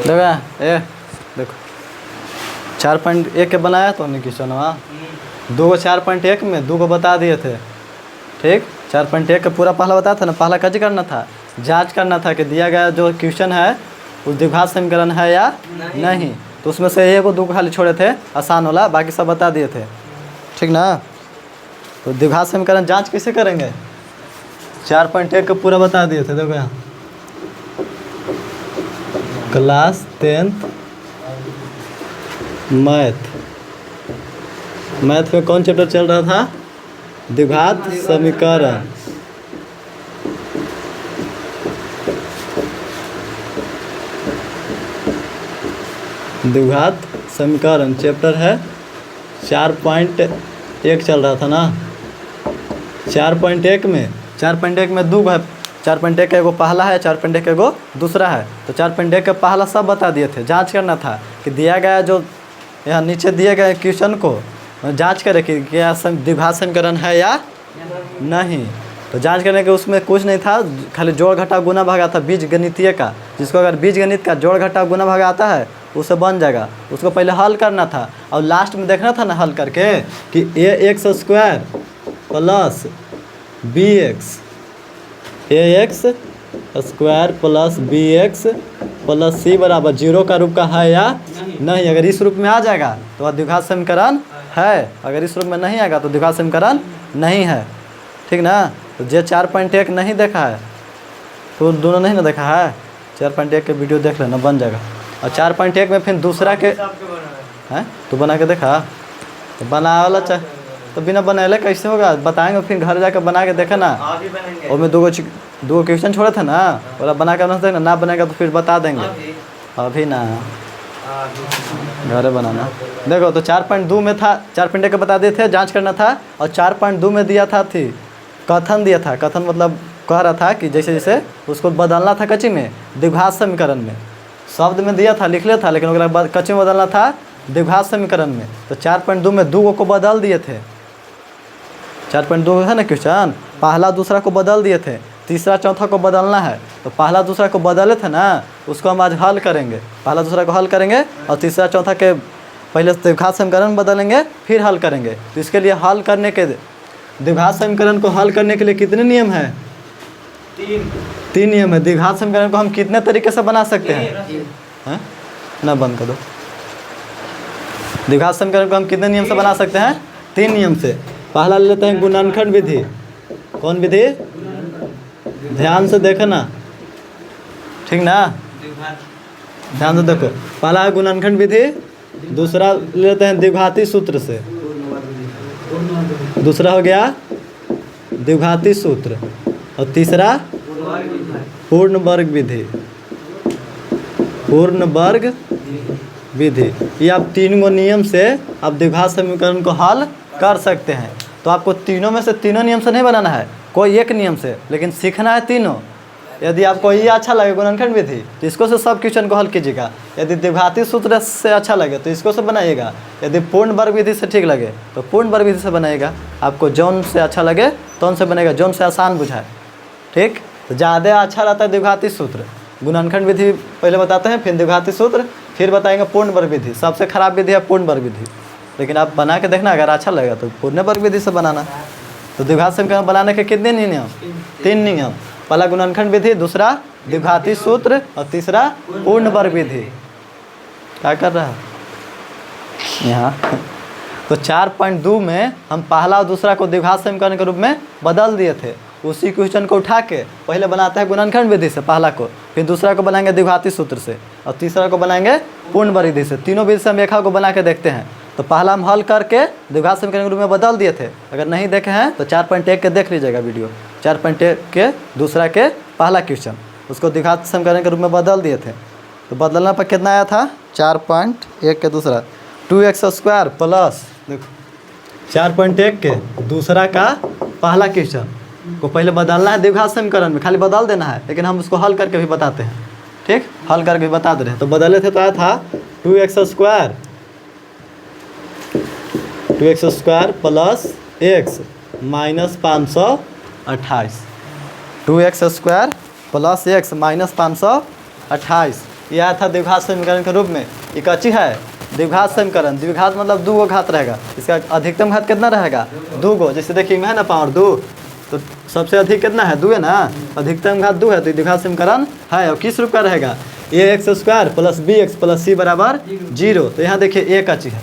देखो ए देखो 4.1 के बनाया तो नहीं क्वेश्चन वहाँ 4.1 में 2 को बता दिए थे। ठीक 4.1 का पूरा पहला बताया था ना, पहला कैसे करना था, जांच करना था कि दिया गया जो क्वेश्चन है उस द्विघात समीकरण है या नहीं। तो उसमें से एक को 2 खाली छोड़े थे आसान वाला, बाकी सब बता दिए थे। ठीक ना। तो द्विघात समीकरण जांच कैसे करेंगे, 4.1 का पूरा बता दिए थे। देखो यहाँ क्लास 10th मैथ में कौन चैप्टर चल रहा था, द्विघात समीकरण। द्विघात समीकरण चैप्टर है 4.1 चल रहा था ना। 4.1 में 2 है, 4.1 का एगो पहला है, 4.1 का एगो दूसरा है। तो 4.1 का पहला सब बता दिए थे। जांच करना था कि दिया गया जो यहाँ नीचे दिए गए क्वेश्चन को जांच करें कि क्या द्विघात समीकरण है या नहीं। तो जांच करने के उसमें कुछ नहीं था, खाली जोड़ घटाव गुना भाग आता बीज गणितीय का, जिसको अगर बीज गणित का जोड़ घटाव गुना भाग आता है उससे बन जाएगा। उसको पहले हल करना था और लास्ट में देखना था ना हल करके कि ax square plus ax square plus bx plus c बराबर 0 का रूप का है या नहीं। अगर इस रूप में आ जाएगा तो द्विघात समीकरण है, अगर इस रूप में नहीं आएगा तो द्विघात समीकरण नहीं है। ठीक ना। तो जो 4.1 नहीं देखा है तो दोनों नहीं ना देखा है, 4.1 के वीडियो देख लेना, बन जाएगा। और 4.1 में फिर दूसरा के हैं तो बना के देखा, तो बना वाला तो बिना बनाए कैसे होगा, बताएंगे फिर घर जाकर बना के देखा ना। और मैं 2 क्वेश्चन छोड़े थे ना, बोला बना के देखना, ना बनेगा तो फिर बता देंगे। अभी ना घरे बनाना। देखो तो 4.2 में था, 4.1 का बता दिए थे, जांच करना था। और 4.2 में दिया था कथन दिया था। कथन मतलब कह रहा था कि जैसे जैसे उसको बदलना था कच्ची में द्विघात समीकरण में, शब्द में दिया था लिख लिया था, लेकिन उसके बाद कच्ची में बदलना था द्विघात समीकरण में। तो 4.2 में 2 को बदल दिए थे। 4.2 है ना क्वेश्चन, पहला दूसरा को बदल दिए थे, तीसरा चौथा को बदलना है। तो पहला दूसरा को बदले थे ना, उसको हम आज हल करेंगे। पहला दूसरा को हल करेंगे और तीसरा चौथा के पहले द्विघात समीकरण बदलेंगे फिर हल करेंगे। तो इसके लिए हल करने के द्विघात समीकरण को हल करने के लिए कितने नियम हैं, 3 नियम है। द्विघात समीकरण को हम कितने तरीके से बना सकते हैं, ना बंद कर दो। द्विघात समीकरण को हम कितने नियम से बना सकते हैं, 3 नियम से। पहला ले लेते हैं गुणनखंड विधि। कौन विधि, ध्यान से देखना। ठीक ना, ध्यान से देखो। पहला है गुणनखंड विधि, दूसरा ले लेते हैं द्विघाती सूत्र से, दूसरा हो गया द्विघाती सूत्र, और तीसरा पूर्ण वर्ग विधि। पूर्ण वर्ग विधि, ये आप 3 नियम से आप द्विघात समीकरण को हल कर सकते हैं। तो आपको तीनों में से तीनों नियम से नहीं बनाना है, कोई एक नियम से, लेकिन सीखना है तीनों। यदि आपको ये अच्छा लगे गुणनखंड विधि तो इसको से सब क्वेश्चन को हल कीजिएगा। यदि द्विघाती सूत्र से अच्छा लगे तो इसको से बनाइएगा। यदि पूर्ण वर्ग विधि से ठीक लगे तो पूर्ण वर्ग विधि से बनाइएगा। आपको जौन से अच्छा लगे तौन से बनेगा, जौन से आसान बुझाए। ठीक, तो ज़्यादा अच्छा रहता है द्विघाती सूत्र। गुणनखंड विधि पहले बताते हैं, फिर द्विघाती सूत्र, फिर बताएंगे पूर्ण वर्ग विधि। सबसे खराब विधि है पूर्ण वर्ग विधि, लेकिन आप बना के देखना, अगर अच्छा लगेगा तो पूर्ण वर्ग विधि से बनाना। तो द्विघात समीकरण बनाने के कितने नियम, 3 नियम। पहला गुणनखंड विधि, दूसरा द्विघाती सूत्र, और तीसरा पूर्ण वर्ग विधि। क्या कर रहा है यहाँ। तो 4.2 में हम पहला और दूसरा को द्विघात समीकरण के रूप में बदल दिए थे। उसी क्वेश्चन को उठा के पहले बनाते हैं गुणनखंड विधि से पहला को, फिर दूसरा को बनाएंगे द्विघाती सूत्र से, और तीसरा को बनाएंगे पूर्ण वर्ग विधि से। तीनों विधि से हम रेखा को बना के देखते हैं। तो पहला हम हल करके द्विघात समीकरण के रूप में बदल दिए थे। अगर नहीं देखे हैं तो 4.1 के देख लीजिएगा वीडियो। 4.1 के दूसरा के पहला क्वेश्चन, उसको द्विघात समीकरण के रूप में बदल दिए थे। तो बदलने पर कितना आया था, 4.1 के दूसरा 2x स्क्वायर प्लस, देखो 4.1 के दूसरा का पहला क्वेश्चन को पहले बदलना है द्विघात समीकरण में, खाली बदल देना है, लेकिन हम उसको हल करके भी बताते हैं। ठीक, हल करके भी बता दे रहे हैं। तो बदले थे तो आया था 2x square plus x minus 528। 2x square plus x minus 528। ये आया था द्विघात समीकरण के रूप में। ये कच्ची है द्विघात समीकरण। द्विघात मतलब दो गो घात रहेगा, इसका अधिकतम घात कितना रहेगा 2 गो। जैसे देखिए में है ना पावर 2, तो सबसे अधिक कितना है 2 है ना, अधिकतम घात 2 है, तो द्विघात समीकरण है। और किस रूप का रहेगा ax² + bx + c बराबर 0। तो यहाँ देखिए ए कच्ची है,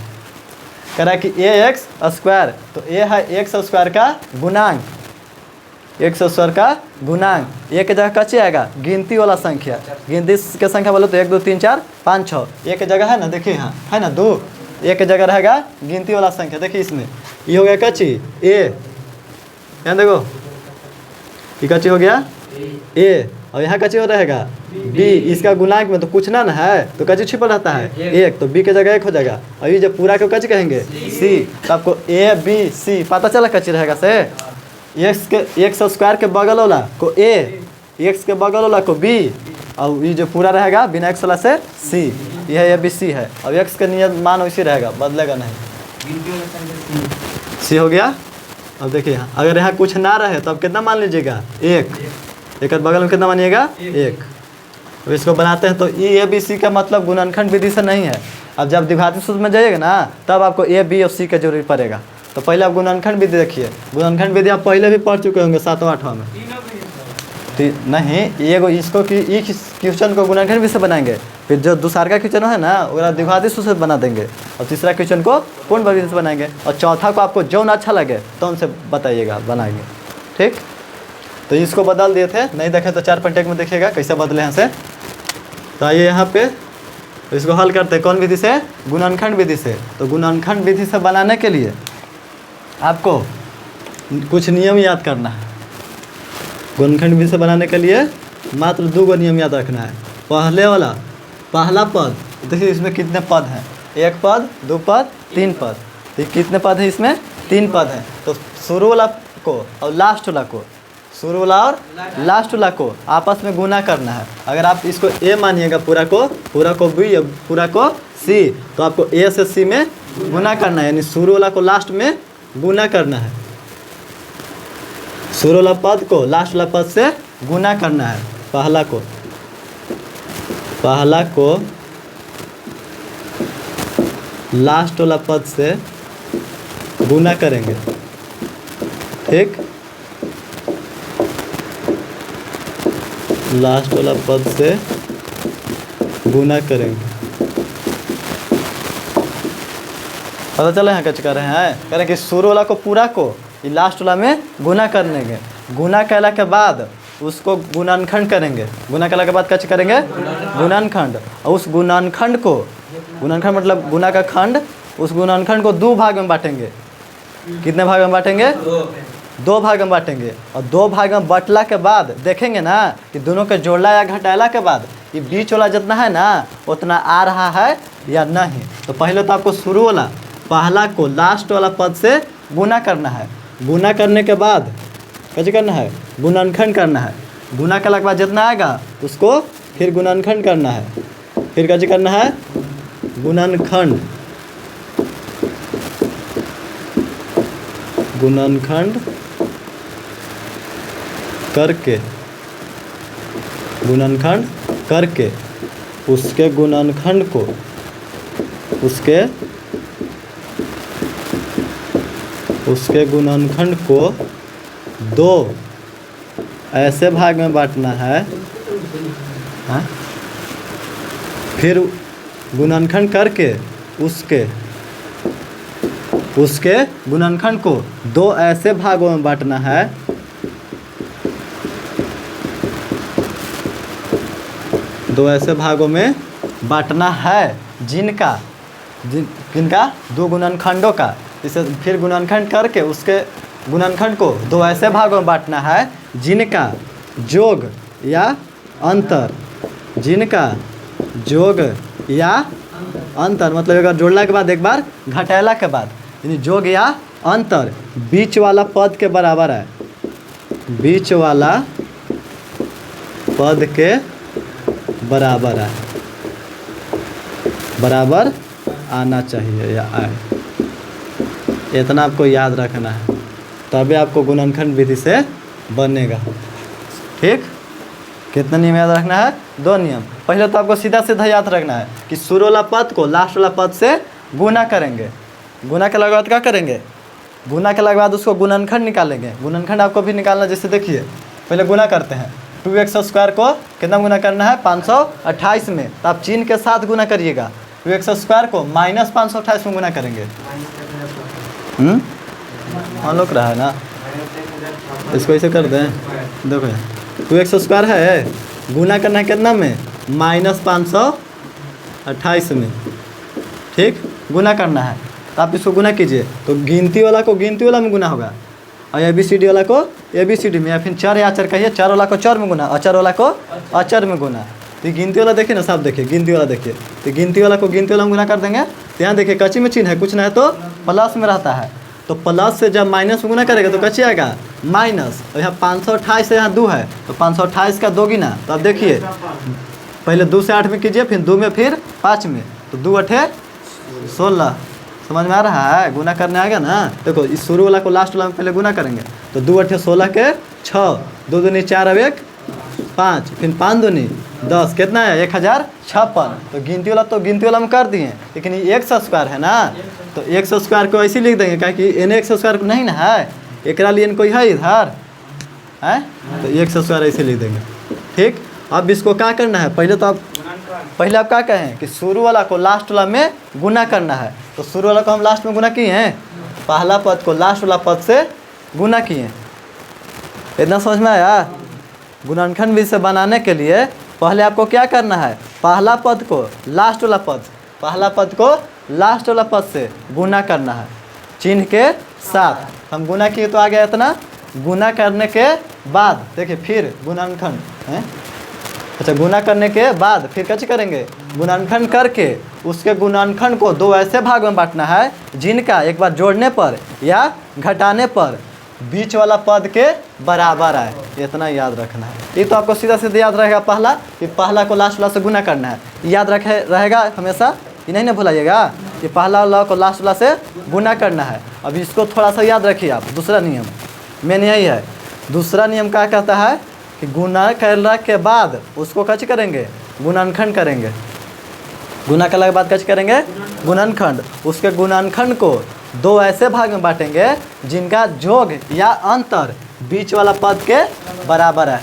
कह रहा है कि ax², तो a है x² का गुणांक, x² का गुणांक। ए के जगह कच्ची आएगा गिनती वाला संख्या, गिनती के संख्या बोलो तो 1 2 3 4 5 6। ए के जगह है ना, देखिए यहाँ है ना 2, ए के जगह रहेगा गिनती वाला संख्या। देखिए इसमें ये हो गया कच्ची ए, यहाँ देखो ये कच्ची हो गया ए, और यहाँ कच्ची हो रहेगा बी। इसका गुणांक में तो कुछ ना है, तो कच्ची छिपल रहता है 1, तो बी के जगह 1 हो जाएगा। और ये जब पूरा को कच्ची कहेंगे सी, तो आपको ए बी सी पता चला कच्ची रहेगा से। x² के बगल वाला को ए, x के बगल वाला को बी, और ये जो पूरा रहेगा बिना x वाला से सी, यह ए बी सी है। अब x का नियत मान वैसे रहेगा, बदलेगा नहीं, सी हो गया। अब देखिए यहाँ अगर यहाँ कुछ ना रहे तो अब कितना मान लीजिएगा 1, एक बगल में कितना मानिएगा 1। अब इसको बनाते हैं तो ए बी सी का मतलब गुणनखंड विधि से नहीं है। अब जब द्विघाती सूत्र में जाइएगा ना तब आपको ए बी और सी का जरूरी पड़ेगा। तो पहले आप गुणनखंड विधि देखिए, गुणनखंड विधि आप पहले भी पढ़ चुके होंगे 7वां 8वां में। तो नहीं एगो इसको कि इस क्वेश्चन को गुणनखंड विधि से बनाएंगे, फिर जो दूसरा का क्वेश्चन है ना वो द्विघाती सूत्र से बना देंगे, और तीसरा क्वेश्चन को पूर्ण विधि से बनाएंगे, और चौथा को आपको जो अच्छा लगे तो उनसे बताइएगा बनाएंगे। ठीक, तो इसको बदल दिए थे, नहीं देखे तो 4.1 में देखिएगा कैसे बदले हैं से। तो आइए यहाँ पे इसको हल करते हैं कौन विधि से, गुणनखंड विधि से। तो गुणनखंड विधि से बनाने के लिए आपको कुछ नियम याद करना है। गुणनखंड विधि से बनाने के लिए मात्र 2 गो नियम याद रखना है। पहले वाला पहला पद, देखिए इसमें कितने पद हैं, 1 पद 2 पद 3 पद, तो कितने पद हैं इसमें 3 पद हैं। तो शुरू वाला को और लास्ट वाला को, शुरू वाला और लास्ट वाला को आपस में गुना करना है। अगर आप इसको ए मानिएगा पूरा को बी, पूरा को सी, तो आपको ए से सी में गुना करना है, यानी शुरू वाला को लास्ट में गुना करना है। शुरू वाला पद को लास्ट वाला पद से गुना करना है। पहला को लास्ट वाला पद से गुना करेंगे। ठीक, लास्ट वाला पद से गुना करेंगे। पता चला यहाँ क्या कर रहे हैं, कह रहे हैं कि शुरू वाला को पूरा को ये लास्ट वाला में गुना करने के, गुना कैला के बाद उसको गुणनखंड करेंगे। गुना कैला के बाद क्या करेंगे गुणनखंड, और उस गुणनखंड को, गुणनखंड मतलब गुना का खंड, उस गुणनखंड को 2 भाग में बांटेंगे। कितने भाग में बांटेंगे 2 भाग में बांटेंगे। और 2 भाग में बांटला के बाद देखेंगे ना कि दोनों के जोड़ला या घटाला के बाद ये बीच वाला जितना है ना उतना आ रहा है या नहीं। तो पहले तो आपको शुरू वाला पहला को लास्ट वाला पद से गुना करना है। गुना करने के बाद कैसे करना है गुणनखंड करना है। गुना करने के बाद जितना आएगा उसको फिर गुणनखंड करना है। फिर कैसे करना है गुणनखंड, गुणनखंड करके, गुणनखंड करके उसके गुणनखंड को, उसके गुणनखंड को 2 ऐसे भाग में बांटना है। हाँ? फिर गुणनखंड करके उसके गुणनखंड को 2 ऐसे भागों में बांटना है। दो ऐसे भागों में बांटना है जिनका 2 गुणनखंडों का। इसे फिर गुणनखंड करके उसके गुणनखंड को 2 ऐसे भागों में बांटना है जिनका जोग या अंतर, जिनका जोग या अंतर मतलब एक बार जोड़ला के बाद एक बार घटाला के बाद, यानी जोग या अंतर बीच वाला पद के बराबर है। बीच वाला पद के बराबर है, बराबर आना चाहिए या आए, इतना आपको याद रखना है, तभी आपको गुणनखंड विधि से बनेगा। ठीक, कितना नियम याद रखना है 2 नियम। पहले तो आपको सीधा सीधा याद रखना है कि शुरू वाला पद को लास्ट वाला पद से गुना करेंगे। गुना के बाद क्या करेंगे, गुना के बाद उसको गुणनखंड निकालेंगे। गुणनखंड आपको भी निकालना, जैसे देखिए पहले गुना करते हैं। 2x² को कितना गुना करना है, 528 में, तो आप चिन्ह के साथ गुना करिएगा। 2x² को -528 में गुना करेंगे। हाँ लोग रहा है ना, इसको ऐसे कर दें। देखो 2x² है, गुना करना है कितना में, -528 में, ठीक, गुना करना है। तो आप इसको गुना कीजिए, तो गिनती वाला को गिनती वाला में गुना होगा, और ABCD वाला को ABCD में, या फिर चर या अचर कहिए, चर वाला को चर में गुना, अचर वाला को अचर में गुना। तो गिनती वाला देखिए ना साहब, देखिए गिनती वाला देखिए, तो गिनती वाला को गिनती वाला में गुना कर देंगे। तो यहाँ देखिए कच्ची में चिन्ह है, कुछ ना है तो प्लस में रहता है, तो प्लस से जब माइनस में गुना करेगा तो कच्ची आएगा माइनस। और यहाँ 528 से यहाँ 2 है, तो 528 का 2 गिना। तो अब देखिए पहले 2 से 8 में कीजिए, फिर 2 में, फिर 5 में, तो 2 8 16। समझ में आ रहा है, गुना करने आ गया ना। देखो इस शुरू वाला को लास्ट वाला में पहले गुना करेंगे, तो 2 8 16 के 6, 2 दूनी 4 अब 1 5, फिर 5 दूनी 10, कितना है 1056। तो गिनती वाला तो गिनती वाला में कर दिए, लेकिन ये x² है ना, तो x² को ऐसे लिख देंगे, क्या कि n x² नहीं ना है, एक लिए कोई है इधर है, तो x² ऐसे लिख देंगे, ठीक। अब इसको क्या करना है, पहले तो आप क्या कहें कि शुरू वाला को लास्ट वाला में गुना करना है। तो शुरू वाला को हम लास्ट में गुना किए हैं, पहला पद को लास्ट वाला पद से गुना किए। इतना समझ में आया। गुणनखंड विधि से बनाने के लिए पहले आपको क्या करना है, पहला पद को लास्ट वाला पद, पहला पद को लास्ट वाला पद से गुना करना है चिन्ह के साथ। हम गुना किए तो आ गया इतना। गुना करने के बाद देखिए फिर गुणनखंड है, अच्छा गुना करने के बाद फिर कैसे करेंगे, गुणनखंड करके उसके गुणनखंड को 2 ऐसे भाग में बांटना है जिनका एक बार जोड़ने पर या घटाने पर बीच वाला पद के बराबर आए। इतना याद रखना है। ये तो आपको सीधा सीधा याद रहेगा, पहला कि पहला को लास्ट वाला से गुना करना है, याद रहेगा हमेशा, ये नहीं ना भुलाइएगा कि पहला वाला को लास्ट वाला से गुना करना है। अब इसको थोड़ा सा याद रखिए आप। दूसरा नियम मेन यही है। दूसरा नियम क्या कहता है कि गुना करने के बाद उसको कैसे करेंगे, गुणनखंड करेंगे। गुना करने के बाद कैसे करेंगे, गुणनखंड। उसके गुणनखंड को 2 ऐसे भाग में बांटेंगे जिनका जोग या अंतर बीच वाला पद के बराबर है।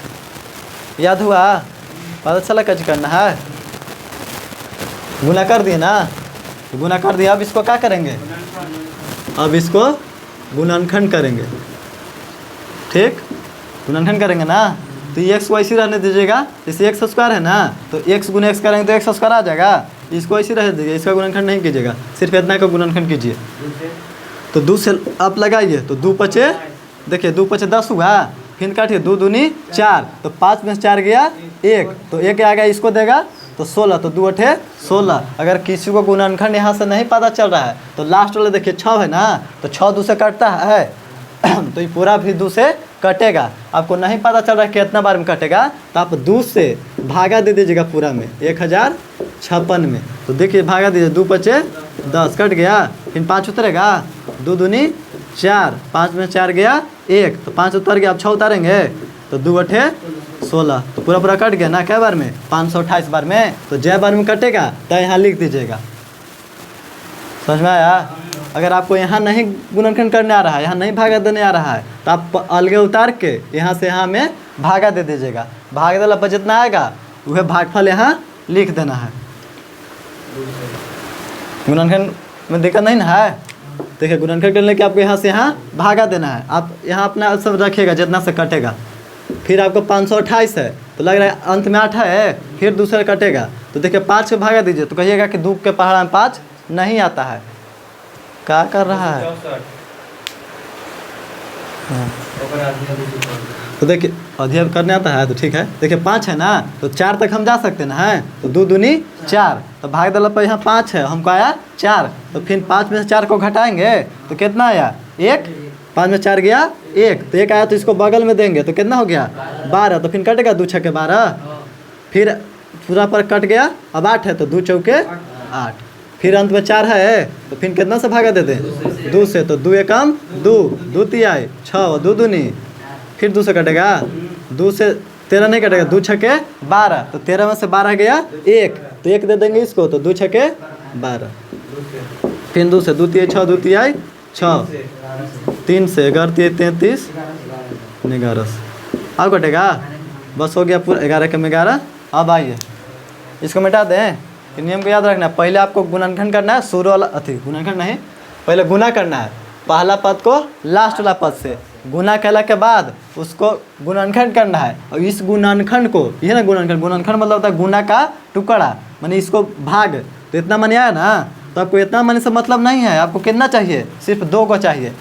याद हुआ, पता चला कैसे करना है। गुना कर दिए ना, गुना कर दिया। अब इसको क्या करेंगे, अब इसको गुणनखंड करेंगे, ठीक, गुणनखंड करेंगे ना। तो x को ऐसे रहने दीजिएगा, जैसे x² है ना, तो x गुना x करेंगे तो x² आ जाएगा। इसको ऐसे रहने दीजिए, इसका गुणनखंड नहीं कीजिएगा, सिर्फ इतना का गुणनखंड कीजिए। तो 2 से आप लगाइए, तो 2 5 देखिए 2 5 10 हुआ, फिर काटिए 2 दूनी 4, तो 5 में से 4 गया 1, तो 1 आ गया, इसको देगा तो 16, तो 2 8 16। अगर किसी को गुणनखंड यहाँ से नहीं पता चल रहा है तो लास्ट वाले देखिए 6 है ना, तो 6 2 से कटता है तो ये पूरा भी 2 से कटेगा। आपको नहीं पता चल रहा है कितना बार में कटेगा, तो आप 2 से भागा दे दीजिएगा पूरा में 1056 में। तो देखिए भागा दीजिए, 2 5 10 कट गया, फिर 5 उतरेगा, 2 दूनी 4, 5 में 4 गया 1, तो 5 उतर गया। अब 6 उतारेंगे तो 2 8 16, तो पूरा पूरा कट गया ना। क्या बार में, 528 बार में। तो जय बार में कटेगा तो यहाँ लिख दीजिएगा। समझ में आया। अगर आपको यहाँ नहीं गुणनखंड करने आ रहा है, यहाँ नहीं भागा देने आ रहा है, तो आप अलगे उतार के यहाँ से यहाँ में भागा दे दीजिएगा। भाग देने पर जितना आएगा वह भागफल यहाँ लिख देना है। गुणनखंड में दिक्कत नहीं ना है। देखिए गुणनखंड करने के आपको यहाँ से यहाँ भागा देना है। आप यहाँ अपना सब रखिएगा जितना से कटेगा। फिर आपको 528 है, तो लग रहा है अंत में 8 है, फिर दूसरा कटेगा, तो देखिए 5 से भागा दीजिए, तो कहिएगा कि 2 के पहाड़ा में 5 नहीं आता है। क्या कर रहा है, तो देखिए अध्ययन करने आता है तो ठीक है। देखिए 5 है ना, तो 4 तक हम जा सकते ना है, तो 2 दूनी 4, तो भाग दल पर यहाँ 5 है, हमको आया 4, तो फिर 5 में से 4 को घटाएंगे तो कितना आया 1, 5 में 4 गया 1, तो 1 आया, तो इसको बगल में देंगे तो कितना हो गया 12, तो फिर कटेगा 2 6 12, फिर पूरा पर कट गया। अब 8 है, तो 2 चौके 8, फिर अंत में 4 है, तो फिर कितना से भागा देते हैं 2 से, तो 2 एकम 2, 2 तिहाई 6, 2 दूनी, फिर 2 से कटेगा, 2 से 13 नहीं कटेगा, 2 छके 12, तो 13 में से 12 गया 1, तो 1 दे देंगे इसको, तो 2 छके 12, फिर 2 से 2 तिया 6, 2 तिया 6, 3 से 11 तिया 33, 11 अब कटेगा, बस हो गया पूरा 11 के में 11। अब आइए इसको मिटा दें। नियम को याद रखना है, पहले आपको गुणनखंड करना है, शुरू वाला गुणनखंड नहीं, पहले गुना करना है पहला पद को लास्ट वाला पद से, गुना करने के बाद उसको गुणनखंड करना है, और इस गुणनखंड को, ये ना गुणनखंड, गुणनखंड मतलब होता है गुना का टुकड़ा, माने इसको भाग, तो इतना मनी आया ना, तो आपको इतना मनी से मतलब नहीं है, आपको कितना चाहिए, सिर्फ 2 को चाहिए।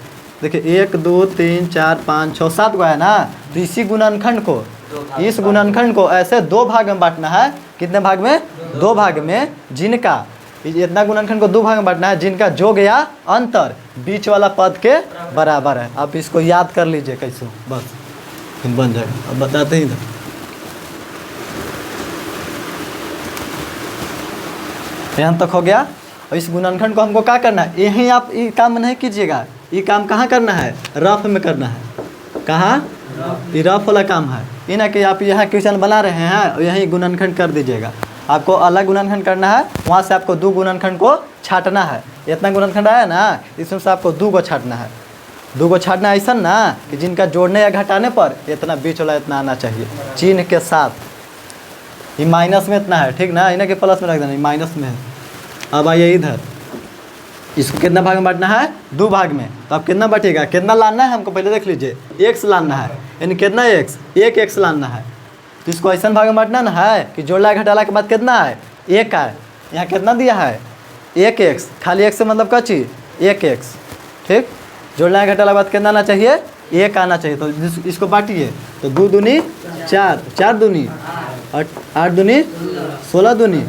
देखिए 1 2 3 4 5 6 7 को है ना, तो इसी गुणनखंड को, इस गुणनखंड को ऐसे 2 भाग में बांटना है। कितने भाग में? 2 भाग में, जिनका इतना गुणनखंड को 2 भाग में बांटना है जिनका जो गया अंतर बीच वाला पद के बराबर है। आप इसको याद कर लीजिए कैसे, बस बन जाएगा। अब बताते ही इधर यहाँ तक हो गया। और इस गुणनखंड को हमको क्या करना है, यहीं आप ये काम नहीं कीजिएगा, ये काम कहाँ करना है, रफ में करना है। कहाँ? ये रफ वाला काम है, ये ना कि आप यहाँ क्वेश्चन बना रहे हैं और यहीं गुणनखंड कर दीजिएगा। आपको अलग गुणनखंड करना है, वहाँ से आपको 2 गुणनखंड को छाटना है। इतना गुणनखंड आया ना, इसमें से आपको 2 को छाटना है। 2 को छाटना है ऐसा ना कि जिनका जोड़ने या घटाने पर इतना बीच वाला इतना आना चाहिए, चिन्ह के साथ। ये माइनस में इतना है, ठीक ना, इन्हें के प्लस में रख देना, माइनस में है। अब आइए इधर, इसको कितना भाग में बांटना है, 2 भाग में। तो अब कितना बटेगा, कितना लाना है हमको पहले देख लीजिए, x लाना है, यानी कितना x, 1 x लाना है। तो इसको ऐसा भाग में बांटना ना है कि जोड़ला घटाला के बाद कितना है, 1 है। यहाँ कितना दिया है, 1 x, खाली x से मतलब क्या चीज़, 1 x, ठीक। जोड़ला घटाला के बाद कितना आना चाहिए, 1 आना चाहिए। तो इसको बांटिए, तो 2 दूनी 4, 4 दूनी 8 दूनी 16 दूनी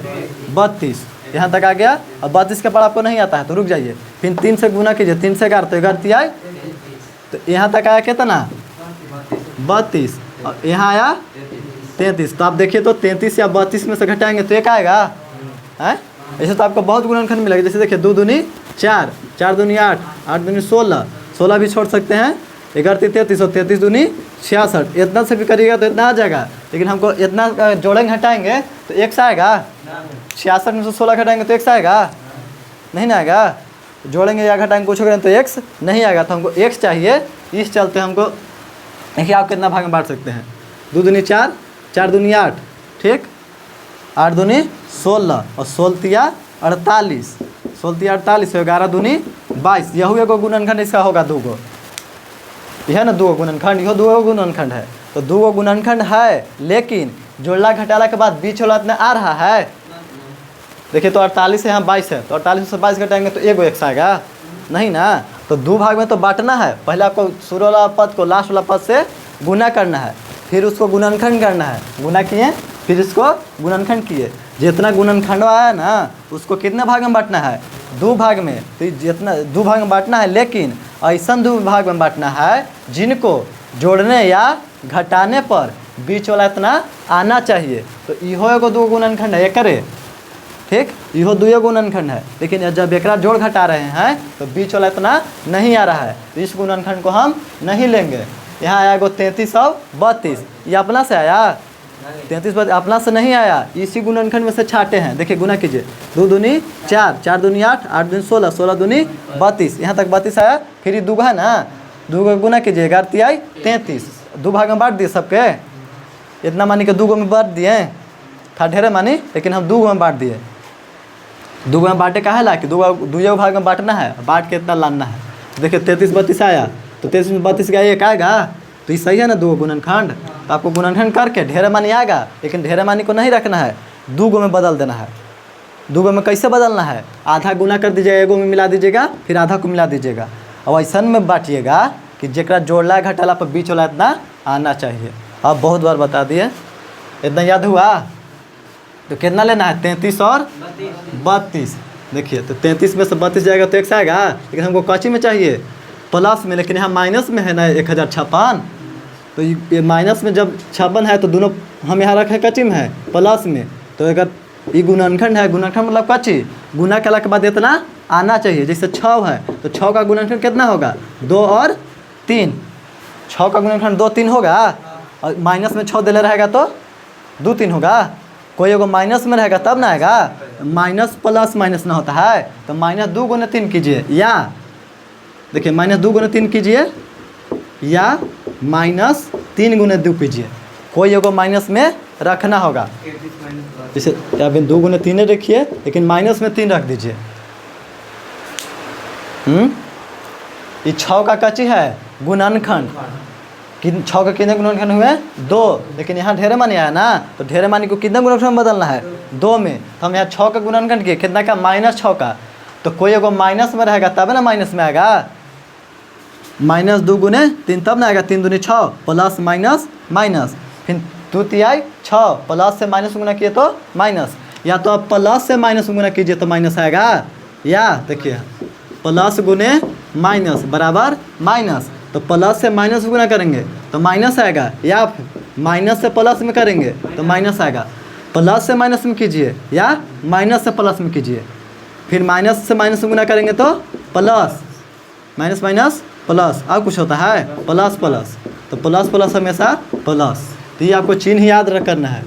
32, यहाँ तक आ गया। अब 32 के बाद आपको नहीं आता है तो रुक जाइए, फिर 3 से गुना कीजिए, 3 से 11 तो 11 आए, तो यहाँ तक आया कितना, 32, और यहाँ आया 33। तो आप देखिए तो 33 या 32 में से घटाएंगे तो 1 आएगा, है। ऐसे तो आपको बहुत गुणनखंड मिलेगा। जैसे देखिए 2 दूनी 4, 4 दूनी 8, 8 दूनी 16, 16 भी छोड़ सकते हैं, 11 33 और 33 दूनी 66, इतना से भी करिएगा तो इतना आ जाएगा। लेकिन हमको इतना जोड़ेंगे घटाएंगे तो 1 से आएगा, 66 में से 16 घटाएंगे तो 1 से आएगा, नहीं ना आएगा। जोड़ेंगे या घटाएंगे कुछ करें तो x नहीं आएगा, तो हमको x चाहिए। इस चलते हमको देखिए आप कितना भाग में बांट सकते हैं, 2 दूनी 4, 4 दूनी 8, ठीक, 8 दूनी 16 और 16 तिया 48, 16 तिया 48, 11 दूनी 22। यहू एगो गुणनखंड इसका होगा 2 गो, यह ना 2 गो गुणनखंड, यह 2 गो गुणनखंड है। तो 2 गो गुणनखंड है, लेकिन जोड़ला घटाला के बाद बीच वाला इतना आ रहा है। देखिए तो 48 है, यहाँ 22 है, तो 48 से 22 घटाएंगे तो एगो x आएगा, नहीं ना। तो 2 भाग में तो बांटना है, पहले आपको शुरू वाला पद को लास्ट वाला पद से गुना करना है, फिर उसको गुणनखंड करना है। गुना किए, फिर इसको गुणनखंड किए। जितना गुणनखंड आया ना उसको कितने भाग में बांटना है, 2 भाग में। तो जितना 2 भाग में बांटना है, लेकिन ऐसा 2 भाग में बांटना है जिनको जोड़ने या घटाने पर बीच वाला इतना आना चाहिए। तो इहो एगो 2 गुणनखंड है, करे, ठीक, इहो 2 गुणनखंड है। लेकिन जब एक जोड़ घटा रहे हैं तो बीच वाला इतना नहीं आ रहा है, तो इस गुणनखंड को हम नहीं लेंगे। यहाँ आया गो 33 और 32, ये अपना से आया, 33 अपना से नहीं आया, इसी गुणनखंड में से छाटे हैं। देखिए गुना कीजिए, 2 दूनी 4, 4 दूनी 8, 8 दूनी 16, 16 दूनी 32, यहाँ तक 32 आया। फिर ये 2 है ना, 2 को गुना कीजिए, 11 तिया 33, 2 भाग में बांट दिए सबके, इतना मानी के 2 गो में बांट दिए, था ढेरे मानी, लेकिन हम 2 गो में बांट दिए। 2 गो में बांटे कहा ला कि 2 भाग में बांटना है, बांट के इतना लाना है। देखिए 33 32 आया, तो 33 में 32 का 1 आएगा, तो ये सही है ना 2 गुणनखंड। तो आपको गुणनखंड करके ढेरे मानी आएगा, लेकिन ढेरे मानी को नहीं रखना है, 2 गो में बदल देना है। 2 गो में कैसे बदलना है, आधा गुना कर दीजिएगा, एगो में मिला दीजिएगा, फिर आधा को मिला दीजिएगा, और ऐसा में बांटिएगा कि जरा जोड़ला घटाला पर बीच वाला इतना आना चाहिए। अब बहुत बार बता दिए, इतना याद हुआ। तो कितना लेना है, 33 और 32। देखिए तो 33 में से 32 जाएगा तो 1 आएगा, लेकिन हमको कच्ची में चाहिए, प्लस में, लेकिन यहाँ माइनस में है ना 1056। तो ये माइनस में जब 56 है तो दोनों हम यहाँ रखे कच्ची में है, प्लस में। तो अगर ये गुणनखंड है, गुणनखंड मतलब कच्ची, गुना करने के बाद इतना आना चाहिए। जैसे 6 है तो 6 का गुणनखंड कितना होगा, 2 और 3, 6 का गुणनखंड 2 3 होगा, और माइनस में 6 देले रहेगा तो 2 3 होगा। कोई एगो माइनस में रहेगा तब ना आएगा, माइनस प्लस माइनस ना होता है तो माइनस 2 गुने 3 कीजिए, या देखिए माइनस 2 गुने 3 कीजिए या माइनस 3 गुने 2 कीजिए, कोई एगो माइनस में रखना होगा। जैसे आप 2 गुने 3 रखिए लेकिन माइनस में 3 रख दीजिए। ये 6 का कच्ची है गुणनखंड, 6 का कितने गुणनखंड हुए 2, लेकिन यहाँ ढेरे मानी आया ना, तो ढेरे मानी को कितने गुणनखंड में बदलना है 2 में, तो हम यहाँ 6 का गुणनखंड किए कितना का -6 का, तो कोई एगो माइनस में रहेगा तब ना माइनस में आएगा, माइनस 2 गुने 3 तब ना आएगा, 3 दूनी 6 प्लस माइनस माइनस, फिर 2 तिहाई 6 प्लस से माइनस गुना किए तो माइनस, या तो आप प्लस से माइनस गुना कीजिए तो माइनस आएगा, या देखिए प्लस गुने माइनस बराबर माइनस, तो प्लस से माइनस गुना करेंगे तो माइनस आएगा, या माइनस से प्लस में करेंगे तो माइनस आएगा, प्लस से माइनस में कीजिए या माइनस से प्लस में कीजिए, फिर माइनस से माइनस गुना करेंगे तो प्लस, माइनस माइनस प्लस, अब कुछ होता है प्लस प्लस, तो प्लस प्लस हमेशा प्लस, तो ये आपको चिन्ह याद करना है।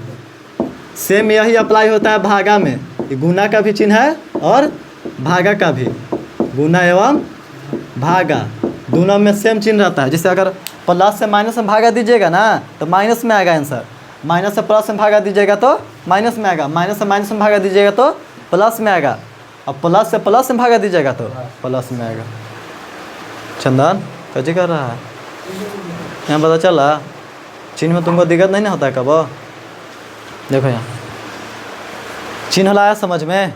सेम यही अप्लाई होता है भागा में, ये गुना का भी चिन्ह है और भागा का भी, गुना एवं भागा दोनों में सेम चिन्ह रहता है। जैसे अगर प्लस से माइनस में भागा दीजिएगा ना तो माइनस में आएगा आंसर, माइनस से प्लस में भागा दीजिएगा तो माइनस में आएगा, माइनस से माइनस में भागा दीजिएगा तो प्लस में आएगा, और प्लस से प्लस में भागा दीजिएगा तो प्लस में आएगा। चंदन कैसे कर रहा है, यहाँ पता चला चिन्ह में तुमको दिक्कत नहीं ना होता है कब, देखो यहाँ चिन्ह लाया समझ में,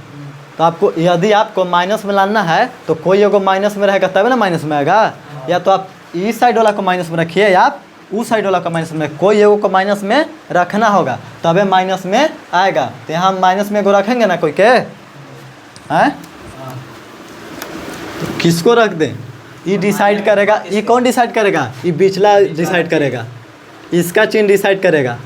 तो आपको यदि आपको माइनस में लाना है तो कोई एगो माइनस में रहेगा तब ना माइनस में आएगा, या तो आप इस साइड वाला को माइनस में रखिए या आप उस साइड वाला को माइनस में, कोई एगो को माइनस में रखना होगा तबे माइनस में आएगा, तो यहाँ माइनस में एगो रखेंगे ना कोई के हैं, तो किसको रख दें, ये डिसाइड करेगा, ये कौन डिसाइड करेगा, ये बीचला डिसाइड करेगा, इसका चिन्ह डिसाइड करेगा,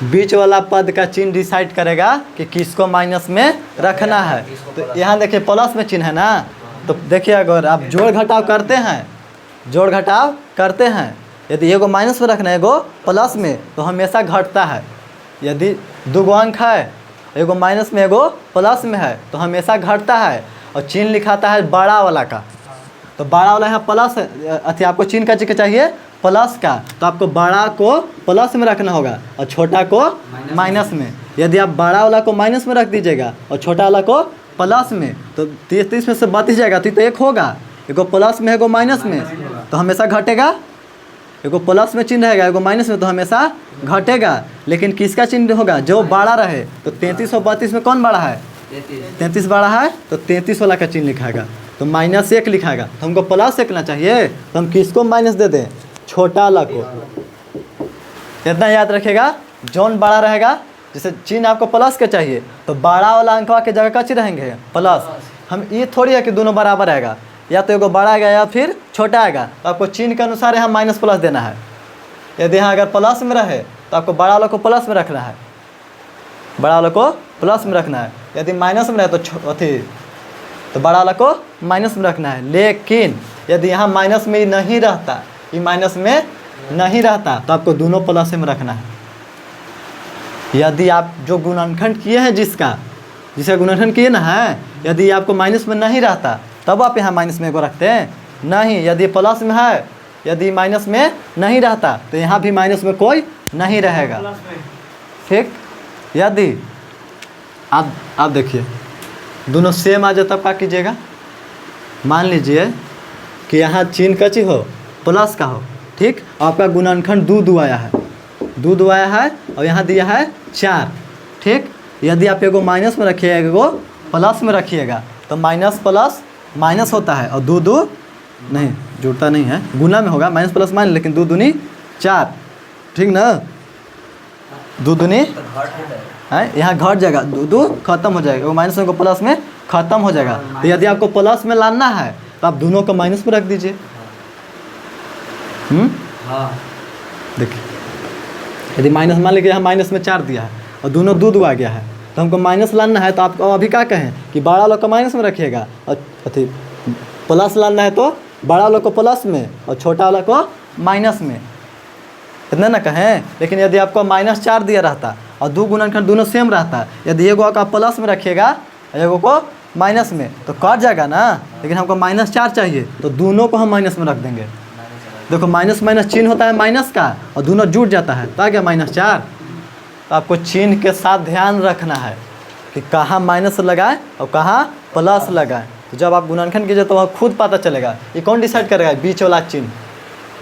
बीच वाला पद का चिन्ह डिसाइड करेगा कि किसको माइनस में रखना है। तो यहाँ देखिए प्लस में चिन्ह है ना, तो देखिए अगर आप जोड़ घटाव करते हैं, जोड़ घटाव करते हैं, यदि एगो माइनस में रखना है एगो प्लस में तो हमेशा घटता है, यदि 2 अंक है एगो माइनस में एगो प्लस में है तो हमेशा घटता है, और चिन्ह लिखाता है बड़ा वाला का, तो बड़ा वाला यहाँ प्लस अथी आपको चिन्ह का चिन्ह चाहिए प्लस का, तो आपको बड़ा को प्लस में रखना होगा और छोटा को माइनस में। यदि आप बड़ा वाला को माइनस में रख दीजिएगा और छोटा वाला को प्लस में तो 30 में से 32 जाएगा, तो 1 होगा, एगो प्लस में एगो माइनस में तो हमेशा घटेगा, एगो प्लस में चिन्ह रहेगा एगो माइनस में तो हमेशा घटेगा, लेकिन किसका चिन्ह होगा जो बड़ा रहे, तो 33 और 32 में कौन बड़ा है 33 बड़ा है, तो 33 वाला का चिन्ह लिखाएगा, तो -1 लिखाएगा, तो हमको +1 ना चाहिए तो हम किसको माइनस दे दें, छोटा वाला को। इतना याद रखिएगा, जौन बड़ा रहेगा, जैसे चिन्ह आपको प्लस के चाहिए तो बड़ा वाला अंकवा के जगह का चिन्ह रहेंगे प्लस, हम ये थोड़ी है कि दोनों बराबर आएगा, या तो एगो बड़ा आएगा या फिर छोटा आएगा, तो आपको चिन्ह के अनुसार यहाँ माइनस प्लस देना है। यदि यहाँ अगर प्लस में रहे तो आपको बड़ा वाला को प्लस में रखना है, बड़ा वाला को प्लस में रखना है, यदि माइनस में रहे तो अथी तो बड़ा वाला को माइनस में रखना है। लेकिन यदि यहाँ माइनस में नहीं रहता, ये माइनस में नहीं रहता, तो आपको दोनों प्लस में रखना है। यदि आप जो गुणनखंड किए हैं जिसका गुणनखंड किए ना है, यदि आपको माइनस में नहीं रहता तब आप यहाँ माइनस में एगो रखते हैं, नहीं यदि प्लस में है, यदि माइनस में नहीं रहता तो यहाँ भी माइनस में कोई नहीं रहेगा, ठीक। यदि आप देखिए दोनों सेम आ जाए तब क्या कीजिएगा, मान लीजिए कि यहाँ चिन्ह का चिन्ह हो प्लस का हो, ठीक, आपका गुणनखंड 2 आया है, 2 आया है और यहाँ दिया है 4, ठीक। यदि आप एगो माइनस में रखिएगा एगो प्लस में रखिएगा तो माइनस प्लस माइनस होता है, और 2 नहीं जुड़ता नहीं है, गुना में होगा माइनस प्लस माइनस, लेकिन 2 दूनी 4, ठीक ना, 2 दूनी है, यहाँ घट जाएगा, 2 खत्म हो जाएगा, वो माइनस में प्लस में खत्म हो जाएगा। तो यदि आपको प्लस में लाना है तो आप दोनों को माइनस में रख दीजिए। देखिए यदि माइनस मान लीजिए यहाँ माइनस में 4 दिया है और दोनों 2 आ गया है, तो हमको माइनस लाना है, तो आपको अभी क्या कहें कि बड़ा वाला को माइनस में रखिएगा और अथी प्लस लाना है तो बड़ा वाला को प्लस में और छोटा वाला को माइनस में। इतना ना कहें। लेकिन यदि आपको -4 दिया रहता और दो गुणनखंड दोनों सेम रहता, यदि एगो का प्लस में रखिएगा एगो को माइनस में तो कट जाएगा ना। लेकिन हमको -4 चाहिए तो दोनों को हम माइनस में रख देंगे। देखो माइनस माइनस चिन्ह होता है माइनस का और दोनों जुड़ जाता है तो आ गया -4। तो आपको चिन्ह के साथ ध्यान रखना है कि कहाँ माइनस लगाए और कहाँ प्लस लगाए। तो जब आप गुणनखंड कीजिए तो वह खुद पता चलेगा। ये कौन डिसाइड करेगा? बीच वाला चिन्ह,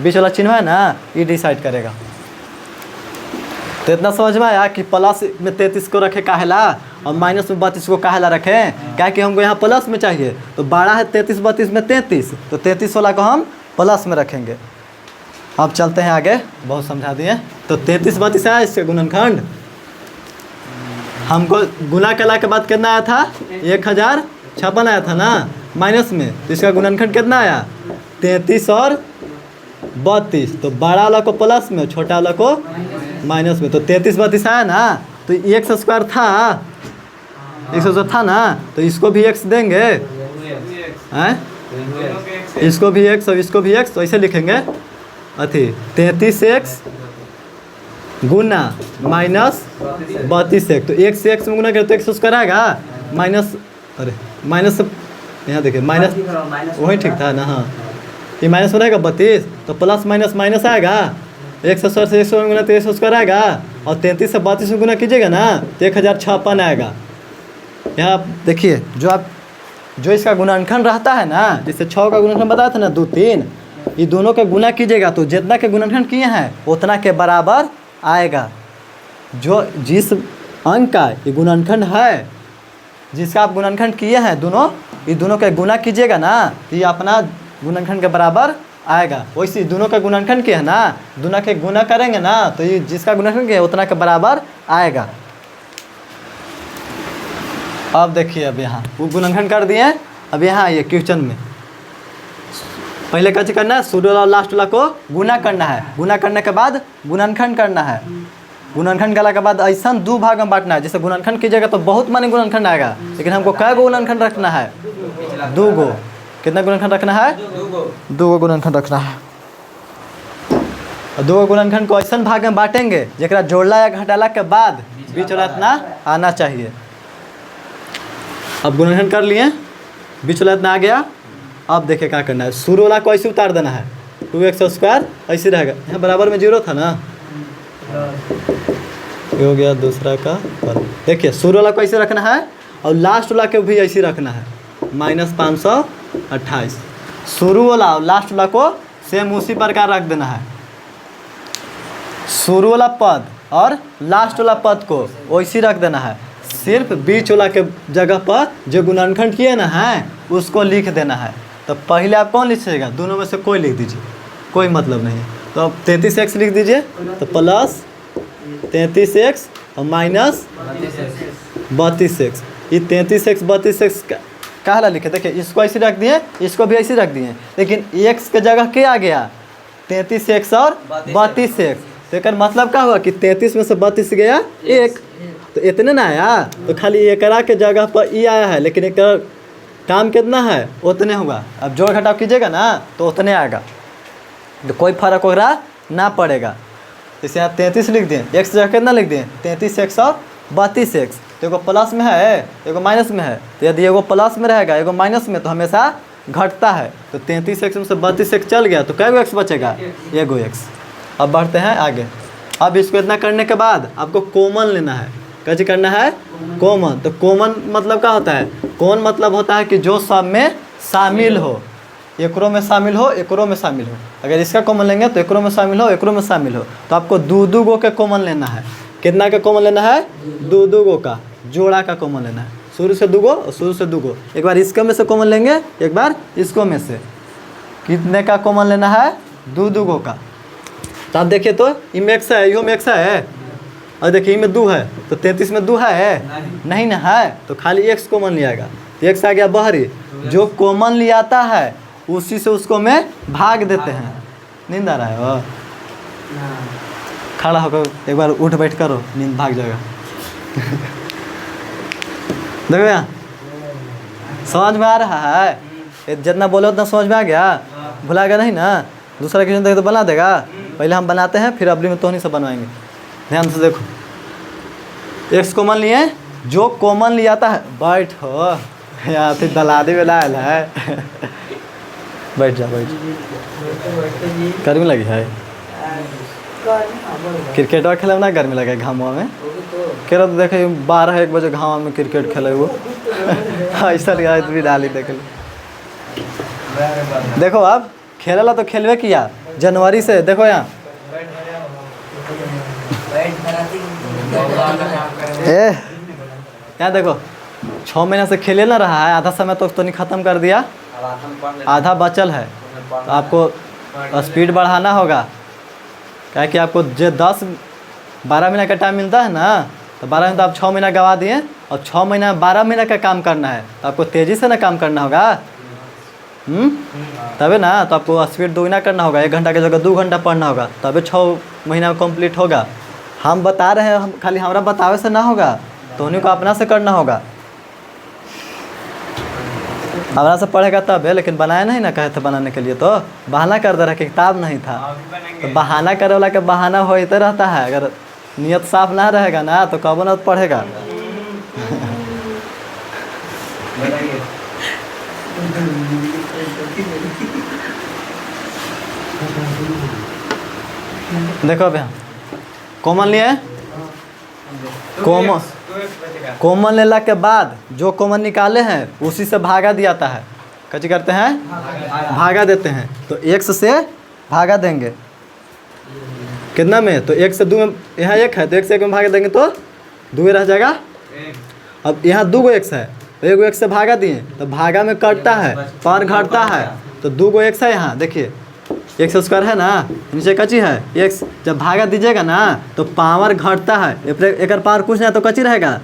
बीच वाला चिन्ह है ना, ये डिसाइड करेगा। तो इतना समझ में आया कि प्लस में 33 को रखे काहेला और माइनस में 32 को काहेला रखें? क्या कि हमको यहाँ प्लस में चाहिए। तो बड़ा है 33 32 में 33, तो 33 वाला को हम प्लस में रखेंगे। अब चलते हैं आगे, बहुत समझा दिए। तो 33 32 है इसके गुणनखंड। हमको गुना कला के बाद कितना आया था? 1056 आया था ना माइनस में। तो इसका गुणनखंड कितना आया? 33 और 32। तो बड़ा वाला को प्लस में, छोटा वाला को माइनस में। तो 33 32 आया ना, तो x स्क्वायर था, x स्क्वायर था ना, तो इसको भी x देंगे हैं, इसको भी x और इसको भी x। तो ऐसे लिखेंगे अथी 33x गुना माइनस 32x। तो x से x में गुना करें तो x स्क्वायर आएगा माइनस, अरे माइनस यहाँ देखिए माइनस वही ठीक था ना। हाँ ये माइनस हो रहेगा 32, तो प्लस माइनस माइनस आएगा। 100 से 100 गुना तो 100 स्क्वायर आएगा और 33 से 32 में गुना कीजिएगा ना तो 1056 आएगा। यहाँ आप देखिए जो इसका गुणनखंड रहता है ना, जिससे 6 का गुणनखंड बताया था ना 2 3, ये दोनों का गुना कीजिएगा तो जितना के गुणनखंड किए हैं उतना के बराबर आएगा। जो जिस अंक का ये गुणनखंड है, जिसका आप गुणनखंड किए हैं दोनों, ये दोनों का गुना कीजिएगा ना तो ये अपना गुणनखंड के बराबर आएगा। वैसे दोनों का गुणनखंड किया है ना, दोनों के गुना करेंगे ना तो ये जिसका गुणनखंड किया है उतना के बराबर आएगा। अब देखिए, अब यहाँ वो गुणनखंड कर दिए। अब यहाँ आइए क्वेश्चन में, पहले क्या करना है? शुरू वाला और लास्ट वाला को गुना करना है। गुना करने के बाद गुणनखंड करना है। गुणनखंड करने के बाद ऐसा 2 भाग में बांटना है। जैसे गुणनखंड कीजिएगा तो बहुत माने गुणनखंड आएगा, लेकिन हमको कै गो गुणनखंड रखना है? 2 गो। कितना गुणनखंड रखना है? 2 गो गुणनखंड रखना है। और 2 गो गुणनखंड को ऐसा भाग में बांटेंगे जरा जोड़ला या घटाला के बाद बीच वाला इतना आना चाहिए। अब गुणनखंड कर लिए, बीच वाला इतना आ गया। अब देखिए क्या करना है, शुरू वाला को ऐसे उतार देना है, 2x स्क्वायर ऐसे रहेगा। यहाँ बराबर में 0 था ना, ये हो गया दूसरा का। देखिए शुरू वाला को ऐसे रखना है और लास्ट वाला को भी ऐसे रखना है, -528। शुरू वाला और लास्ट वाला को सेम उसी प्रकार रख देना है। शुरू वाला पद और लास्ट वाला पद को वैसे रख देना है। सिर्फ बीच वाला के जगह पर जो गुणनखंड किए ना है उसको लिख देना है। तो पहले आप कौन लिखिएगा? दोनों में से कोई लिख दीजिए, कोई मतलब नहीं। तो अब 33x लिख दीजिए, तो प्लस 33x और माइनस 32x। ये 33x 32x कहाँ लिखे? देखिए इसको ऐसे रख दिए, इसको भी ऐसे रख दिए, लेकिन x के जगह क्या आ गया? 33x और 32x। तो एक मतलब क्या हुआ कि 33 में से 32 गया 1, तो इतने ना आया। तो खाली एकरा के जगह पर ई आया है, लेकिन एक काम कितना है उतने होगा। अब जोड़ घटाव कीजिएगा ना तो उतने आएगा, तो कोई फर्क वगैरह ना पड़ेगा। जैसे यहाँ 33 लिख दिए, x जगह कितना लिख दिए? 33x और 32x। तो एगो प्लस में है एगो माइनस में है, तो यदि एगो प्लस में रहेगा एगो माइनस में तो हमेशा घटता है। तो 33x में से 32x चल गया तो कै गो x बचेगा? एगो x। अब बढ़ते हैं आगे। अब इसको इतना करने के बाद आपको कॉमन लेना है। कैसे करना है? कॉमन। तो कॉमन मतलब क्या होता है? कौन मतलब होता है कि जो सब में शामिल हो, एकरो में शामिल हो, एकरो में शामिल हो। अगर इसका कॉमन लेंगे तो एकरो में शामिल हो, एकरो में शामिल हो। तो आपको 2 गो के कॉमन लेना है। कितना का कॉमन लेना है? 2 गो का, जोड़ा का कॉमन लेना है। शुरू से 2 गो और शुरू से 2 गो। एक बार इसके में से कॉमन लेंगे, एक बार इसको में से। कितने का कॉमन लेना है? 2 गो का। तो आप देखिए तो इनमें x है, यो में x है, और देखिए इनमें 2 है, तो 33 में 2 है नहीं ना है, तो खाली x कॉमन लियागा। तो x आ गया बाहरी। जो कॉमन लियाता है उसी से उसको में भाग देते हैं। नींद आ रहा है वो? खड़ा होकर एक बार उठ बैठ करो, नींद भाग जाएगा। देखो यहाँ समझ में आ रहा है? जितना बोले उतना समझ में आ गया? भुला गया नहीं ना? दूसरा क्वेश्चन देखे तो बना देगा। पहले हम बनाते हैं, फिर अबली में तोहनी से बनवाएंगे। ध्यान से देखो, एक्स कॉमन लिए, जो कॉमन लिया था बैठो यहाँ फिर दलादी में लायल है बैठ जा बैठ जा। गर्मी लगी है, क्रिकेट खेले में ना गर्मी लगे घामवा में, कह रहा तो देखे 12-1 बजे घामा में क्रिकेट खेले वो ऐसा भी डाली देख लो। देखो अब खेलेला तो खेलवे किया जनवरी से, देखो यहाँ यहाँ देखो 6 महीना से खेले ना रहा है, आधा समय तो नहीं ख़त्म कर दिया, आधा बचल है। तो आपको स्पीड बढ़ाना होगा, क्या कि आपको जो 10-12 महीना का टाइम मिलता है ना, तो 12 महीना तो आप 6 महीना गवा दिए, और 6 महीना 12 महीना का काम करना है, तो आपको तेज़ी से ना काम करना होगा। तबे ना, तो आपको स्पीड दोगुना करना होगा, 1 घंटा की जगह 2 घंटा पढ़ना होगा, तबे 6 महीना कंप्लीट होगा। हम बता रहे हैं, हम खाली हमारा बतावे से ना होगा, तो उन्हीं को अपना से करना होगा। अपना से पढ़ेगा तब है, लेकिन बनाया नहीं ना, कहे थे बनाने के लिए तो बहाना कर दे रहा कि किताब नहीं था, तो बहाना करे वाला के बहाना होते रहता है। अगर नियत साफ ना रहेगा ना, तो कब ना पढ़ेगा देखो अब यहाँ कॉमन लिए, कॉमन लेला के बाद जो कॉमन निकाले हैं उसी से भागा दिया जाता है। कैसे करते हैं? भागा देते हैं। तो x से भागा देंगे कितना में, तो 1 से 2 में, यहाँ 1 है तो 1 से 1 में भागा देंगे तो 2 रह जाएगा। अब यहाँ 2 x है तो 1 x से भागा दिए, तो भागा में कटता है, पावर घटता है, तो 2 x है। यहाँ देखिए एक्स स्क्वायर है ना, नीचे कच्ची है, x जब भागा दीजिएगा ना तो पावर घटता है, एक पावर कुछ नहीं तो कच्ची रहेगा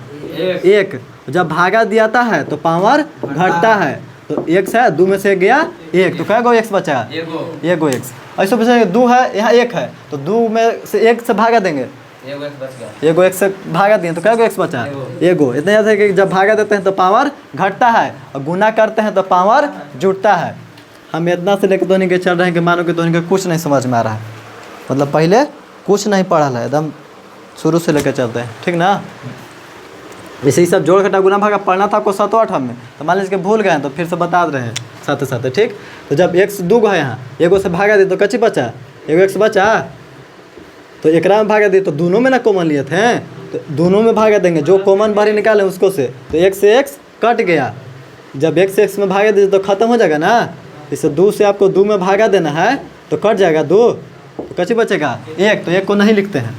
1, जब भागा दियाता है तो पावर घटता है। तो x है, 2 में से गया 1, तो क्या गो x बचा? 1 गो x। ऐसे बचा 2 है, यहाँ 1 है, तो 2 में से 1 से भागा देंगे, 1 गो x से भागा दिए तो क्या गो x बचा? 1 गो। इतना याद है कि जब भागा देते हैं तो पावर घटता है, और गुना करते हैं तो पावर जुड़ता है। हम इतना से लेकर धोनी के चल रहे हैं कि मानो कि धोनी के कुछ नहीं समझ में आ रहा है, मतलब पहले कुछ नहीं पढ़ा है, एकदम शुरू से लेकर चलते हैं, ठीक ना। वैसे ही सब जोड़ घटा गुना भागा पढ़ना था आपको 7-8 में, तो मान लीजिए भूल गए तो फिर से बता रहे हैं साथ साथ, ठीक। तो जब x 2 गो है, यहाँ 1 गो से भागा दिए तो कच्ची बचा, 1 x बचा, तो एक में भागा दिए तो दोनों में ना कॉमन लिए थे, तो दोनों में भागा देंगे, जो कॉमन बाहर निकाले उसको से, तो 1 से x कट गया। जब 1 से x में भागा दीजिए तो ख़त्म हो जाएगा ना, इसे 2 से आपको 2 में भागा देना है तो कट जाएगा 2, तो कच्ची बचेगा 1, तो 1 को नहीं लिखते हैं,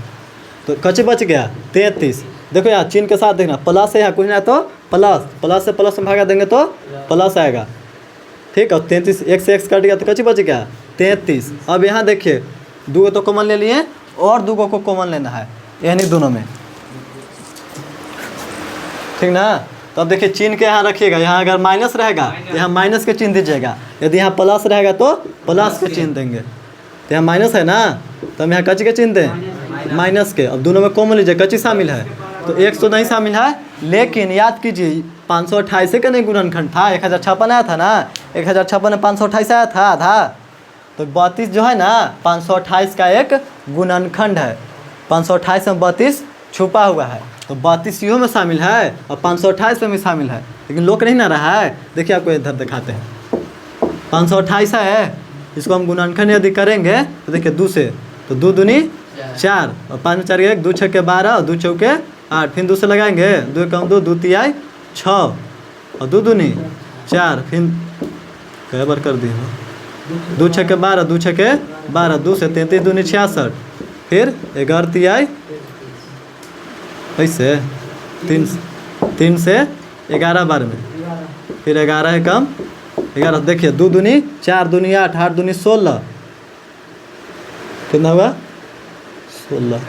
तो कच्ची बच गया 33। देखो यहाँ चिन्ह के साथ देखना, प्लस है यहाँ कुछ ना, तो प्लस से प्लस में भागा देंगे तो प्लस आएगा, ठीक। और 33, 1 से x कट गया तो कच्ची बच गया 33। अब यहाँ देखिए 2 तो कॉमन ले लिए, और 2 को कॉमन लेना है, यानी दोनों में, ठीक ना। तो अब देखिए चिन्ह के यहाँ रखिएगा, यहाँ अगर माइनस रहेगा तो यहाँ माइनस के चिन्ह दीजिएगा, यदि यहाँ प्लस रहेगा तो प्लस के चिन्ह देंगे। तो यहाँ माइनस है ना, तो हम यहाँ कच्ची के चिन्ह दें, माइनस के। अब दोनों में कॉमन लीजिए, कच्ची शामिल है तो 1 तो नहीं शामिल है, लेकिन याद कीजिए 528 का नहीं गुणनखंड था, 1056 आया था ना, 1056 में 528 आया था आधा, तो 32 जो है ना 528 का एक गुणनखंड है, 528 में 32 छुपा हुआ है, तो 32 इहो में शामिल है और 528 में भी शामिल है, लेकिन लोग नहीं ना रहा है। देखिए आपको इधर दिखाते हैं, 528 है, इसको हम गुणनखंड यदि करेंगे तो देखिए 2 से, तो 2 दूनी 4, और 5 में 4 1, 2 6 12, और 2 चौके 8, फिर 2 से लगाएंगे, 2 कम 2, 2 तिहाई 6, और 2 दूनी 4, फिर कई बार कर दिए, 2 6 12, 2 6 12, 2 से 33 दूनी 66, फिर 11 तिहाई ऐसे 3 से 11 बार में, फिर 11 है कम 11, देखिए 2 दूनी 4, दूनी 8, 8 दूनी 16, कितना हुआ 16,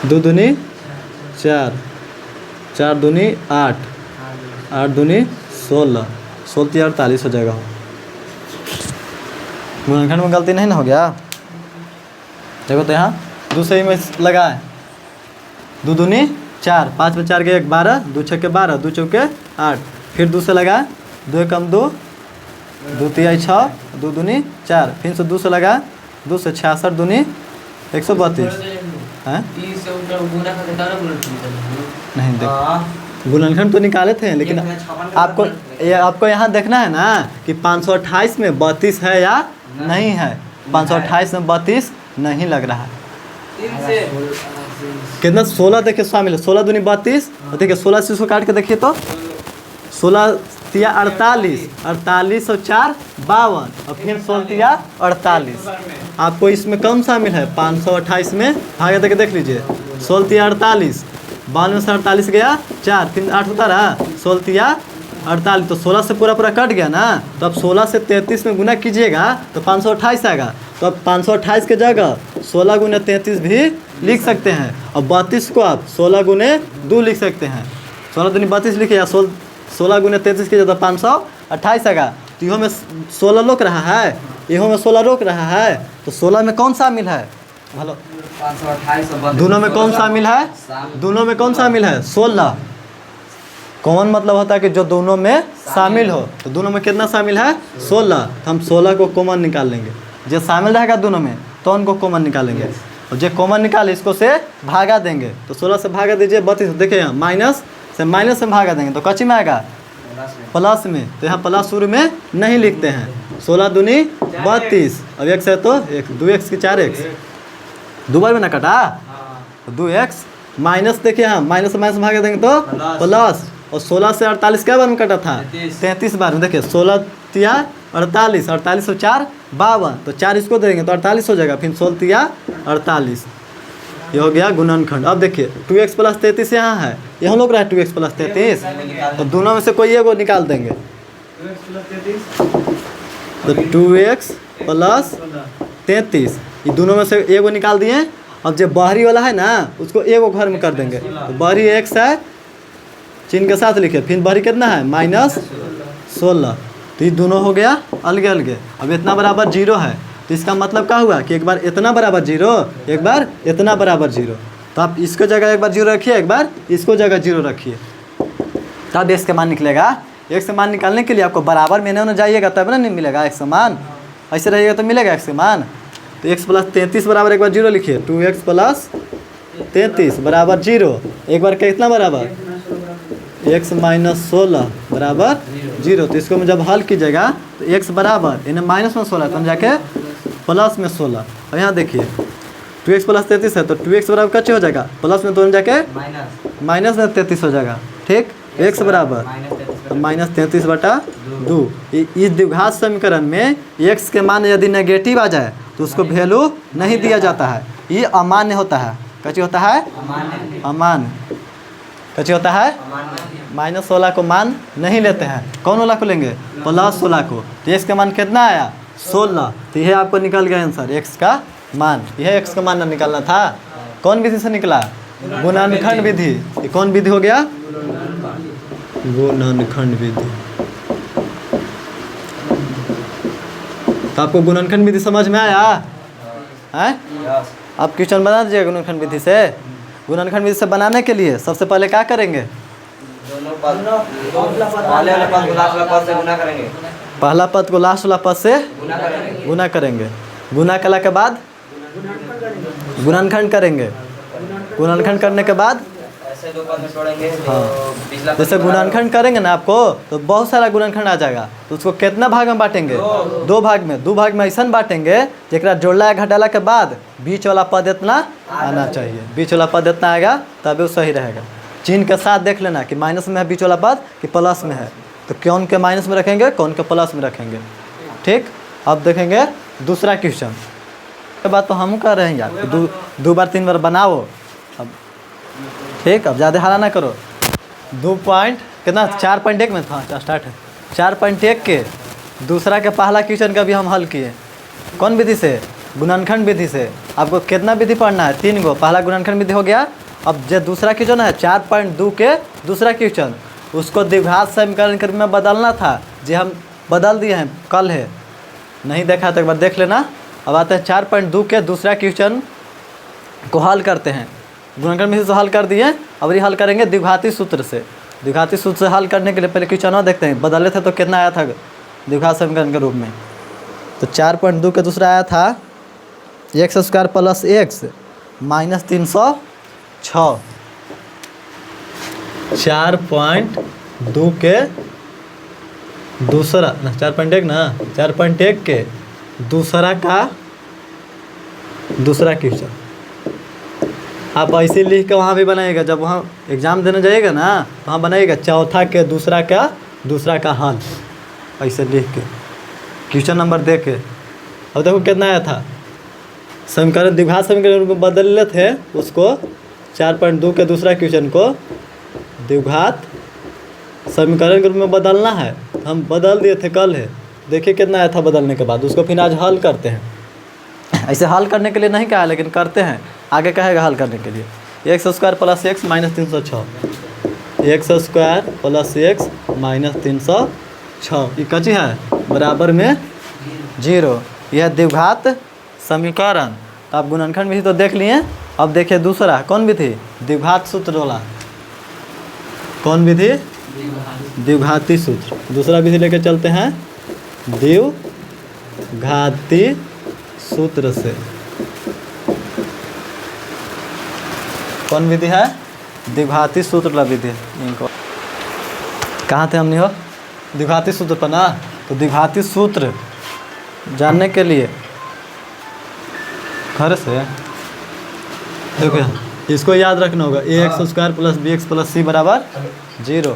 2 दूनी 4, 4 दूनी 8, 8 दूनी 16, 16 48 हो जाएगा। गुणनखंड में गलती नहीं ना हो गया। देखो तो यहाँ 2 से ही में लगा है, 2 दूनी 4, 5 में 4 के 1 12, 2 6 12, 2 चौके 8, फिर 2 से लगा, 2 कम 2, 2 तिहाई 6, 2 दूनी 4, फिर से 2 से लगा, 2 से 66 दूनी 132 हैं। नहीं देख गुणनखंड तो निकाले थे, लेकिन आपको यहाँ देखना है ना कि 528 में 32 है या नहीं है। 528 में 32 नहीं लग रहा है। कितना 16 देखिए शामिल है, 16 दूनी 32 और देखिए 16 से इसको काट के देखिए तो 16 तिया 48, 48 और 4 52 और फिर 16 तिया 48। आपको इसमें कौन शामिल है? 528 में भागे देके देख लीजिए। 16 तिया 48, 52 में से 48 गया 4, 3 8 होता रहा, 16 तिया 48, तो 16 से पूरा कट गया ना। तो अब 16 से 33 में गुना कीजिएगा तो 528 आएगा। तो अब 528 के जगह 16 गुने 33 भी लिख सकते हैं, और 32 को आप 16 गुने 2 लिख सकते हैं। 16 दूनी 32 लिखिए, या 16 गुने 33 की जगह 528 आएगा। तो इहो में 16 रोक रहा है, इहो में 16 रोक रहा है, तो 16 में कौन शामिल है? हेलो, 528 दोनों में कौन शामिल है? दोनों में कौन शामिल है? 16। कौन मतलब होता है कि जो दोनों में शामिल हो। तो दोनों में कितना शामिल है? 16। तो हम 16 को कॉमन निकाल लेंगे। जो शामिल रहेगा दोनों में तो उनको कॉमन निकालेंगे, और जो कॉमन निकाले इसको से भागा देंगे। तो 16 से भागा दीजिए 32। देखिए यहाँ माइनस से भागा देंगे तो कच्ची में आएगा प्लस में। तो यहाँ प्लस शुरू में नहीं लिखते हैं। 16 दूनी 32, अब x है तो 2x की 4x, 2 बार में ना कटा 2x माइनस। देखिए यहाँ माइनस से भागा देंगे तो प्लस, और 16 से 48 क्या बार में कटा था? 33 बार में। देखिए 16 तिया 48, 48 और 4 52, तो 4 इसको देंगे तो 48 हो जाएगा। फिर 16 तिया 48, ये हो गया गुणनखंड। अब देखिए 2x प्लस 33 यहाँ है, यहाँ लोग रहा है 2x प्लस 33, तो दोनों में से कोई एक को निकाल देंगे। तो 2x प्लस 33, ये दोनों में से एक को निकाल दिए। अब जो बाहरी वाला है ना उसको एक को घर में कर देंगे। तो बाहरी x है, चिन्ह के साथ लिखे। फिर बाहरी कितना है? -16। तो ये दोनों हो गया अलगे अलगे। अब इतना बराबर 0 है, तो इसका मतलब क्या हुआ कि एक बार इतना बराबर 0, एक बार इतना बराबर 0। तो आप इसको जगह एक बार 0 रखिए, एक बार इसको जगह 0 रखिए, तब x का मान निकलेगा। x का मान निकालने के लिए आपको बराबर में न जाइएगा तब ना नहीं मिलेगा x का मान। ऐसे रहिएगा तो मिलेगा x का मान। तो x प्लस 33 बराबर एक बार 0 लिखिए। 2x प्लस 33 बराबर 0, एक बार कितना बराबर? x माइनस 16 बराबर 0। तो इसको में जब हल कीजिएगा तो x बराबर इन्हें माइनस में 16 तो जाके प्लस में 16। और यहाँ देखिए 2x प्लस 33 है, तो 2x बराबर कच्चे हो जाएगा, प्लस में दोनों जाके माइनस में 33 हो जाएगा। ठीक, x बराबर -33/2। इस द्विघात समीकरण में x के मान यदि नेगेटिव आ जाए तो उसको वैल्यू नहीं दिया जाता है, ये अमान्य होता है। कच्ची होता है? अमान्य। कच्ची होता है? -16 को मान नहीं लेते हैं। कौन वाला को लेंगे? +16 को। तो x का मान कितना आया? 16। तो यह आपको निकल गया आंसर, x का मान। यह x का मान निकालना था। कौन विधि से निकला? गुणनखंड विधि। ये कौन विधि हो गया? गुणनखंड विधि। तो आपको गुणनखंड विधि समझ में आया है? आप क्वेश्चन बना दीजिए गुणनखंड विधि से। गुणनखंड विधि से बनाने के लिए सबसे पहले क्या करेंगे? पहला पद को लास्ट वाला पद से गुना करेंगे। गुना कला के बाद गुणनखंड करेंगे। गुणनखंड करने के बाद हाँ, जैसे गुणनखंड करेंगे ना आपको तो बहुत सारा गुणनखंड आ जाएगा। तो उसको कितना भाग में बांटेंगे? 2 भाग में। 2 भाग में ऐसा बांटेंगे जरा जोड़ला या घटाला के बाद बीच वाला पद इतना आना चाहिए। बीच वाला पद इतना आएगा तभी वो सही रहेगा। चिन्ह के साथ देख लेना कि माइनस में है बीच वाला पद कि प्लस में है। तो कौन के माइनस में रखेंगे, कौन के प्लस में रखेंगे। ठीक, अब देखेंगे दूसरा क्वेश्चन के बाद। तो हम कर रहे हैं यार, 2 बार 3 बार बनाओ। अब ठीक, अब ज़्यादा हरा ना करो। 2 पॉइंट कितना 4.1 में था स्टार्ट है। 4.1 के दूसरा के पहला क्वेश्चन का भी हम हल किए। कौन विधि से? गुणनखंड विधि से। आपको कितना विधि पढ़ना है? 3 गो। पहला गुणनखंड विधि हो गया। अब जो दूसरा क्वेश्चन है 4.2 के दूसरा क्वेश्चन, उसको द्विघात समीकरण के रूप में बदलना था, जो हम बदल दिए हैं। कल है, नहीं देखा तो एक बार देख लेना। अब आते हैं 4.2 के दूसरा क्वेश्चन को हल करते हैं। गुणनखंड विधि से हल कर दिए, अब ये हल करेंगे द्विघाती सूत्र से। द्विघाती सूत्र से हल करने के लिए पहले क्वेश्चन देखते हैं, बदले थे तो कितना आया था द्विघात समीकरण के रूप में। तो 4.2 के दूसरा आया था x square plus x minus 306 4.2 के दूसरा ना 4.1 ना 4.1 के दूसरा क्वेश्चन आप ऐसे लिख के वहाँ भी बनाइएगा। जब वहाँ एग्ज़ाम देने जाइएगा ना तो वहाँ बनाइएगा चौथा के दूसरा का हल, ऐसे लिख के क्वेश्चन नंबर दे के। अब देखो कितना आया था, समीकरण द्विघात समीकरण को बदल थे उसको 4.2 के दूसरा क्वेश्चन को द्विघात समीकरण के रूप में बदलना है। हम बदल दिए थे कल है, देखिए कितना आया था बदलने के बाद। उसको फिर आज हल करते हैं। ऐसे हल करने के लिए नहीं कहा लेकिन करते हैं, आगे कहेगा हल करने के लिए। X square plus x minus 306 x square plus x minus 306 ये कची है बराबर में 0। यह द्विघात समीकरण। तो आप गुणनखंड विधि तो देख लिए। अब देखिए दूसरा कौन विधि, द्विघात सूत्र वाला। कौन विधि, द्विघाती सूत्र। दूसरा विधि लेके चलते हैं द्विघाती सूत्र से। कौन विधि है, द्विघाती सूत्र वाला विधि। इनको कहाँ थे हमने हो, द्विघाती सूत्र पर ना। तो द्विघाती सूत्र जानने के लिए घर से देखो इसको याद रखना होगा, a x square plus b x plus c बराबर 0।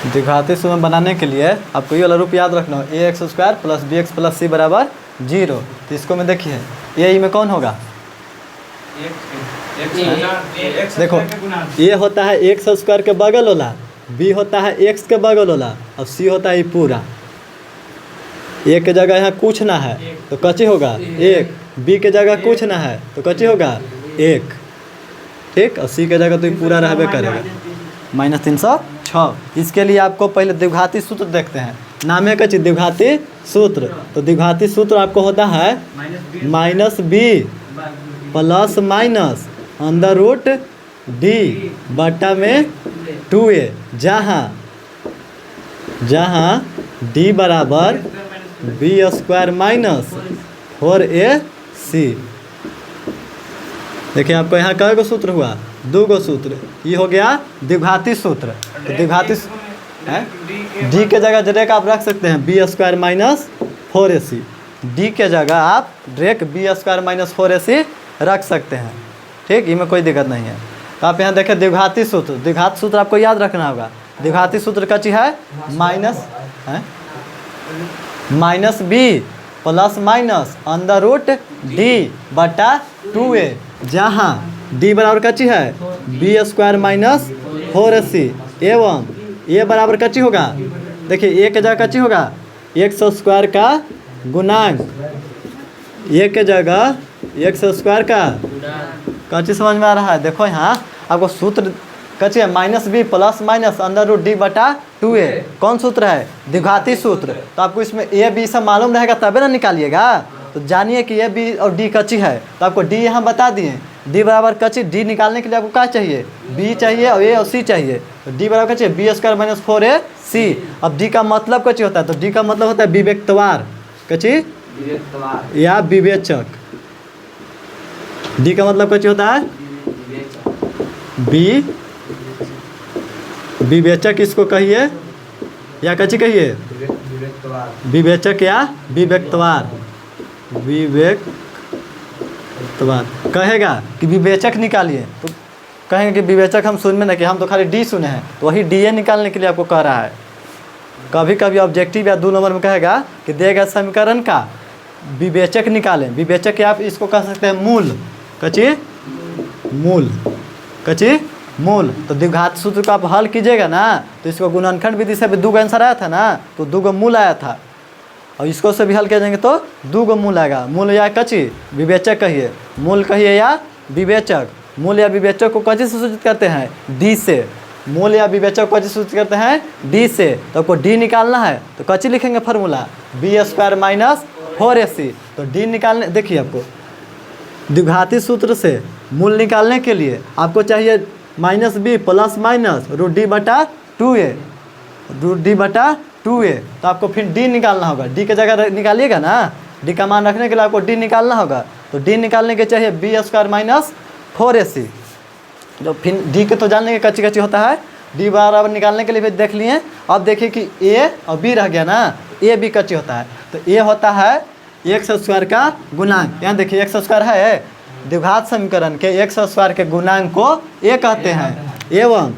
द्विघाती सूत्र बनाने के लिए आपको ये वाला रूप याद रखना होगा, a x square plus b x plus c बराबर 0। तो इसको में देखिए ए में कौन होगा, देखो ये होता है एक्स स्क्वायर के बगल वाला, बी होता है एक्स के बगल वाला, और सी होता है ये पूरा। ए के जगह यहाँ कुछ ना है तो कची होगा 1, बी के जगह कुछ ना है तो कची होगा 1, ठीक। और सी के जगह तो ये पूरा रहबे करेगा माइनस 306। इसके लिए आपको पहले द्विघाती सूत्र देखते हैं। नाम है कची द्विघाती सूत्र। तो द्विघाती सूत्र आपको होता है minus B plus minus under root D बटा में 2a, जहाँ डी बराबर बी स्क्वायर माइनस 4ac। देखिए आपको यहाँ कई गो सूत्र हुआ, 2 गो सूत्र। ये हो गया द्विघाती सूत्र। तो द्विघाती डी के जगह डायरेक्ट आप रख सकते हैं B square minus 4ac। D के जगह आप direct B square minus 4ac रख सकते हैं, ठीक। इसमें कोई दिक्कत नहीं है। तो आप यहाँ देखें द्विघाती सूत्र। द्विघात सूत्र आपको याद रखना होगा। द्विघाती सूत्र का चीज है minus B plus minus under root D बटा 2a, जहाँ डी बराबर कची है बी स्क्वायर माइनस 4ac एवं ए बराबर कची होगा, देखिए ए के जगह कची होगा एक्स स्क्वायर का गुणांक, ए के जगह एक्स स्क्वायर का कची समझ में आ रहा है। देखो यहाँ आपको सूत्र कची है minus B plus minus under root D बटा 2a। कौन सूत्र है, द्विघाती सूत्र। तो आपको इसमें ए बी सब मालूम रहेगा तबे ना निकालिएगा। तो जानिए कि ए बी और डी कची है, तो आपको डी यहाँ बता दिए। डी बराबर कची, डी निकालने के लिए आपको क्या चाहिए, बी चाहिए और ए और सी चाहिए। तो डी बराबर कची बी स्क्वायर माइनस 4ac। अब डी का मतलब कची होता है, तो डी का मतलब होता है विवेक्तवार, कची या विवेचक। डी का मतलब कची होता है बी, विवेचक इसको कहिए या कची कहिए, विवेचक या विवेक्तवार। विवेक्तवार कहेगा कि विवेचक निकालिए, तो कहेंगे कि विवेचक हम सुन में नहीं, कि हम तो खाली डी सुने हैं। तो वही डी ए निकालने के लिए आपको कह रहा है। कभी कभी ऑब्जेक्टिव या 2 नंबर में कहेगा कि देगा समीकरण का विवेचक निकालें। विवेचक या आप इसको कह सकते हैं मूल, कची मूल, कची मूल। तो द्विघात सूत्र को आप हल कीजिएगा ना, तो इसको गुणनखंड विधि से भी 2 आंसर आया था ना, तो 2 मूल आया था। और इसको से भी हल किया जाएंगे तो 2 मूल आएगा। मूल या कची विवेचक कहिए, मूल कहिए या विवेचक। मूल या विवेचक को कची से सूचित करते हैं, डी से। मूल या विवेचक को कची सूचित करते हैं, डी से। तो आपको डी निकालना है तो कची लिखेंगे formula B square minus 4ac। तो डी निकालने, देखिए आपको द्विघाती सूत्र से मूल निकालने के लिए आपको चाहिए minus B plus minus root D बटा 2a, रूट डी बटा 2a। तो आपको फिर डी निकालना होगा। डी के जगह निकालिएगा ना, डी का मान रखने के लिए आपको डी निकालना होगा। तो डी निकालने के चाहिए बी स्क्वायर माइनस 4ac। जो फिर डी के तो जानने के कच्ची कच्ची होता है, डी बराबर निकालने के लिए फिर देख लिए। अब देखिए कि ए और बी रह गया ना, ए बी कच्ची होता है। तो ए होता है एक्स स्क्वायर का गुणांक। यहाँ देखिए एक्स स्क्वायर है, द्विघात समीकरण के एक्स स्क्वायर के गुणांक को ए कहते हैं, एवं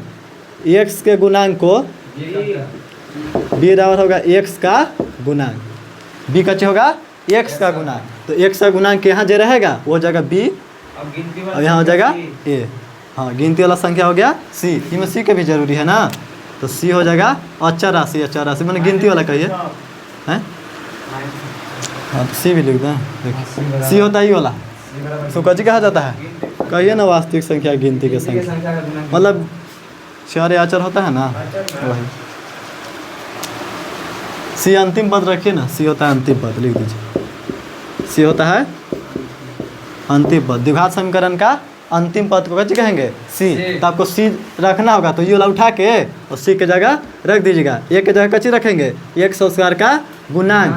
एक्स के गुणांक को बी बराबर होगा एक्स का गुणांक, बी कच्चे होगा एक्स का गुणांक। तो एक्स का गुणांक यहाँ जो रहेगा वो हो जाएगा बी और यहाँ हो जाएगा ए। हाँ, गिनती वाला संख्या हो गया सी, इसमें सी के भी जरूरी है ना। तो सी हो जाएगा अचर राशि, अचर राशि मैंने गिनती वाला कहिए हैं। हाँ, तो सी भी लिख दें, देखिए सी होता है ये वाला, इसको कच्ची कहा जाता है, कहिए ना वास्तविक संख्या गिनती के संख्या, मतलब चार अचर होता है ना वही। सी अंतिम पद रखिए ना, सी होता है अंतिम पद, लिख दीजिए सी होता है अंतिम पद। द्विघात समीकरण का अंतिम पद को कच्ची कहेंगे सी। तो आपको सी रखना होगा, तो ये वाला उठा के और सी के जगह रख दीजिएगा। ए के जगह कच्ची रखेंगे एक्स स्क्वायर का गुणांक,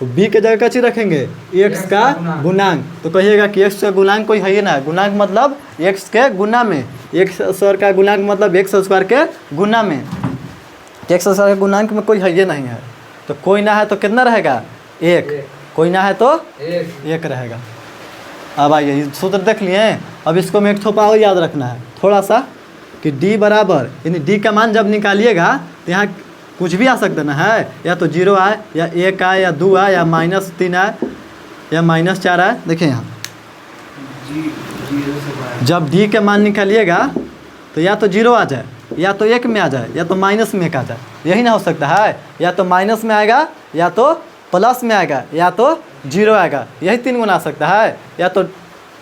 बी के जगह कच्ची रखेंगे एक्स का गुणांक। तो कहिएगा कि एक्स का गुणांक कोई है ही ना, गुणांक मतलब एक्स के गुना में, एक्स स्क्वायर का गुणांक मतलब एक्स स्क्वायर के गुना में, एक्स स्क्वायर के गुणांक में कोई है ही नहीं है। तो कोई ना है तो कितना रहेगा एक, कोई ना है तो एक रहेगा। अब आइए सूत्र देख लिए। अब इसको में एक थोपा और याद रखना है थोड़ा सा, कि d बराबर, यानी d का मान जब निकालिएगा तो यहाँ कुछ भी आ सकता ना है, या तो 0 आए या 1 आए या 2 आए या -3 आए या -4 आए। देखिए यहाँ जब d के मान निकालिएगा तो या तो 0 आ जाए, या तो 1 में आ जाए, या तो माइनस में 1 आ जाए, यही ना हो सकता है। या तो माइनस में आएगा, या तो प्लस में आएगा, या तो 0 आएगा, यही 3 गुना आ सकता है। या तो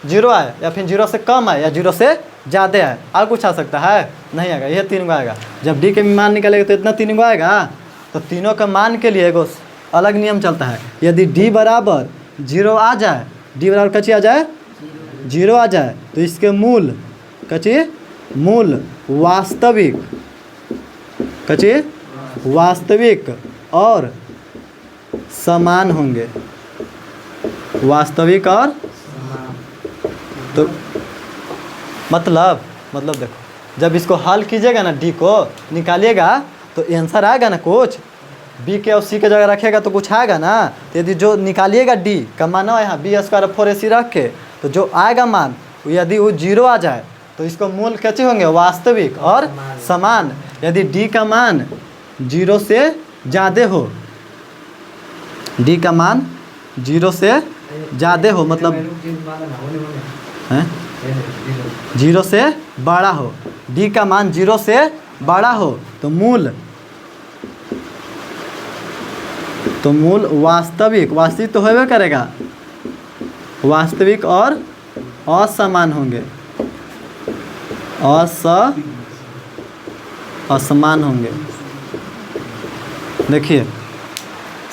0 आए, या फिर 0 से कम आए, या 0 से ज़्यादा आए, और कुछ आ सकता है नहीं आएगा, यह 3 गो आएगा। जब डी के मान निकालेगा तो इतना 3 गो आएगा। तो तीनों का मान के लिए एगो अलग नियम चलता है, यदि डी बराबर 0 आ जाए, डी बराबर कच्ची आ जाए 0 आ जाए, तो इसके मूल कच्ची मूल वास्तविक, कच्ची वास्तविक और समान होंगे, वास्तविक और तो मतलब देखो जब इसको हल कीजिएगा ना, डी को निकालिएगा तो आंसर आएगा ना कुछ, बी के और सी के जगह रखेगा तो कुछ आएगा ना। तो यदि जो निकालिएगा डी का मान है यहाँ बी स्क्वायर 4ac रख के, तो जो आएगा मान यदि वो 0 आ जाए तो इसको मूल कैसे होंगे वास्तविक और समान। यदि डी का मान 0 से ज़्यादा हो, डी का मान 0 से ज़्यादा हो, मतलब हैं 0 से बड़ा हो, डी का मान 0 से बड़ा हो, तो मूल वास्तविक तो होबे करेगा, वास्तविक और असमान होंगे, असमान होंगे। देखिए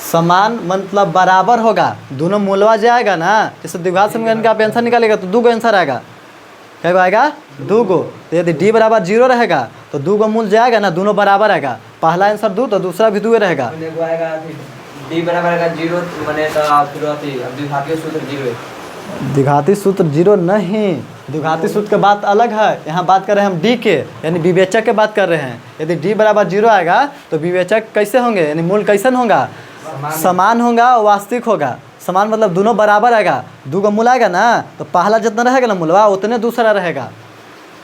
समान मतलब बराबर होगा, दोनों मूलवा जाएगा ना। जैसे द्विघात समीकरण का आप आंसर निकालेगा तो 2 गो आंसर आएगा, क्या आएगा 2 गो। तो यदि डी बराबर 0 रहेगा तो 2 गो मूल जाएगा ना, दोनों बराबर आएगा, पहला आंसर 2 तो दूसरा भी 2 रहेगा। डी बराबर 0 माने तो द्विघाती सूत्र 0 नहीं, द्विघाती सूत्र के बात अलग है। यहाँ बात कर रहे हैं हम डी के, यानी विवेचक के बात कर रहे हैं। यदि डी बराबर 0 आएगा तो विवेचक कैसे होंगे, यानी मूल कैसन होगा, समान होगा, वास्तविक होगा। समान मतलब दोनों बराबर आएगा, 2 गो मूल आएगा ना, तो पहला जितना रहेगा ना मूलवा उतने दूसरा रहेगा।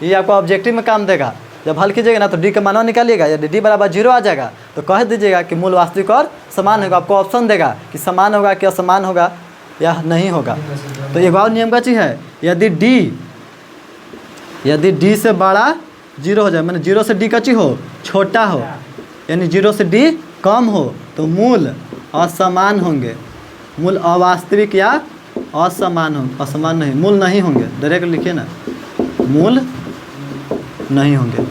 ये आपको ऑब्जेक्टिव में काम देगा। जब हल कीजिएगा ना तो डी का मानवा निकालिएगा, यदि डी बराबर 0 आ जाएगा तो कह दीजिएगा कि मूल वास्तविक और समान होगा। आपको ऑप्शन देगा कि समान होगा कि असमान होगा या नहीं होगा। तो एक और नियम का चीज़ है, यदि डी से बड़ा 0 हो जाए, मैंने 0 से डी का चीज़ हो छोटा हो, यानी 0 से डी कम हो, तो मूल असमान होंगे, मूल अवास्तविक या असमान होंगे, असमान नहीं, मूल नहीं होंगे। डायरेक्ट लिखिए ना, मूल नहीं होंगे,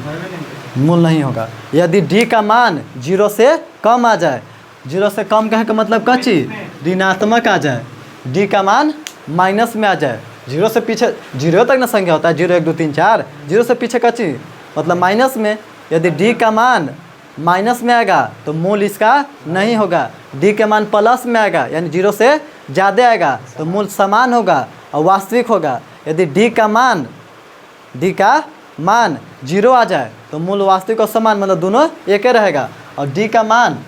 मूल नहीं होगा। यदि डी का मान 0 से कम आ जाए, 0 से कम कहे का मतलब कच्ची ऋणात्मक आ जाए, डी का मान माइनस में आ जाए, 0 से पीछे 0 तक ना संख्या होता है, 0 1 2 3 4, 0 से पीछे कच्ची मतलब माइनस में। यदि डी का मान माइनस में आएगा तो मूल इसका नहीं होगा, डी के मान प्लस में आएगा, यानी 0 से ज़्यादा आएगा तो मूल समान होगा और वास्तविक होगा। यदि d का मान 0 आ जाए तो मूल वास्तविक और समान मतलब दोनों एक ही रहेगा, और d का मान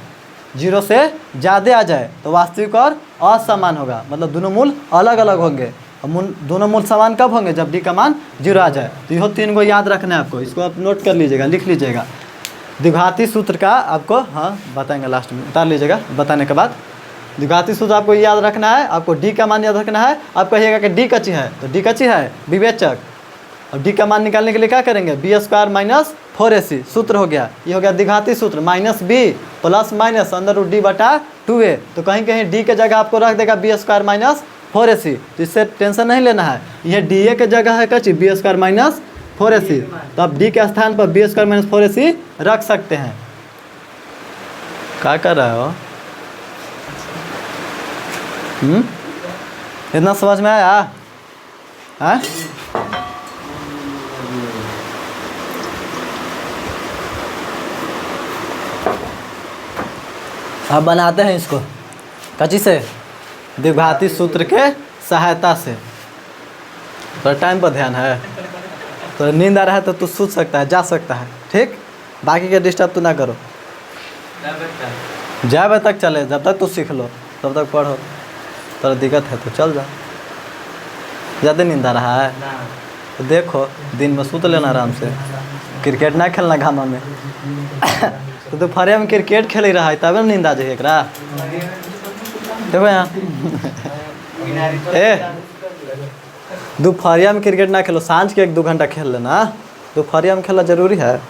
0 से ज़्यादा आ जाए तो वास्तविक और असमान होगा, मतलब दोनों मूल अलग अलग होंगे। और दोनों मूल समान कब होंगे? जब d का मान 0 आ जाए। तो यह 3 को याद रखना है आपको, इसको आप नोट कर लीजिएगा, लिख लीजिएगा। द्विघाती सूत्र का आपको बताएंगे लास्ट में, उतार लीजिएगा बताने के बाद। द्विघाती सूत्र आपको याद रखना है, आपको d का मान याद रखना है। आप कहिएगा कि d कच्ची है, तो d कच्ची है विवेचक। अब d का मान निकालने के लिए क्या करेंगे? b² माइनस 4ac सूत्र हो गया। ये हो गया द्विघाती सूत्र, -b प्लस माइनस √d/2a। तो कहीं कहीं d के जगह आपको रख देगा b² माइनस 4ac, तो इससे टेंशन नहीं लेना है। ये da के जगह है कच्ची b² माइनस 4ac, तो आप d के स्थान पर b² माइनस 4ac रख सकते हैं। क्या कर रहे हो? इतना समझ में आया? हाँ? अब बनाते हैं इसको कच्ची से, द्विघाती सूत्र के सहायता से। तो टाइम पर ध्यान है, तो नींद आ रहा है तो तू सोच सकता है, जा सकता है, ठीक। बाकी के डिस्टर्ब तो ना करो, जब तक चले, जब तक तू सीख लो तब तक पढ़ो। तो दिक्कत है तो चल जा, ज़्यादा नींद आ रहा है तो देखो दिन में सूत लेना आराम से, क्रिकेट ना खेलना घामा में। तो दोपहर में क्रिकेट खेल रहा है तब ना नींद आ जाए एक। देखो यहाँ दोपहरिया में क्रिकेट ना खेलो, सांझ के 1-2 घंटा खेल लेना। दोपहरिया में खेलना जरूरी है,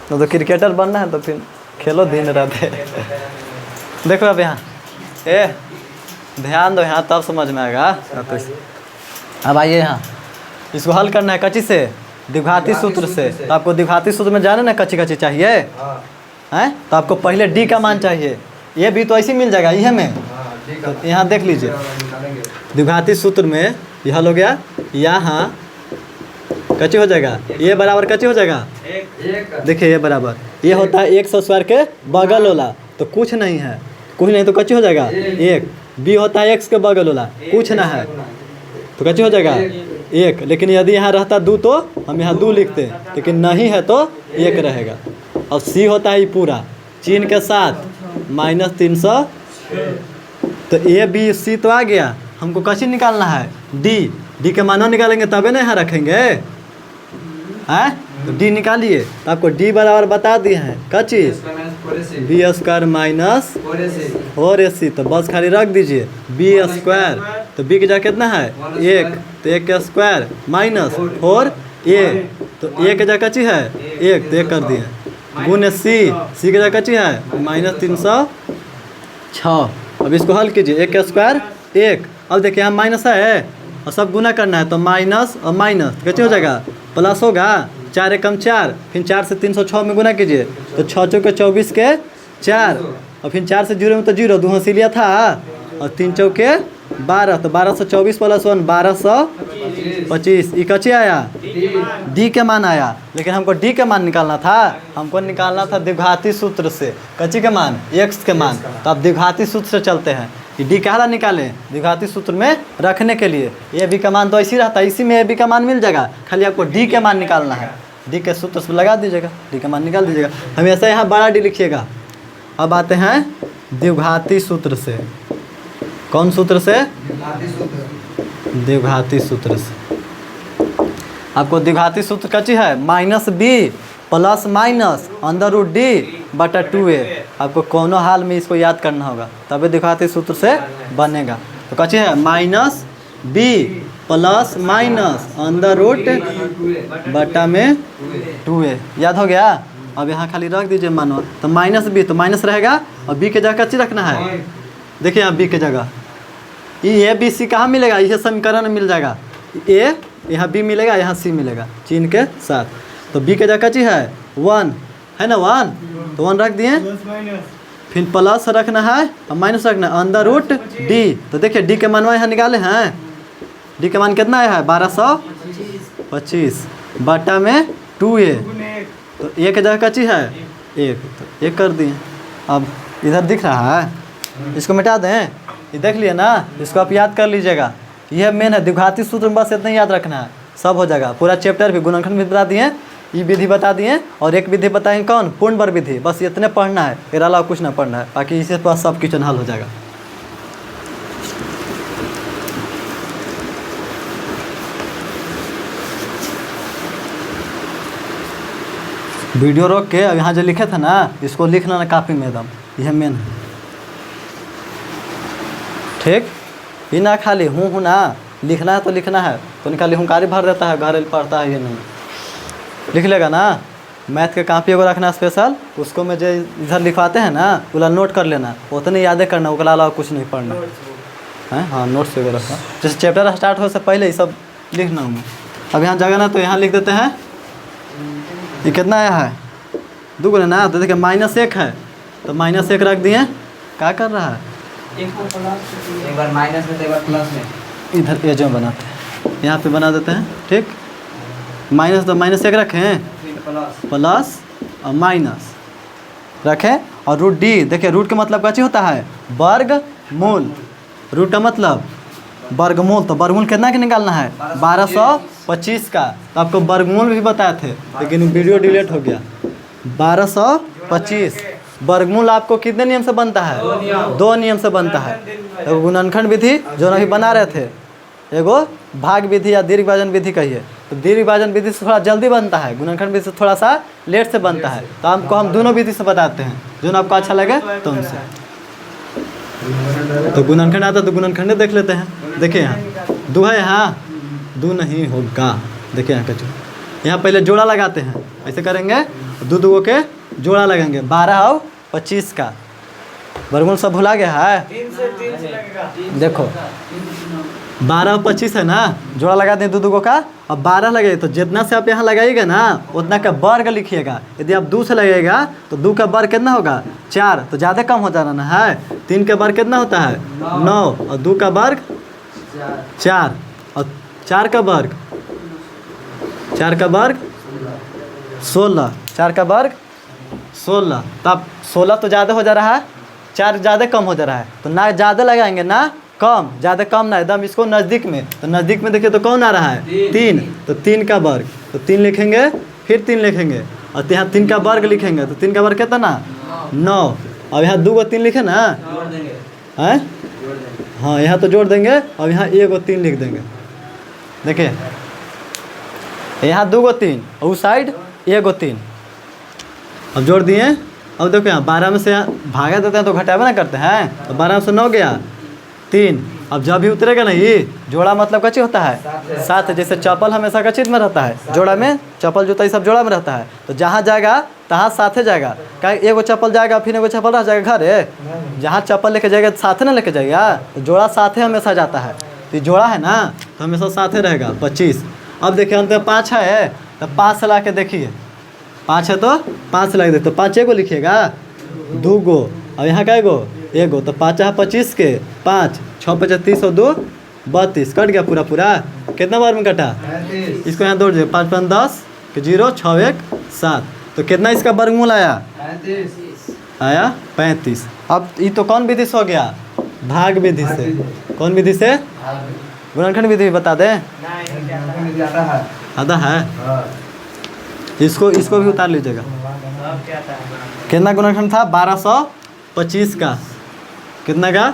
तो क्रिकेटर बनना है तो फिर खेलो दिन रात। देखो अब यहाँ ध्यान दो, यहाँ तब समझ में आएगा। अब आइए यहाँ, इसको हल करना है कच्ची से, द्विघाती सूत्र से। तो आपको द्विघाती सूत्र में जाने ना कच्ची कच्ची चाहिए हैं, तो आपको पहले d का मान चाहिए। ये भी तो ऐसे मिल जाएगा यह में, तो यहाँ देख लीजिए द्विघाती सूत्र में यह हल हो गया। यहाँ कच्ची हो जाएगा, ये बराबर कच्ची हो जाएगा। देखिए ये बराबर, ये होता है x² के बगल वाला, तो कुछ नहीं है, कुछ नहीं तो कच्ची हो जाएगा 1। b होता है x के बगल वाला, कुछ ना है तो कच्ची हो जाएगा 1। लेकिन यदि यहाँ रहता 2 तो हम यहाँ 2 लिखते, लेकिन नहीं है तो 1 रहेगा। और c होता है ये पूरा चिन्ह के साथ -300, तो a b c तो आ गया। हमको कच्ची निकालना है d के मानों निकालेंगे तबे ना यहाँ रखेंगे हैं, तो d निकालिए। तो आपको d बराबर बता दिए हैं कच्ची b² माइनस 4ac, तो बस खाली रख दीजिए b²। तो b की जगह कितना है 1, तो 1² माइनस 4a, तो a की जगह कच्ची है 1, तो 1 कर दिए, गुण c की जगह कच्ची है -306। अब इसको हल कीजिए, 1² 1। अब देखिए यहाँ माइनस है और सब गुना करना है, तो माइनस और माइनस कैसे हो जाएगा, प्लस होगा। 4 एकम 4, फिर 4 से 306 में गुना कीजिए, तो 6 चौके 24 के 4, और फिर 4 से 0 में तो 0 2 लिया था, और 3 चौके 12, तो 1224 प्लस 1 1225। ये कच्ची आया d के मान आया, लेकिन हमको d के मान निकालना था, हमको निकालना था द्विघाती सूत्र से कच्ची के मान x के मान। तो अब द्विघाती सूत्र से चलते हैं, ये d कहाँ निकालें, द्विघाती सूत्र में रखने के लिए। ये b का मान तो ऐसी रहता है, इसी में b का मान मिल जाएगा, खाली आपको d के मान निकालना है। d के सूत्र से लगा दीजिएगा, d का मान निकाल दीजिएगा। हमेशा यहाँ बड़ा d लिखिएगा। अब आते हैं द्विघाती सूत्र से। कौन सूत्र से? द्विघाती सूत्र से। आपको द्विघाती सूत्र कच्ची है -b प्लस माइनस √d/2a। आपको कोनो हाल में इसको याद करना होगा, तभी द्विघाती सूत्र से बनेगा। तो कच्ची है -b प्लस माइनस √2a। याद हो गया? अब यहाँ खाली रख दीजिए मानो, तो -b तो माइनस रहेगा, और b के जगह कच्ची रखना है। देखिए यहाँ b के जगह ये b c कहाँ मिलेगा, यह समीकरण मिल जाएगा। a यहाँ b मिलेगा, यहाँ c मिलेगा चिन्ह के साथ। तो b के जगह कच्ची है 1 है ना, 1 तो 1 रख दिए, फिर प्लस रखना है और माइनस रखना है √d। तो देखिए d के मानवा यहाँ निकाले हैं, d के मान कितना आया है 1225 बटा में 2a। तो a के जगह कच्ची है 1, तो 1 कर दिए। अब इधर दिख रहा है, इसको मिटा दें, ये देख लिए ना, इसको आप याद कर लीजिएगा। यह मेन है द्विघाती सूत्र में, बस इतना ही याद रखना है, सब हो जाएगा। पूरा चैप्टर भी गुणनखंड भी बता दिए, ये विधि बता दिए, और एक विधि बताएंगे कौन, पूर्ण वर्ग विधि। बस इतने पढ़ना है, इसके अलावा कुछ ना पढ़ना है, बाकी इससे पास सब क्वेश्चन हल हो जाएगा। वीडियो रोक के अब यहाँ जो लिखे थे ना, इसको लिखना ना कापी में एकदम, यह मेन है। ठीक, ये ना खाली हूँ ना, लिखना है तो लिखना है, तो निकाली हुंकारी भर देता है, घर पढ़ता है, ये नहीं लिख लेगा ना। मैथ के कापी एगो रखना स्पेशल, उसको में जो इधर लिखवाते हैं ना, उला नोट कर लेना, उतने यादें करना, उसके अलावा कुछ नहीं पढ़ना है। हाँ, नोट्स वगैरह रखना, जैसे चैप्टर स्टार्ट हो से पहले ही सब लिखना हूँ। अब यहाँ जगह ना, तो यहाँ लिख देते हैं। ये कितना आया है, 2 गुना ना, तो देखिए -1 है, तो -1 रख दिए। क्या कर रहा है, एक बार माइनस में तो एक बार प्लस में, इधर एज में बनाते हैं, यहाँ पे बना देते हैं। ठीक, माइनस तो -1 रखें, प्लस और माइनस रखें, और रूट डी। देखिए रूट का मतलब क्या चीज़ होता है, वर्गमूल। रूट का मतलब वर्गमूल, तो वर्गमूल कितना के निकालना है, 1225 का। तो आपको वर्गमूल भी बताए थे, लेकिन वीडियो डिलीट हो गया। 1225 वर्गमूल आपको कितने नियम से बनता है, 2 नियम से बनता है। एगो गुणनखंड विधि जो अभी बना रहे थे, एगो भाग विधि या दीर्घ विभाजन विधि कहिए। तो दीर्घ विभाजन विधि से थोड़ा जल्दी बनता है, गुणनखंड विधि से थोड़ा सा लेट से बनता है। तो हमको हम दोनों विधि से बताते हैं, जो आपको अच्छा लगे तो उनसे। तो गुणनखंड आता तो गुणनखंड देख लेते हैं। देखिए यहाँ 2 है, यहाँ 2 नहीं होगा। देखिए यहाँ का यहाँ पहले जोड़ा लगाते हैं, ऐसे करेंगे, 2 के जोड़ा लगेंगे, 12 और 25 का। वर्गमूल सब भुला गया है, 3 से लगेगा। देखो 12 और 25 है ना, जोड़ा लगा दें 2 का, अब 12 लगे, तो जितना से आप यहाँ लगाइएगा ना, उतना का वर्ग लिखिएगा। यदि आप 2 से लगेगा तो 2 का वर्ग कितना होगा, 4, तो ज़्यादा कम हो जाना ना है। 3 का वर्ग कितना होता है, 9, और 2 का वर्ग 4, और 4 का वर्ग 16, 4 का वर्ग 16। तो आप 16 तो ज़्यादा हो जा रहा है, 4 ज़्यादा कम हो जा रहा है, तो ना ज़्यादा लगाएंगे ना कम, ज़्यादा कम ना, एकदम इसको नज़दीक में। तो नज़दीक में देखिए तो कौन आ रहा है, 3, तो 3 का वर्ग, तो 3 लिखेंगे, फिर 3 लिखेंगे, और यहाँ 3 का वर्ग लिखेंगे, तो 3 का वर्ग कितना, 9। अब यहाँ 2 को 3 लिखे ना, हैं, हाँ यहाँ तो जोड़ देंगे, और यहाँ 1 को 3 लिख देंगे। देखिए यहाँ 2 को 3, और उस साइड 1 को 3, अब जोड़ दिए। अब देखो यहाँ 12 में से भागा देते हैं तो घटावा ना करते हैं, तो 12 में से 9 गया, 3। अब जब भी उतरेगा ना, ये जोड़ा मतलब कच्ची होता है, 7। जैसे चप्पल हमेशा कच्ची में रहता है, जोड़ा में चप्पल जूता ये सब जोड़ा में रहता है, तो जहाँ जाएगा तहाँ साथे जाएगा। क्या एगो चप्पल जाएगा, फिर एगो चप्पल रह जाएगा घर है, जहाँ चप्पल लेके जाएगा साथे ना लेके जाएगा, तो जोड़ा साथे हमेशा जाता है। तो जोड़ा है ना, तो हमेशा साथे रहेगा, 25। अब देखिए अंत में 5 है, तो 5 से ला के देखिए, 5 है तो 5 से ला के देखिए, तो 5 एगो लिखिएगा, 2 गो, अब यहाँ का एगो 1 गो, तो 5 है 25 के 5, 6 5 30 और 2 32, कट गया पूरा। कितना बार में कटा, इसको यहाँ जोड़ दीजिए, 5 5 10 के 0, 6 1 7, तो कितना इसका वर्गमूल आया, 35। अब ये तो कौन विधि से हो गया, भाग विधि से। कौन विधि से, गुणनखंड विधि बता दें, आधा है, इसको भी उतार लीजिएगा। कितना गुणनखंड था, 1225 का, कितना का,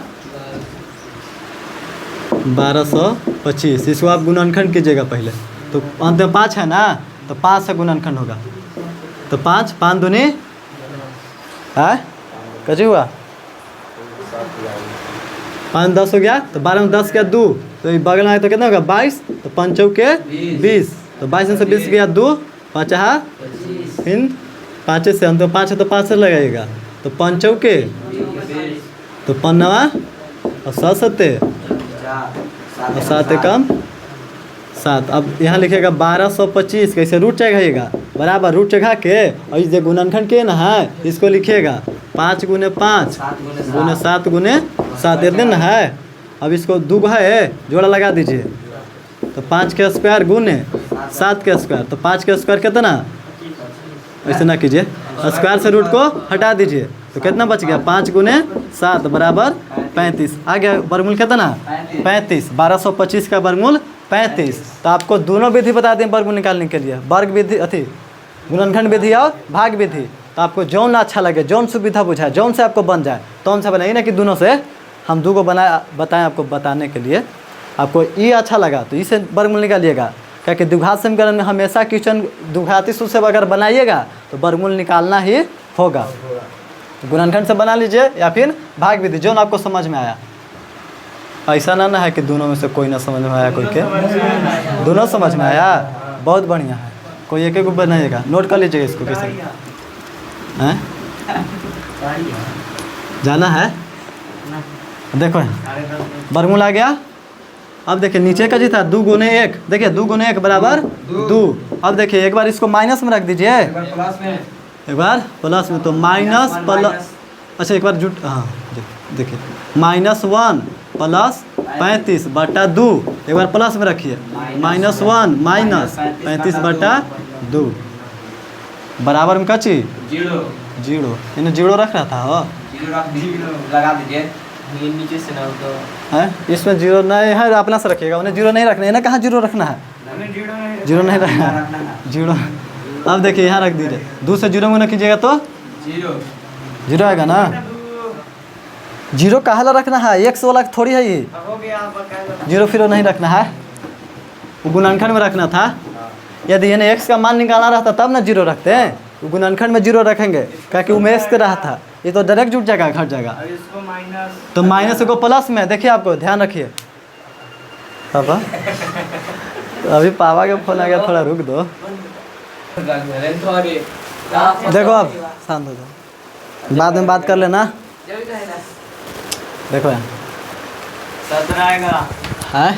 1225। इसको आप गुणनखंड कीजिएगा पहले, तो अंत में 5 है ना, तो 5 से गुणनखंड होगा, तो 5 5 दूनी है, कैसे हुआ, 5 10 हो गया, तो 12 में 10 गया 2, तो ये बगल में आए तो कितना होगा, 22, तो 5 चौके 20, तो 22 में से 20 गया 2, 5 है, फिर 5 से अंत में 5 है तो 5 से लगाइएगा, तो 5 चौके, तो 5 नवा और 7 सत्ते और 7 एकम 7। अब यहाँ लिखेगा 1225, कैसे रूट चढ़ाइएगा, बराबर रूट चढ़ा के, और इस जो गुणनखंड के ना है, इसको लिखिएगा 5 गुने 5 गुने 7 गुने 7, इतने ना है। अब इसको 2 है, जोड़ा लगा दीजिए, तो 5 के स्क्वायर गुने 7 के स्क्वायर, तो 5 के स्क्वायर कितना, ऐसे ना कीजिए, स्क्वायर से रूट को हटा दीजिए, तो कितना बच गया, 5 गुने 7 बराबर 35 आ गया। वर्गमूल कितना? 35। 1225 का वर्गमूल 35। तो आपको दोनों विधि बता दें वर्गमूल निकालने के लिए, वर्ग विधि अथी गुणनखंड विधि और भाग विधि। तो आपको जौन अच्छा लगे, जौन सुविधा बुझाए, जौन से आपको बन जाए तौन से बनाइए ना कि दोनों से हम दो को बताएं आपको बताने के लिए। आपको ये अच्छा लगा तो इसे वर्गमूल निकालिएगा, क्योंकि द्विघात समीकरण में हमेशा क्वेश्चन द्विघाती सूत्र से अगर बनाइएगा तो वर्गमूल निकालना ही होगा। तो गुणनखंड से बना लीजिए या फिर भाग विधि, जो आपको समझ में आया। ऐसा ना है कि दोनों में से कोई ना समझ में आया, कोई के दोनों समझ में आया, बहुत बढ़िया है। कोई एक एक बनाइएगा, नोट कर लीजिएगा इसको किसी हैं जाना है। देखो वर्गमूल आ गया। अब देखिए नीचे का जी था 2 गुने 1, देखिए 2 गुने 1 बराबर 2। अब देखिए एक बार इसको माइनस में रख दीजिए, एक बार प्लस में, तो माइनस प्लस, अच्छा एक बार जुट, हाँ देखिए -1 प्लस 35 बटा 2, एक बार प्लस में रखिए, -1 माइनस 35 बटा 2 बराबर में क्या चीज? जीरो। इन्हें जीरो रख रहा था हो, लगा दीजिए नीचे से ना तो है। इसमें जीरो नहीं है, अपना से रखिएगा, उन्हें जीरो नहीं रखना है ना, कहाँ जीरो रखना है? जीरो नहीं रखना है, जीरो। अब देखिए यहाँ रख दीजिए, 2 से 0 गुना कीजिएगा तो जीरो आएगा ना। जीरो कहाँ ला रखना है? एक्स वाला थोड़ी है ये, जीरो फिर नहीं रखना है, वो गुणनखंड में रखना था। यदि इन्हें एक्स का मान निकालना रहता तब ना जीरो रखते हैं, वो गुणनखंड में जीरो रखेंगे क्योंकि वो में एक्स के रहा था, ये तो डायरेक्ट जुट जाएगा, घट जाएगा। तो माइनस को प्लस में, देखिए आपको ध्यान रखिए पापा। तो अभी पापा के फोन आ गया, थोड़ा रुक दो। देखो अब शांत हो जाओ, बाद में बात कर लेना। देखो यहाँ 17 आएगा है,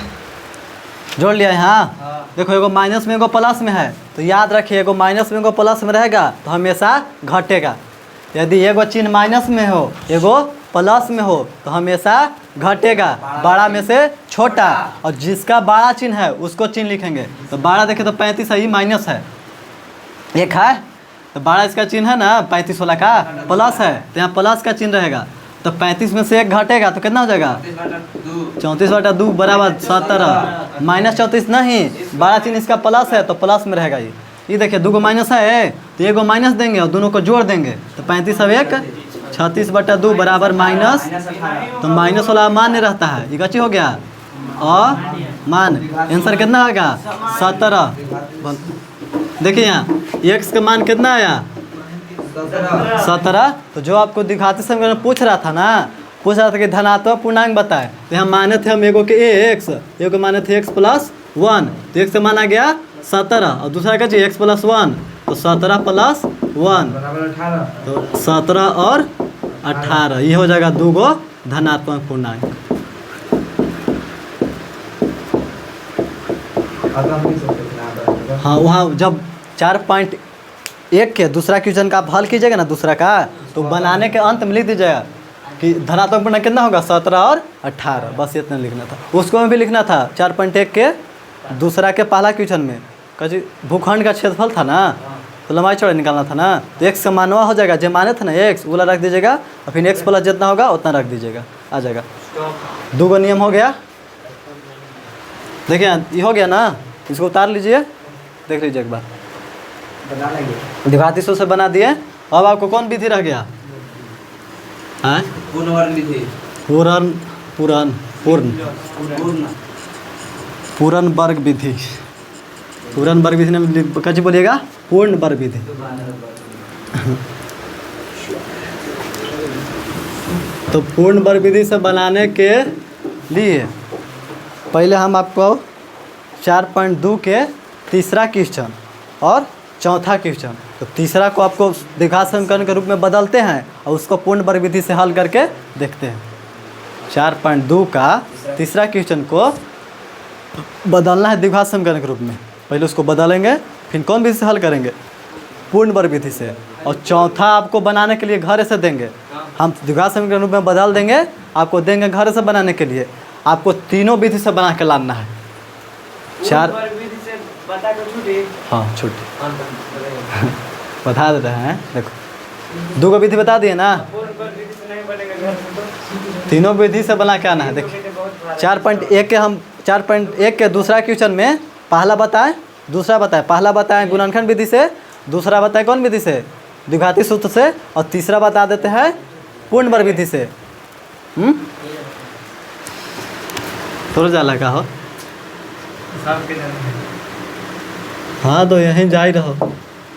जोड़ लिया है। हाँ देखो एगो माइनस में एगो प्लस में है, तो याद रखिए एगो माइनस में एगो प्लस में रहेगा तो हमेशा घटेगा। यदि एगो चिन्ह माइनस में हो एगो प्लस में हो तो हमेशा घटेगा, बड़ा में से छोटा, और जिसका बड़ा चिन्ह है उसको चिन्ह लिखेंगे। तो बड़ा देखे तो 35 है, ये माइनस है, एक है तो बड़ा इसका चिन्ह है ना 35 वाला का प्लस है, तो यहाँ प्लस का चिन्ह रहेगा। तो 35 में से 1 घटेगा तो कितना हो जाएगा? 34 बटा 2 बराबर 17। माइनस 34 नहीं, बड़ा चिन्ह इसका प्लस है तो प्लस में रहेगा। ये देखिए 2 को माइनस है तो 1 को माइनस देंगे और दोनों को जोड़ देंगे, तो 35 अब 1 36 बटा 2 बराबर माइनस, तो माइनस वाला मान्य रहता है, ये गची हो गया और मान। आंसर कितना आएगा? 17। देखिए यहाँ एक्स का मान कितना आया? 17। तो जो आपको दिखाते समय पूछ रहा था ना, पूछ रहा था कि धनात्मक पूर्णांक बताए, तो हम माने थे हम एगो के एक्स, एगो माने थे x + 1, तो x का मान आ गया 17 और दूसरा का जी x + 1, तो 17 + 1 तो 17 और 18, ये हो जाएगा 2 गो धनात्मक पूर्णांक। हाँ वहाँ जब 4.1 के दूसरा क्वेश्चन का आप हल कीजिएगा ना, दूसरा का, तो बनाने के अंत में लिख दीजिएगा कि धनात्मक पूर्णांक कितना होगा? 17 और 18, बस इतना लिखना था। उसको में भी लिखना था 4.1 के दूसरा के पहला क्वेश्चन में कभी भूखंड का क्षेत्रफल था ना, तो लंबाई चौड़ाई निकालना था ना, तो एक्स का मानवा हो जाएगा, जो माने थे ना एक्स वाला रख दीजिएगा और फिर एक्स प्लस जितना होगा उतना रख दीजिएगा, आ जाएगा। 2 गो नियम हो गया। देखिए ये हो गया ना, इसको उतार लीजिए, देख लीजिए एक बार, द्विघाती सूत्र से बना दिए। अब आपको कौन विधि रह गया? पूर्ण वर्ग विधि में कैसे बोलिएगा? पूर्ण वर्ग विधि। तो पूर्ण वर्ग विधि से बनाने के लिए पहले हम आपको 4.2 के तीसरा क्वेश्चन और चौथा क्वेश्चन, तो तीसरा को आपको द्विघात समीकरण के रूप में बदलते हैं और उसको पूर्ण वर्ग विधि से हल करके देखते हैं। 4.2 का तीसरा क्वेश्चन को बदलना है द्विघात समीकरण के रूप में, पहले उसको बदलेंगे फिर कौन विधि से हल करेंगे? पूर्ण वर्ग विधि से। और चौथा आपको बनाने के लिए घर से देंगे, हम द्विघात समीकरण के रूप में बदल देंगे, आपको देंगे घर से बनाने के लिए। आपको तीनों विधि से बना के लाना है। 4 हाँ छुट्टी बता देते हैं। देखो 2 को विधि बता दिए ना, तीनों विधि से बना के आना है। देखिए 4.1 के हम 4.1 के दूसरा क्वेश्चन में पहला बताएं, दूसरा बताएं। पहला बताएं गुणनखंड विधि से, दूसरा बताएं कौन विधि से, द्विघाती सूत्र से, और तीसरा बता देते हैं पूर्ण वर्ग विधि से। थोड़ा जाला का हो हाँ तो यहीं जा ही रहो,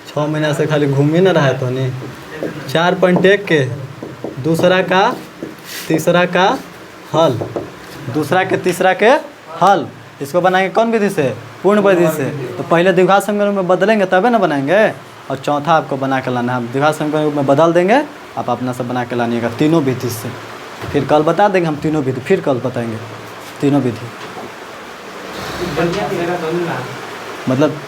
6 महीना से खाली घूम ही ना रहा है तो नहीं। 4.1 के दूसरा का तीसरा का हल, दूसरा के तीसरा के हल, इसको बनाएंगे कौन विधि से, पूर्ण विधि से। तो पहले द्विघात समीकरण में बदलेंगे तबे ना बनाएंगे, और चौथा आपको बना के लाना है। हम द्विघात समीकरण में बदल देंगे, आप अपना से बना के लानिएगा तीनों विधि से। फिर कल बता देंगे हम तीनों विधि, फिर कल बताएंगे तीनों विधि। मतलब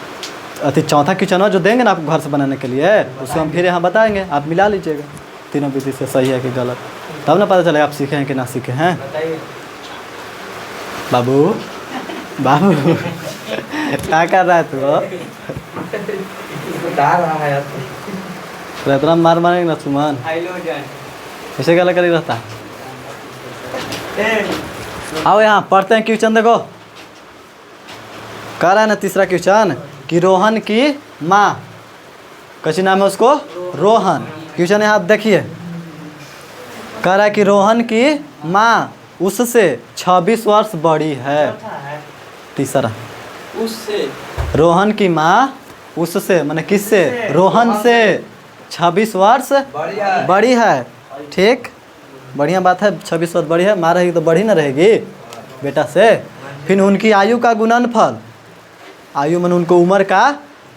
अति चौथा क्वेश्चन जो देंगे ना आपको घर से बनाने के लिए, उसको हम फिर यहाँ बताएंगे, आप मिला लीजिएगा तीनों विधि से सही है कि गलत, तब ना पता चलेगा आप सीखे हैं कि ना सीखे हैं। बाबू बाबू क्या कर रहा है तू? इतना मार मारेंगे ना सुमन, ऐसे गला कर रहता। आओ यहाँ पढ़ते हैं क्वेश्चन। देखो कह रहा है ना तीसरा क्वेश्चन कि रोहन की माँ, कैसी नाम है उसको, रोहन। क्वेश्चन यहाँ आप देखिए, कह रहा है कि रोहन की माँ उससे 26 वर्ष बड़ी है। तीसरा उससे, रोहन की माँ उससे माने किससे, रोहन से 26 वर्ष बड़ी है। ठीक, बढ़िया बात है, 26 वर्ष बड़ी है, माँ रहेगी तो बड़ी ना रहेगी बेटा से। फिर उनकी आयु का गुणनफल, आयु मन उनको उम्र का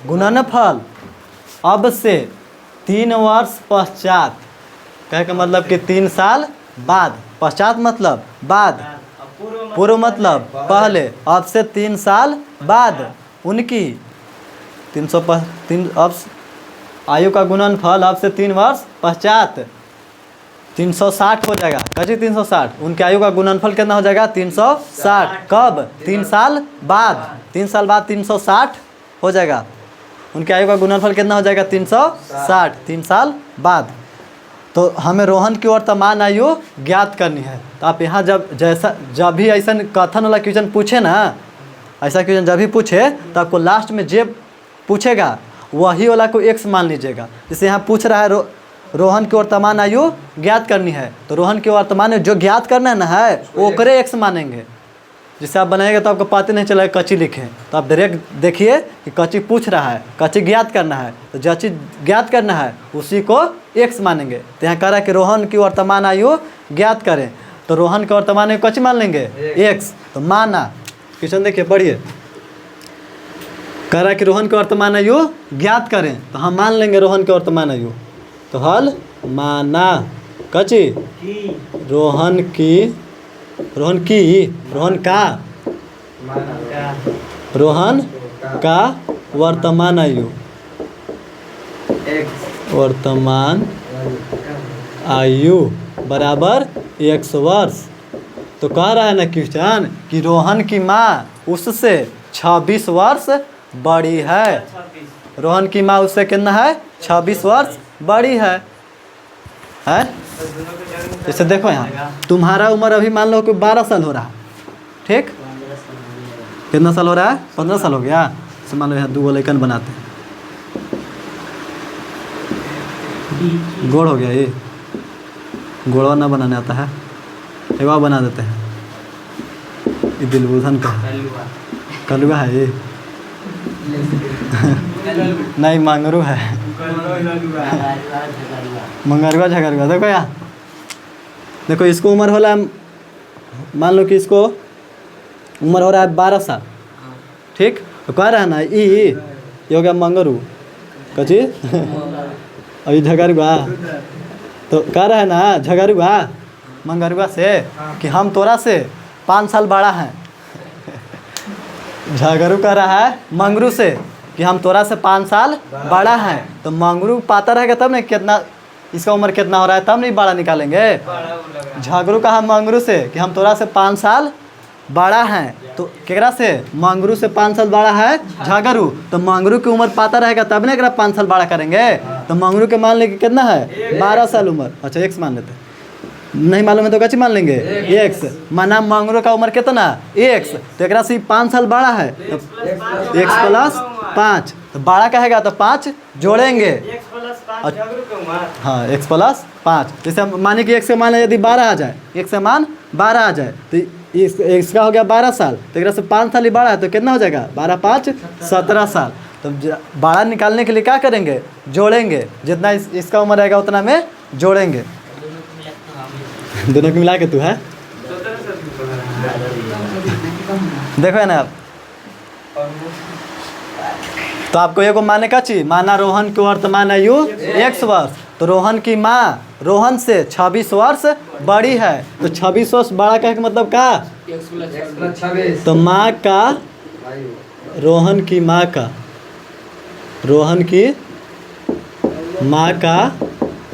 गुणनफल अब से 3 वर्ष पश्चात, कहे का मतलब कि 3 साल बाद, पश्चात मतलब बाद, पूर्व मतलब पहले, अब से 3 साल बाद उनकी 303 अब आयु का गुणनफल अब से 3 वर्ष पश्चात 360 हो जाएगा। कजी 360, उनके आयु का गुणनफल कितना हो जाएगा, 360। कब, 3 साल बाद, 3 साल बाद 360 हो जाएगा। उनके आयु का गुणनफल कितना हो जाएगा, 360, 3 साल बाद। तो हमें रोहन की वर्तमान आयु ज्ञात करनी है। तो आप यहाँ जब भी ऐसा कथन वाला क्वेश्चन पूछे ना, ऐसा क्वेश्चन जब भी पूछे तो आपको लास्ट में जे पूछेगा वही वाला को x मान लीजिएगा। जैसे यहाँ पूछ रहा है रोहन की वर्तमान आयु ज्ञात करनी है, तो रोहन की वर्तमान आयु जो ज्ञात करना है ना है वो ओकरे x मानेंगे। जिससे आप बनाएंगे तो आपको पता नहीं चलेगा कच्ची लिखे, तो आप डायरेक्ट देखिए कि कच्ची पूछ रहा है, कच्ची ज्ञात करना है, तो जो चीज़ ज्ञात करना है उसी को x मानेंगे। तो यहाँ कह रहा है कि रोहन की वर्तमान आयु ज्ञात करें, तो रोहन की वर्तमान आयु कच्ची मान लेंगे x, तो माना। क्वेश्चन देखिए पढ़िए, कह रहा है कि रोहन की वर्तमान आयु ज्ञात करें, तो हम मान लेंगे रोहन की वर्तमान आयु। तो हल माना, कच्ची रोहन का वर्तमान आयु, वर्तमान आयु बराबर x वर्ष। तो कह रहा है ना क्वेश्चन कि रोहन की माँ उससे 26 वर्ष बड़ी है। रोहन की माँ उससे कितना है, 26 वर्ष बड़ी है। जैसे देखो यहाँ तुम्हारा उम्र अभी मान लो कि 12 साल हो रहा है, ठीक, कितना साल हो रहा है, 15 साल हो गया। तो मान लो यहाँ 2 लेकन बनाते हैं, गोड़ हो गया, ये गोड़वा ना बनाने आता है, एक बार बना देते हैं। ये दिलबुधन का कलुआ है ये नहीं मंगरू है, मंगरुआ झगरुआ। देखो यहाँ, देखो इसको उम्र हो रहा है, मान लो कि इसको उम्र हो रहा है 12 साल, ठीक। तो कह रहा है ना ये हो गया मंगरू, कची अभी झगरुआ। तो कह रहा है ना झगरुआ मंगरुआ से कि हम तोरा से 5 साल बड़ा हैं। झगरू कह रहा है मंगरू से कि हम तोरा से 5 साल बड़ा हैं। तो मंगरू पाता रहेगा तब नहीं कितना इसका उम्र कितना हो रहा है, तब नहीं बड़ा निकालेंगे। झगरू कहा मंगरू से कि हम तोरा से 5 साल बड़ा हैं, तो केकरा से, मंगरू से 5 साल बड़ा है झगरू। तो मंगरू की उम्र पाता रहेगा तब नहीं एकरा 5 साल बड़ा करेंगे। तो मंगरू के मान लेके कितना है, 12 साल उम्र। अच्छा x मान लेते हैं, नहीं मालूम है तो कच्ची मान लेंगे एक्स। माना मंगरू का उम्र कितना एक्स, तो एक से 5 साल बड़ा है तो एक्स प्लस 5, तो बड़ा कहेगा तो 5 जोड़ेंगे। हाँ एक्स प्लस 5, जैसे माने कि एक्स का मान यदि 12 आ जाए, एक्स का मान 12 आ जाए तो एक्स का हो गया 12 साल, तो एक से 5 साल ही बड़ा है तो कितना हो जाएगा 12 5 17 साल। तो बड़ा निकालने के लिए क्या करेंगे, जोड़ेंगे, जितना इसका उम्र रहेगा उतना में जोड़ेंगे। दोनों को मिला के तू है देखो है ना आप। तो आपको एगो माने का चीज माना रोहन की वर्तमान आयु x वर्ष, तो रोहन की माँ रोहन से 26 वर्ष बड़ी है, तो 26 वर्ष बड़ा कहे का मतलब का, तो माँ का रोहन की माँ का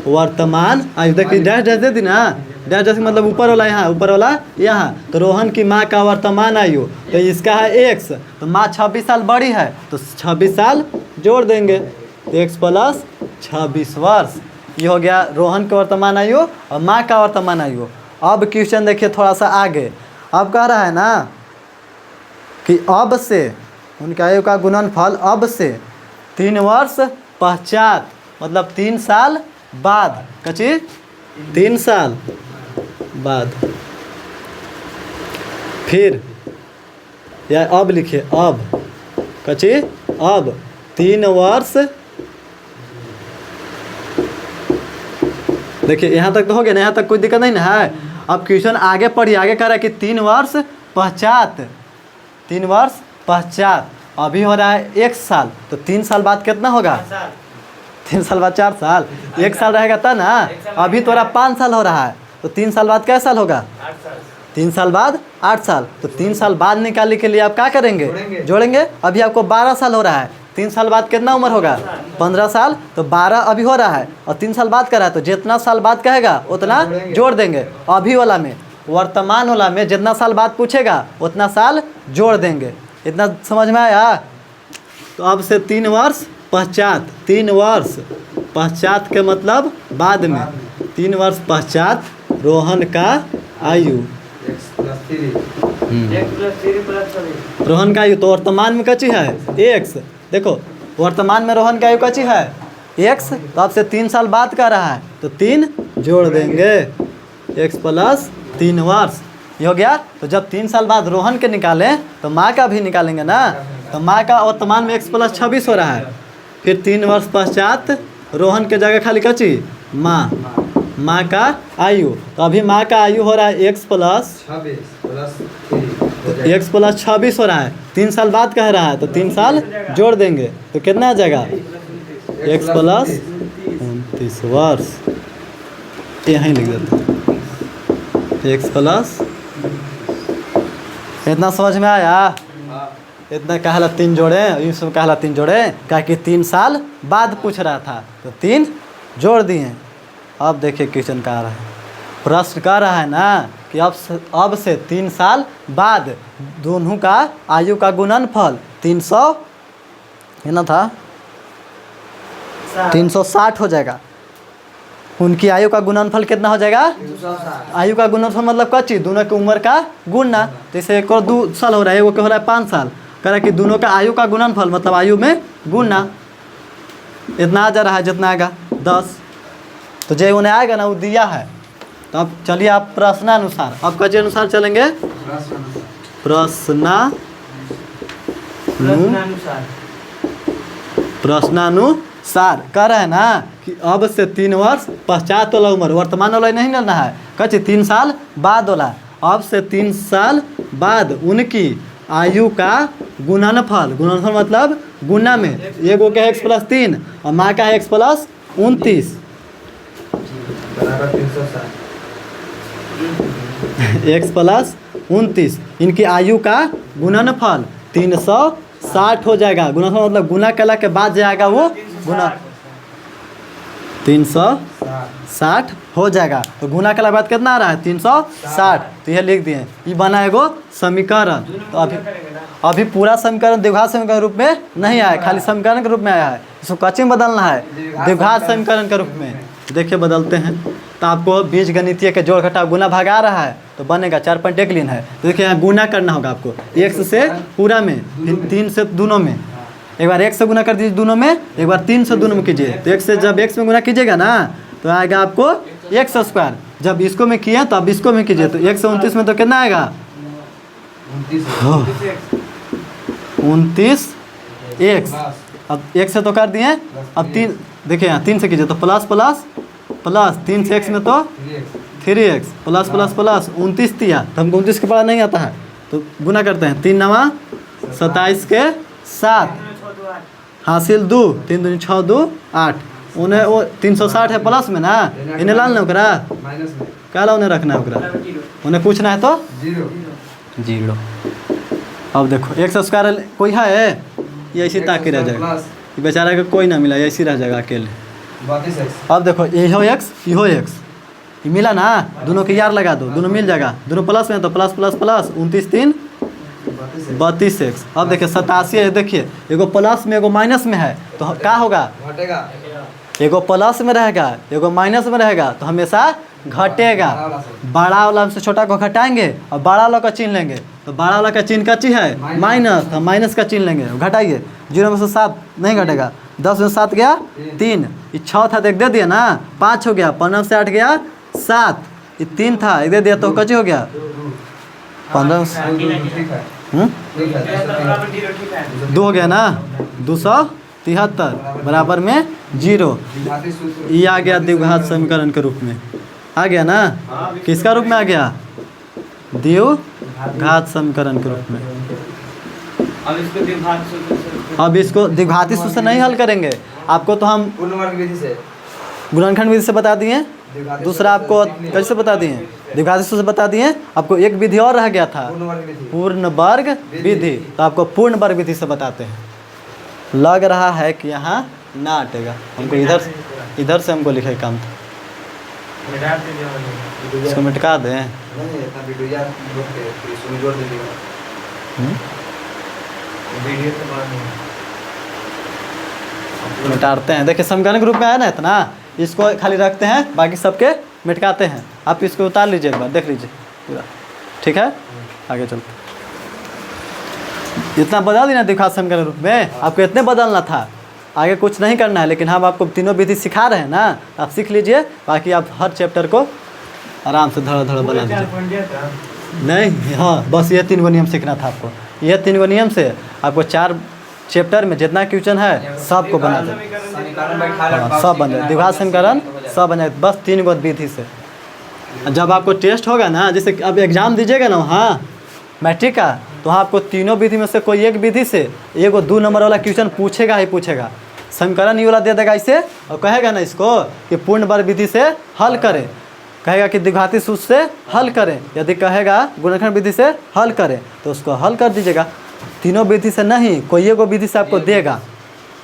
वर्तमान आयु, देखिए डैश डैश दे दी ना, डैश डैश मतलब ऊपर वाला यहाँ, ऊपर वाला यहाँ, तो रोहन की माँ का वर्तमान आयु, तो इसका है x, तो माँ 26 साल बड़ी है तो 26 साल जोड़ देंगे, तो x प्लस 26 वर्ष। ये हो गया रोहन का वर्तमान आयु और माँ का वर्तमान आयु। अब क्वेश्चन देखिए थोड़ा सा आगे, अब कह रहा है ना कि अब से उनके आयु का गुणनफल अब से 3 वर्ष पश्चात, मतलब 3 साल बाद, कची 3 साल बाद, फिर या अब लिखिए अब, कची अब 3 वर्ष, देखिए यहाँ तक तो हो गया ना, यहाँ तक कोई दिक्कत नहीं ना है। अब क्वेश्चन आगे पढ़िए, आगे कह रहा है कि 3 वर्ष पश्चात, 3 वर्ष पश्चात, अभी हो रहा है 1 साल, तो 3 साल बाद कितना होगा, 3 साल बाद 4 साल, 1 साल रहेगा तब ना, अभी तोरा 5 साल हो रहा है, तो 3 साल बाद क्या साल होगा, 3 साल बाद 8 साल, तो 3 साल बाद निकालने के लिए आप क्या करेंगे, जोड़ेंगे। अभी आपको 12 साल हो रहा है, 3 साल बाद कितना उम्र होगा 15 साल, तो 12 अभी हो रहा है और 3 साल बाद कर रहा है, तो जितना साल बाद कहेगा उतना जोड़ देंगे। अभी वाला में, वर्तमान वाला में जितना साल बाद पूछेगा उतना साल जोड़ देंगे। इतना समझ में आया। तो अब से 3 वर्ष पश्चात, 3 वर्ष पश्चात के मतलब बाद में, 3 वर्ष पश्चात रोहन का आयु, रोहन का आयु, तो वर्तमान में कची है x, देखो वर्तमान में रोहन का आयु कची है x, तो अब से 3 साल बाद का रहा है तो 3 जोड़ देंगे, x प्लस 3 वर्ष। ये हो गया। तो जब 3 साल बाद रोहन के निकालें तो माँ का भी निकालेंगे ना, तो माँ का वर्तमान में x प्लस 26 हो रहा है, फिर 3 वर्ष पश्चात रोहन के जगह खाली कची माँ का आयु, तो अभी माँ का आयु हो रहा है x प्लस 26 हो रहा है, 3 साल बाद कह रहा है तो 3 साल जोड़ देंगे, तो कितना आ जाएगा x प्लस 29 वर्ष। यहीं लिख देते हैं x प्लस, इतना समझ में आया। इतना कहला 3 जोड़े, यूँ कहला 3 जोड़े, क्या कि 3 साल बाद पूछ रहा था तो 3 जोड़ दिए। अब देखिए क्वेश्चन कह रहा है, प्रश्न कह रहा है ना कि अब से 3 साल बाद दोनों का आयु का गुणनफल 300 है ना था 360 हो जाएगा। उनकी आयु का गुणनफल कितना हो जाएगा, आयु का गुणनफल मतलब क्या चीज़, दोनों की उम्र का गुणना। जैसे एक और 2 साल हो रहा है, वो हो रहा है 5 साल, कह रहा है कि दोनों का आयु का गुणनफल मतलब आयु में गुणना, इतना आ जा रहा है जितना आएगा 10, तो जो उन्हें आएगा ना वो दिया है। तो अब चलिए आप प्रश्नानुसार, अब कच्चे अनुसार चलेंगे, प्रश्नानुसार कह रहे हैं ना कि अब से 3 वर्ष पश्चात वाला उम्र, वर्तमान वाला नहीं लेना है, कच्चे 3 साल बाद वाला, अब से 3 साल बाद उनकी आयु का गुणनफल, गुणनफल मतलब गुना में, एगो का x प्लस 3 और माँ का x प्लस 29, x प्लस 29, इनकी आयु का गुणनफल 360 हो जाएगा। गुणनफल मतलब गुना कला के बाद जाएगा वो गुना 360 हो जाएगा। तो गुना कला के बाद कितना आ रहा है 360, तो यह लिख दिए। ये बना एगो समीकरण। तो अभी पूरा समीकरण द्विघात समीकरण के रूप में नहीं आया, खाली समीकरण के रूप में आया है। इसको कच्चे में बदलना है द्विघात समीकरण के रूप में। देखिए बदलते हैं। तो आपको बीज गणितीय के जोड़ घटाव गुना भाग आ रहा है तो बनेगा 4.1 लीन है। तो देखिए यहाँ गुना करना होगा आपको, x से पूरा में, फिर 3 से दोनों में। एक बार 1 से गुना कर दीजिए दोनों में, एक बार 3 से दोनों में कीजिए। तो 1 से जब x में गुना कीजिएगा ना तो आएगा आपको x स्क्वायर। जब इसको में किए तो अब इसको में कीजिए तो 1 से 29 में तो कितना आएगा 29 x। अब 1 से तो कर दिए, अब 3 देखिए यहाँ 3 से कीजिए तो प्लस प्लस प्लस 3 से x में तो 3x प्लस प्लस प्लस 29 दिया तो हमको 29 के बाद नहीं आता है तो गुना करते हैं। 3 9 27 के 7 हासिल 2 3 दूनी 6 2 8 उन्हें वो 360 है प्लस में ना, इन्हें लाल ना ओकरा क्या ला उन्हें रखना है ओकरा, उन्हें पूछना है तो 0। अब देखो x स्क्वायर कोई है ये ऐसी ताकि रह जाएगा, ये बेचारा का कोई ना मिला, ऐसी रह जाएगा अकेले। अब देखो इहो x ये मिला ना, दोनों के यार लगा दो, दोनों मिल जाएगा, दोनों प्लस में तो प्लस प्लस प्लस 29 3 32x। अब देखिए 87 है, देखिए एगो प्लस में एगो माइनस में है तो क्या होगा, एगो प्लस में रहेगा एगो माइनस में रहेगा तो हमेशा घटेगा। बड़ा वाला से छोटा को घटाएंगे और बड़ा वाला का चिन्ह लेंगे तो बड़ा वाला का चिन्ह का चीज है माइनस, तो माइनस का चिन्ह लेंगे, घटाइए 0 में से 7 नहीं घटेगा, 10 में 7 गया 3, ये 6 था देख दे दिया ना, 5 हो गया, 15 से 8 गया 7, ये 3 था एक दे दिया तो कची हो गया 15 2 हो गया ना 273 बराबर में 0। ये आ गया द्विघात समीकरण के रूप में, आ गया ना, किसका रूप में आ गया द्विघात समीकरण के रूप में। अब इसको द्विघाती सूत्र से नहीं हल करेंगे, आपको तो हम गुणनखंड विधि से बता दिए, दूसरा आपको कैसे बता दिए द्विघाती सूत्र से बता दिए, आपको एक विधि और रह गया था पूर्ण वर्ग विधि, तो आपको पूर्ण वर्ग विधि से बताते हैं। लग रहा है कि यहाँ ना अटेगा, हमको इधर से हमको लिखे काम था, इसको मिटका दें। मिटाते हैं, देखिए समीकरण के रूप में आया ना इतना, इसको खाली रखते हैं बाकी सबके मिटकाते हैं। आप इसको उतार लीजिए एक बार देख लीजिए पूरा, ठीक है आगे चलते। इतना बदल देना द्विघात समीकरण के रूप में, आपको इतने बदलना था, आगे कुछ नहीं करना है, लेकिन हम आपको तीनों विधि सिखा रहे हैं ना, आप सीख लीजिए, बाकी आप हर चैप्टर को आराम से धड़ा धड़ा बना दीजिए। नहीं हाँ, बस ये 3 गो नियम सीखना था आपको, ये 3 गो नियम से आपको 4 चैप्टर में जितना क्वेश्चन है सबको बना दे, सब बन जाए, द्विघात समीकरण सब बन जाए, बस 3 गो विधि से। जब आपको टेस्ट होगा ना, जैसे अब एग्जाम दीजिएगा ना वहाँ मैट्रिक का, तो आपको तीनों विधि में से कोई एक विधि से एगो 2 नंबर वाला क्वेश्चन पूछेगा ही पूछेगा, समीकरण ये वाला दे देगा इसे और कहेगा ना इसको कि पूर्ण वर्ग विधि से हल करें, कहेगा कि द्विघाती सूत्र से हल करें, यदि कहेगा गुणनखंड विधि से हल करें तो उसको हल कर दीजिएगा। तीनों विधि से नहीं, कोई एगो विधि से आपको देगा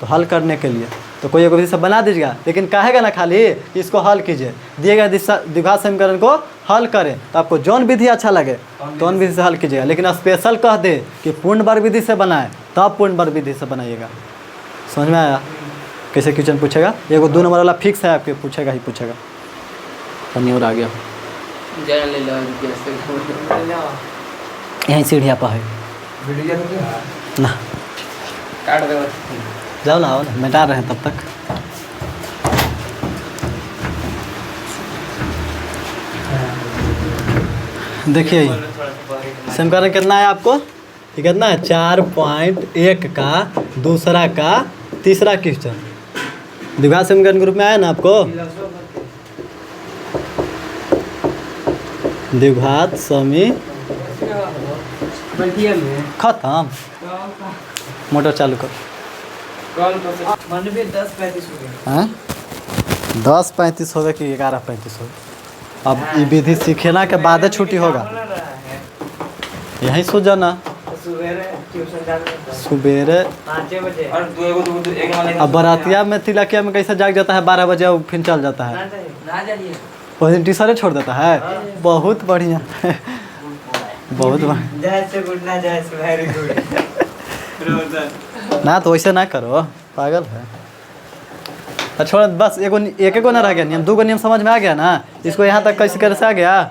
तो हल करने के लिए तो कोई एगो विधि से बना दीजिएगा, लेकिन कहेगा ना खाली इसको हल कीजिए, दिएगा द्विघात समीकरण को हल करें तो आपको जौन विधि अच्छा लगे तो उन विधि से हल कीजिएगा, लेकिन स्पेशल कह दे कि पूर्ण वर्ग विधि से बनाए तब पूर्ण वर्ग विधि से बनाइएगा। समझ में आया कैसे क्वेश्चन पूछेगा, एगो 2 नंबर वाला फिक्स है आपके, पूछेगा ही पूछेगा। पन्नी और आ गया यहीं सीढ़िया पर है ना, काट दे जाओ ना, आओ ना, मिटा रहे हैं तब तक। देखिए समीकरण कितना है आपको, ये कितना है 4.1 का दूसरा का तीसरा क्वेश्चन, द्विघात समीकरण के रूप में आया ना आपको, द्विघात समीकरण खत्म, मोटर चालू कर। 10:35 हो गया कि 11:35 हो गया। अब ये विधि सीखना के बाद छुट्टी होगा, यहीं सो जाना सवेरे। अब बरातिया में तिलकिया में कैसे जाग जाता है 12 बजे और फिर चल जाता है, उस दिन टीचर छोड़ देता है। बहुत बढ़िया बहुत बढ़िया ना, तो वैसे ना करो, पागल है। छोड़ बस एक ना रह गया नियम, 2 नियम समझ में आ गया ना। इसको यहाँ तक कैसे आ गया?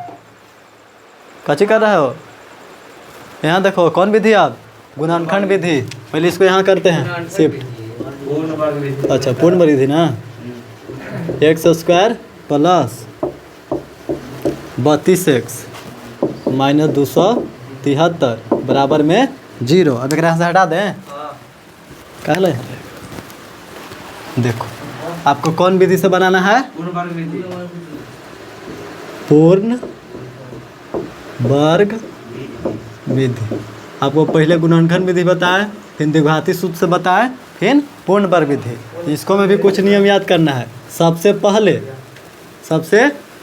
कच्ची कर रहे हो? यहाँ देखो कौन विधि आप? गुणनखंड विधि। पहले इसको यहाँ करते हैं शिफ्ट। अच्छा पूर्ण वर्ग विधि ना। x² प्लस 32x माइनस 273 बराबर में 0। अब एक से हटा दें। कह ले देखो आपको कौन विधि से बनाना है? पूर्ण वर्ग विधि। आपको पहले गुणनखंड विधि बताए, फिर द्विघाती सूत्र से बताए, फिर पूर्ण वर्ग विधि। इसको में भी कुछ नियम याद करना है। सबसे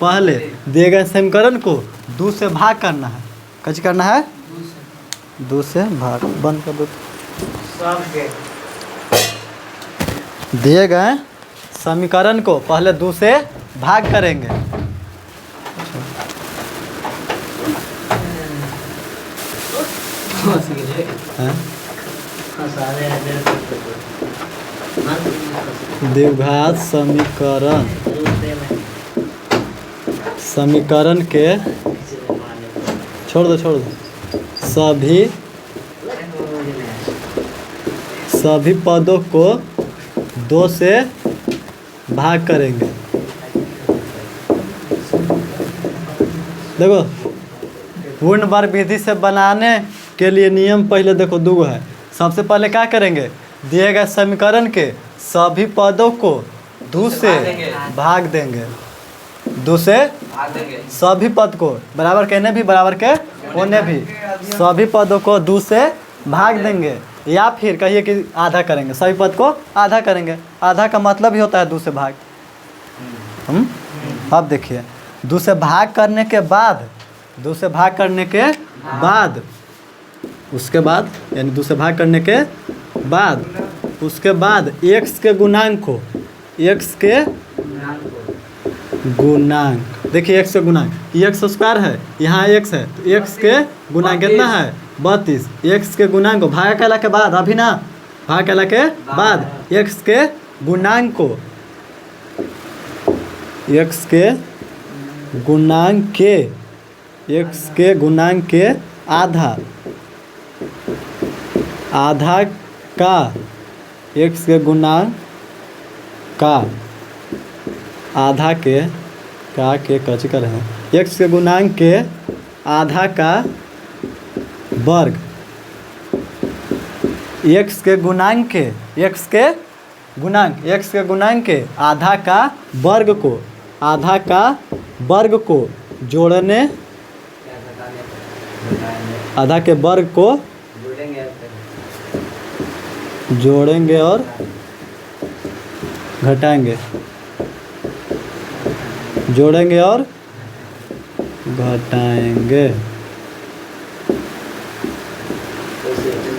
पहले दिए गए समीकरण को 2 से भाग करना है। कैसे करना है? 2 से भाग। बंद कर दो। दिए गए समीकरण को पहले 2 से भाग करेंगे। द्विघात समीकरण के छोड़ दो सभी पदों को 2 से भाग करेंगे। देखो पूर्ण वर्ग विधि से बनाने के लिए नियम पहले देखो 2 है। सबसे पहले क्या करेंगे? दिए गए समीकरण के सभी पदों को 2 से भाग देंगे। 2 से सभी पद को बराबर कहने भी बराबर के होने भी सभी पदों को 2 से भाग देंगे, या फिर कहिए कि आधा करेंगे। सभी पद को आधा करेंगे। आधा का मतलब ही होता है 2 से भाग। अब देखिए 2 से भाग करने के बाद उसके बाद यानी 2 से भाग करने के बाद उसके बाद x के गुणांक को देखिए x के गुणांक x² है, यहाँ x है तो x के गुणांक कितना है? 32। x के गुणांक को भाग कैला के बाद अभी ना भाग कैला के बाद x के गुणांक के आधा का x के गुणांक का आधा के कची कर रहे हैं x के गुणांक के आधा का वर्ग x के गुणांक के आधा का वर्ग को जोड़ने आधा के वर्ग को जोड़ेंगे और घटाएंगे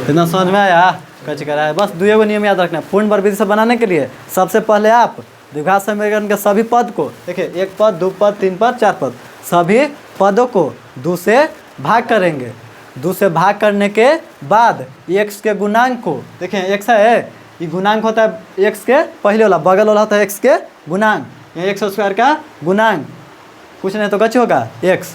इतना समझ में आया? कैसे करा है? बस 2 नियम याद रखना है पूर्ण वर्ग विधि से बनाने के लिए। सबसे पहले आप द्विघात समीकरण के सभी पद को देखिए 1 पद 2 पद 3 पद 4 पद सभी पदों को 2 से भाग करेंगे। 2 से भाग करने के बाद x के गुणांक को देखिए x है, ये गुणांक होता है x के पहले वाला बगल वाला होता है x के गुणांक, ये x² का गुणांक कुछ नहीं तो कच्ची होगा x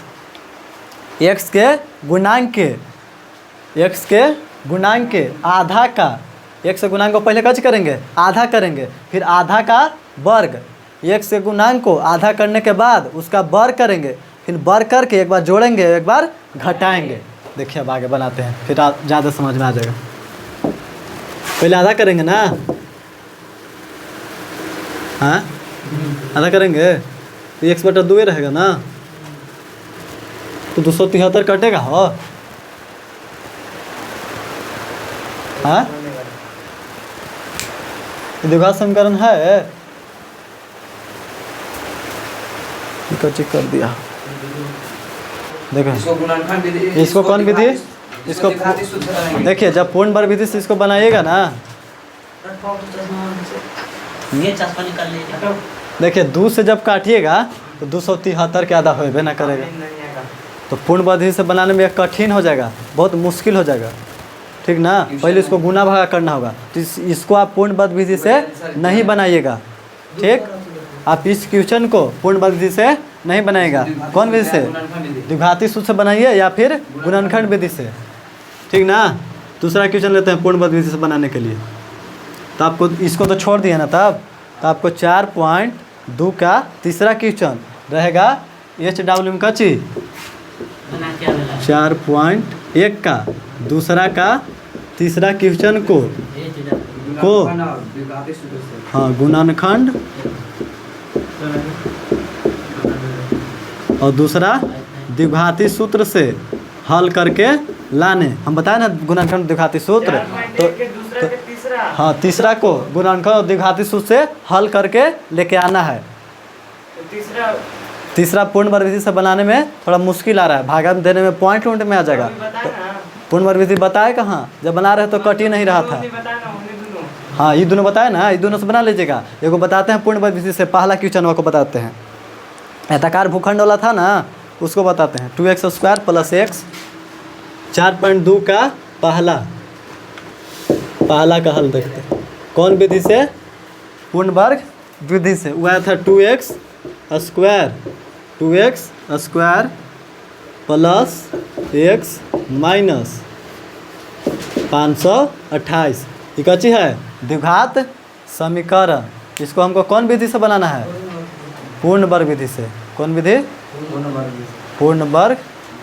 के गुणांक के आधा का x के गुणांक को पहले कच्ची करेंगे आधा करेंगे, फिर आधा का वर्ग x के गुणांक को आधा करने के बाद उसका वर्ग करेंगे, फिर वर्ग करके एक बार जोड़ेंगे एक बार घटाएंगे। देखिए अब आगे बनाते हैं फिर ज़्यादा समझ में आ जाएगा। पहले आधा करेंगे ना, हाँ आधा करेंगे तो x/2 रहेगा ना, तो 273 कटेगा हो। हाँ द्विघात समीकरण है, चेक कर दिया। देखो इसको कौन विधि, इसको देखिए जब पूर्ण वर्ग विधि से इसको बनाइएगा ना, देखिए 2 से जब काटिएगा तो 273 के आधा होबे ना करेगा, तो पूर्ण वर्ग विधि से बनाने में कठिन हो जाएगा, बहुत मुश्किल हो जाएगा, ठीक ना। पहले इसको गुना भागा करना होगा, तो इसको आप पूर्ण वर्ग विधि से नहीं बनाइएगा, ठीक। आप इस क्वेश्चन को पूर्ण वर्ग विधि से नहीं बनाएगा, कौन विधि से? द्विघाती सूत्र से बनाइए या फिर गुणनखंड विधि से, ठीक ना। दूसरा क्वेश्चन लेते हैं पूर्ण वर्ग विधि से बनाने के लिए। तो आपको इसको तो छोड़ दिया ना तब, तो आपको 4.2 का तीसरा क्वेश्चन रहेगा HW में का चीज 4.1 का दूसरा का तीसरा क्वेश्चन को हाँ गुणनखंड और दूसरा द्विघाती सूत्र से हल करके लाने। हम बताए ना गुणनखंड द्विघाती सूत्र, तो हाँ तीसरा को गुणनखंड और द्विघाती सूत्र से हल करके लेके आना है। तीसरा पूर्ण वर्ग विधि से बनाने में थोड़ा मुश्किल आ रहा है, भागा देने में पॉइंट में आ जाएगा। तो पूर्ण वर्ग विधि बताए कहाँ, जब बना रहे तो कट ही नहीं रहा था। हाँ ये दोनों बताए ना, ये दोनों से बना लीजिएगा। एगो बताते हैं पूर्ण वर्ग विधि से, पहला क्वेश्चन को बताते हैं। आयताकार भूखंड वाला था ना, उसको बताते हैं। 2x² + x 4.2 का पहला का हल देखते हैं। कौन विधि से? पूर्ण वर्ग विधि से। वह था 2x² + x - 528। ये क्या चीज़ है? द्विघात समीकरण। इसको हमको कौन विधि से बनाना है? पूर्ण वर्ग विधि से। कौन विधि? पूर्ण वर्ग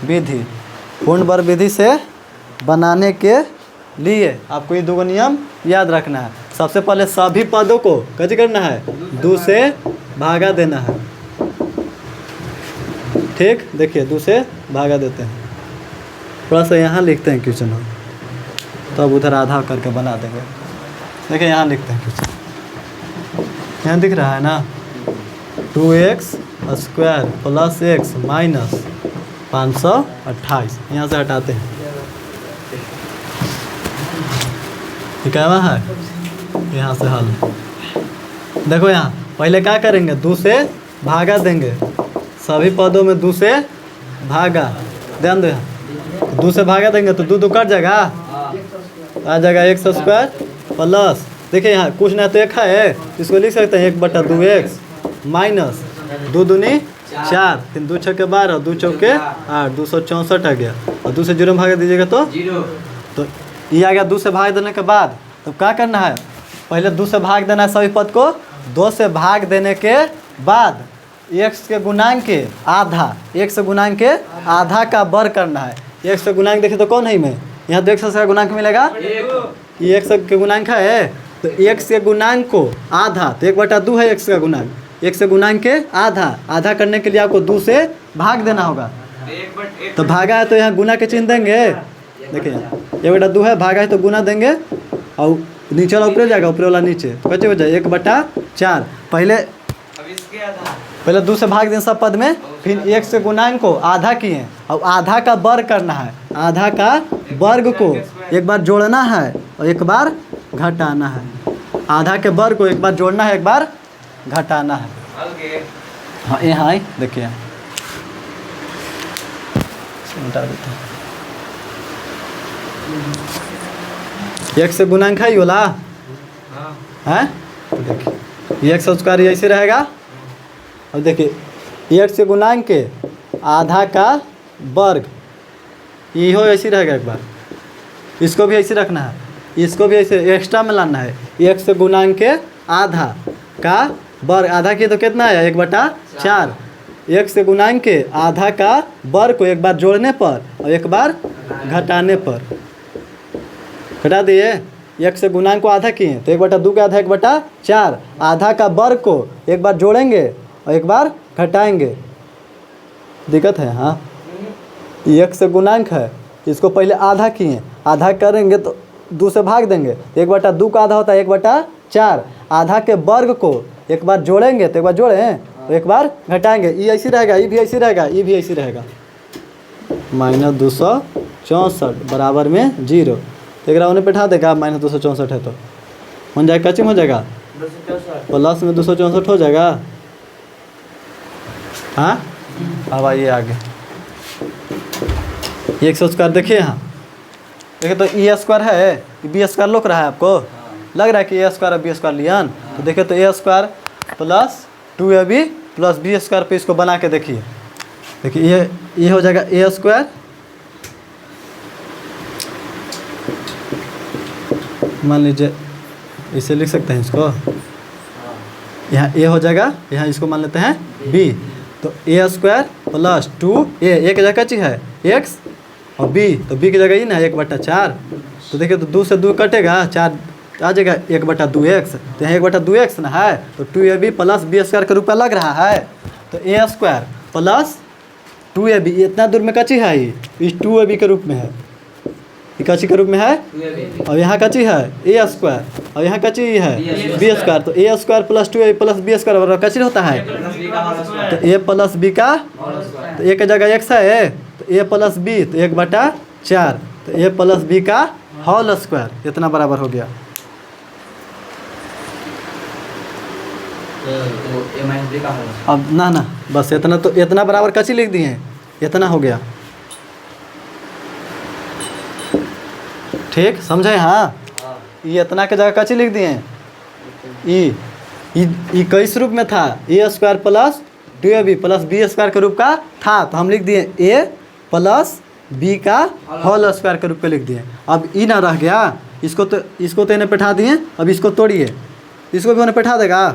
विधि। पूर्ण वर्ग विधि से बनाने के लिए आपको ये दो नियम याद रखना है। सबसे पहले सभी पदों को कैसे करना है? 2 से भागा देना है, ठीक। देखिए 2 से भागा देते हैं। थोड़ा सा यहाँ लिखते हैं क्वेश्चन हम, तब उधर आधा करके बना देंगे। देखिए यहाँ लिखते हैं क्वेश्चन, यहाँ दिख रहा है ना 2x² + x - 528। यहाँ से हटाते हैं, ठीक है वहाँ है, यहाँ से हल। देखो यहाँ पहले क्या करेंगे? 2 से भागा देंगे, सभी पदों में 2 से भागा। ध्यान दो, यहाँ 2 से भागा देंगे तो 2 कट जाएगा, आ जाएगा x² प्लस, देखिए यहाँ कुछ ना तो एक है, इसको लिख सकते हैं 1/2x माइनस 2 दूनी 4, 3 2 6 12, 2 चौके 8, 264 आ गया। और 2 से 0 में भाग दीजिएगा तो ये आ गया। 2 से भाग देने के बाद तो क्या करना है? पहले 2 से भाग देना है सभी पद को। 2 से भाग देने के बाद x के गुणांक के आधा, x से गुणांक के आधा का वर्ग करना है। x से गुणांक देखिए तो कौन है में, यहाँ तो x का गुणांक मिलेगा, ये x के गुणांक है, तो x के गुणांक को आधा, तो 1/2 है x का गुणांक। x से गुणांक के आधा करने के लिए आपको 2 से भाग देना होगा। तो भागा है तो यहाँ गुना के चिन्ह देंगे। देखिए 1/2 है, भागा है तो गुना देंगे, और नीचे वाला ऊपर जाएगा, ऊपर वाला नीचे, तो कैसे हो जाए 1/4। पहले 2 से भाग दें सब पद में, फिर x के गुणांक को आधा किए और आधा का वर्ग करना है। आधा का वर्ग को एक बार जोड़ना है और एक बार घटाना है। आधा के वर्ग को एक बार जोड़ना है, एक बार घटाना है। हाँ यहाँ देखिए मिटा देते हैं। x से गुणांक है ये वाला है, तो देखिए x² ऐसे रहेगा। अब देखिए x से गुणांक के आधा का वर्ग ये हो ऐसे रहेगा। एक बार इसको भी ऐसे रखना है, इसको भी ऐसे एक्स्ट्रा में लाना है। x से गुणांक के आधा का वर्ग, आधा की तो कितना है 1/4। x से गुणांक के आधा का वर्ग को एक बार जोड़ने पर और एक बार घटाने पर, घटा दिए। x से गुणांक को आधा किए तो 1/2 का आधा 1/4। आधा का वर्ग को एक बार जोड़ेंगे और एक बार घटाएंगे। दिक्कत है? हाँ x से गुणांक है, इसको पहले आधा किए, आधा करेंगे तो 2 से भाग देंगे, 1/2 का आधा होता है 1/4। आधा के वर्ग को एक बार जोड़ेंगे तो एक बार जोड़ें तो एक बार घटाएंगे। ये ऐसे रहेगा, ये भी ऐसे रहेगा, ये भी ऐसे रहेगा। -264 बराबर में 0। तो एक उन्हें बैठा देगा, -264 है तो बन जाएगा, कच्ची हो जाएगा, प्लस में 264 हो जाएगा। हाँ अब आइए आगे, ये x² देखिए यहाँ, देखिए तो e² है, b² लुक रहा है आपको, लग रहा है कि a² और b² लिया। तो देखिए तो a² plus 2ab plus b square पे इसको बना के देखिए। देखिए ये हो जाएगा ए स्क्वायर मान लीजिए इसे लिख सकते हैं इसको, यहाँ ए हो जाएगा, यहाँ इसको मान लेते हैं बी। तो ए स्क्वायर प्लस 2 ए की जगह चीज है एक्स और बी, तो बी की जगह ही ना 1/4। तो देखिए तो 2 से 2 कटेगा, 4 आ जाएगा 1/2x। तो यहाँ 1/2x ना है, तो 2ab प्लस बी स्क्वायर का रूपया लग रहा है। तो ए स्क्वायर प्लस 2ab इतना दूर में कच्ची है, ये इस 2ab के रूप में है, ये कच्ची के रूप में है। और यहाँ कच्ची है ए स्क्वायर और यहाँ कच्ची है बी स्क्वायर। तो a square plus 2ab plus b square बराबर कच्ची होता है। तो ए प्लस बी का, तो ए की जगह x है, तो ए प्लस बी तो 1/4। तो ए प्लस बी का होल स्क्वायर इतना बराबर हो गया। तो a माइनस b का होल। अब ना बस इतना, तो इतना बराबर कच्ची लिख दिए, इतना हो गया। ठीक समझे? हाँ, ये इतना के जगह कच्ची लिख दिए। ई किस रूप में था? A square plus 2ab plus b square के रूप का था, तो हम लिख दिए ए प्लस बी का होल स्क्वायर के रूप में लिख दिए। अब ई ना रह गया, इसको तो इन्हें बैठा दिए। अब इसको तोड़िए, इसको भी उन्हें बैठा देगा,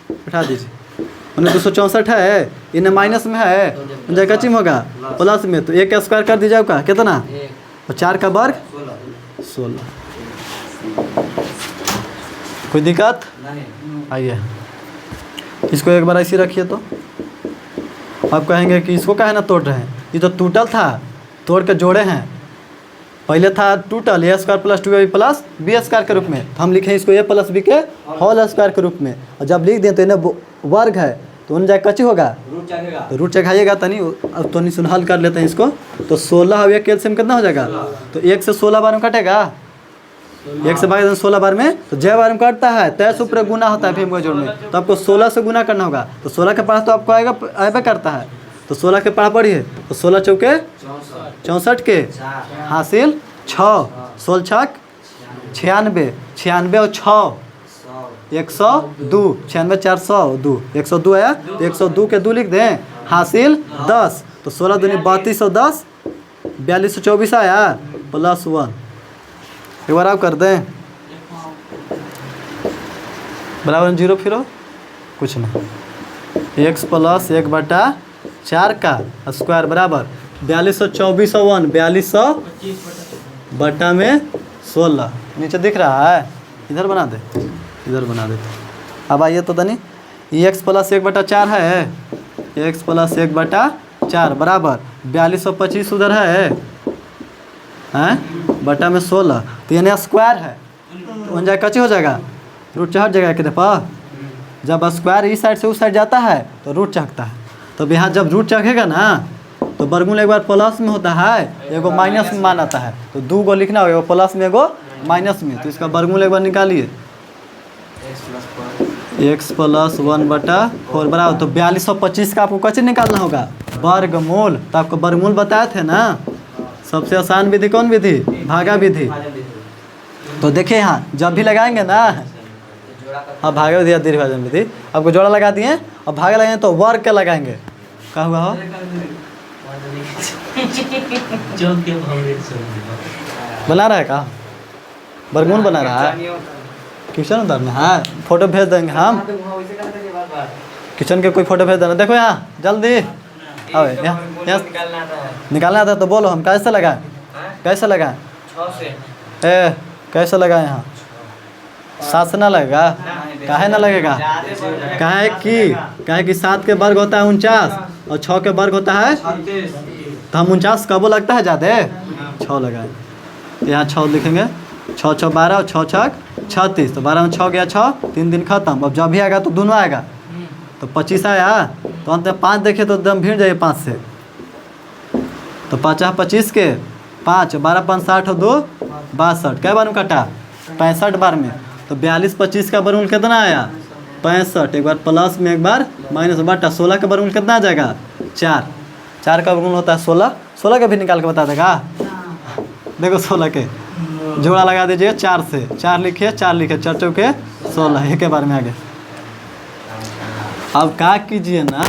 बैठा दीजिए। उन्हें 264 है, इन्हें माइनस में है, जगह कच्ची में होगा प्लस में, तो 1 का स्क्वायर कर दीजिए आपका कितना, और 4 का वर्ग 16। कोई दिक्कत? आइए इसको एक बार ऐसे रखिए। तो आप कहेंगे कि इसको काहे ना तोड़ रहे हैं, ये तो टूटल था, तोड़ के जोड़े हैं। पहले था total a square plus 2ab plus b square के रूप में, तो हम लिखे इसको ए प्लस बी के होल स्क्वायर के रूप में। और जब लिख दें तो इन्हें वर्ग है, तो उन्हें जाए कच्ची होगा, तो रूट चढ़ाइएगा तनी। अब तो नहीं हल कर लेते हैं इसको। तो 16 अब 1 के एलसीएम कितना हो जाएगा? तो 1 से 16 बार में कटेगा, 1 से भाग 16 बार में, तो जय बार में कटता है, 23 ऊपर गुना होता है भीम का जोड़ में। तो आपको 16 से गुना करना होगा। तो 16 के पढ़ा तो आपको आएगा, आएगा करता है। तो 16 के पढ़ा पढ़िए, तो 16 चौके 64 के हासिल 6, 16 छक 96, 96 और 6 102, 96 402, 102 आया, तो 102 के 2 लिख दें, हासिल 10। तो 16 दूनी 32 और 10 4224 आया प्लस 1। एक बार आप कर दें, बराबर 0 फिर कुछ नहीं, x प्लस 1/4 का स्क्वायर बराबर 4224 और 1 4200 बटा में 16। नीचे दिख रहा है, इधर बना दे, इधर बना देते। अब आइए तो तनी, x प्लस 1/4 है, x प्लस 1/4 बराबर 4225 उधर है बटा में 16। तो यानी स्क्वायर है, तो बन जाए कच्ची हो जाएगा, रूट चढ़ जाएगा कितने पर। जब स्क्वायर इस साइड से उस साइड जाता है तो रूट चढ़ता है। तो यहाँ जब रूट चढ़ेगा ना, तो वर्गमूल एक बार प्लस में होता है, एगो माइनस में मान आता है। तो 2 गो लिखना होगा, एगो प्लस में एगो माइनस में। तो इसका वर्गमूल एक बार निकालिए, x प्लस 1/4 बराबर, तो 4225 का आपको कैसे निकालना होगा? वर्गमूल। तो आपको वर्गमूल बताए थे ना, सबसे आसान विधि कौन विधि? भागा विधि। तो देखिए यहाँ जब भी लगाएंगे ना, हाँ भागा विधि या दीर्घभाजन विधि, आपको जोड़ा लगा दिए और भागा लगाएंगे तो वर्ग के लगाएंगे। क्या हुआ हो? बना रहा है का वर्गमूल बना रहा है किचन उधर में। हाँ फोटो भेज देंगे हम, किचन के कोई फोटो भेज देना। देखो यहाँ जल्दी अब यहाँ निकालना था, तो बोलो हम कैसे लगाएं, कैसे लगाएं? कैसे लगाएं? यहाँ 7 से ना लगेगा, काहे ना लगेगा? काहे कि 7 के वर्ग होता है 49 और 6 के वर्ग होता है, तो हम 49 कबो लगता है ज़्यादा, 6 लगाएं। तो यहाँ 6 लिखेंगे, 6 6 12 और 6 6 36। तो 12 में 6 गया 6, 3 दिन खत्म। अब जब भी आएगा तो दोनों आएगा, तो 25 आया, तो अंत में 5 देखे तो एकदम भीड़ जाइए 5 से। तो 5 25 के 5, 12 5 60 और 2 62, कै बार में कटा? 65 बार में। तो 42 25 का वर्गमूल कितना आया? 65। एक बार प्लस में एक बार माइनस बटा 16 का वर्गमूल कितना आ जाएगा? 4। 4 का वर्गमूल होता है 16। 16 का भी निकाल के बता देगा। देखो 16 के जोड़ा लगा दीजिए 4 से, 4 लिखिए, 4 लिखिए, 4 चौके 16, एक के बार में आगे। अब क्या कीजिए ना,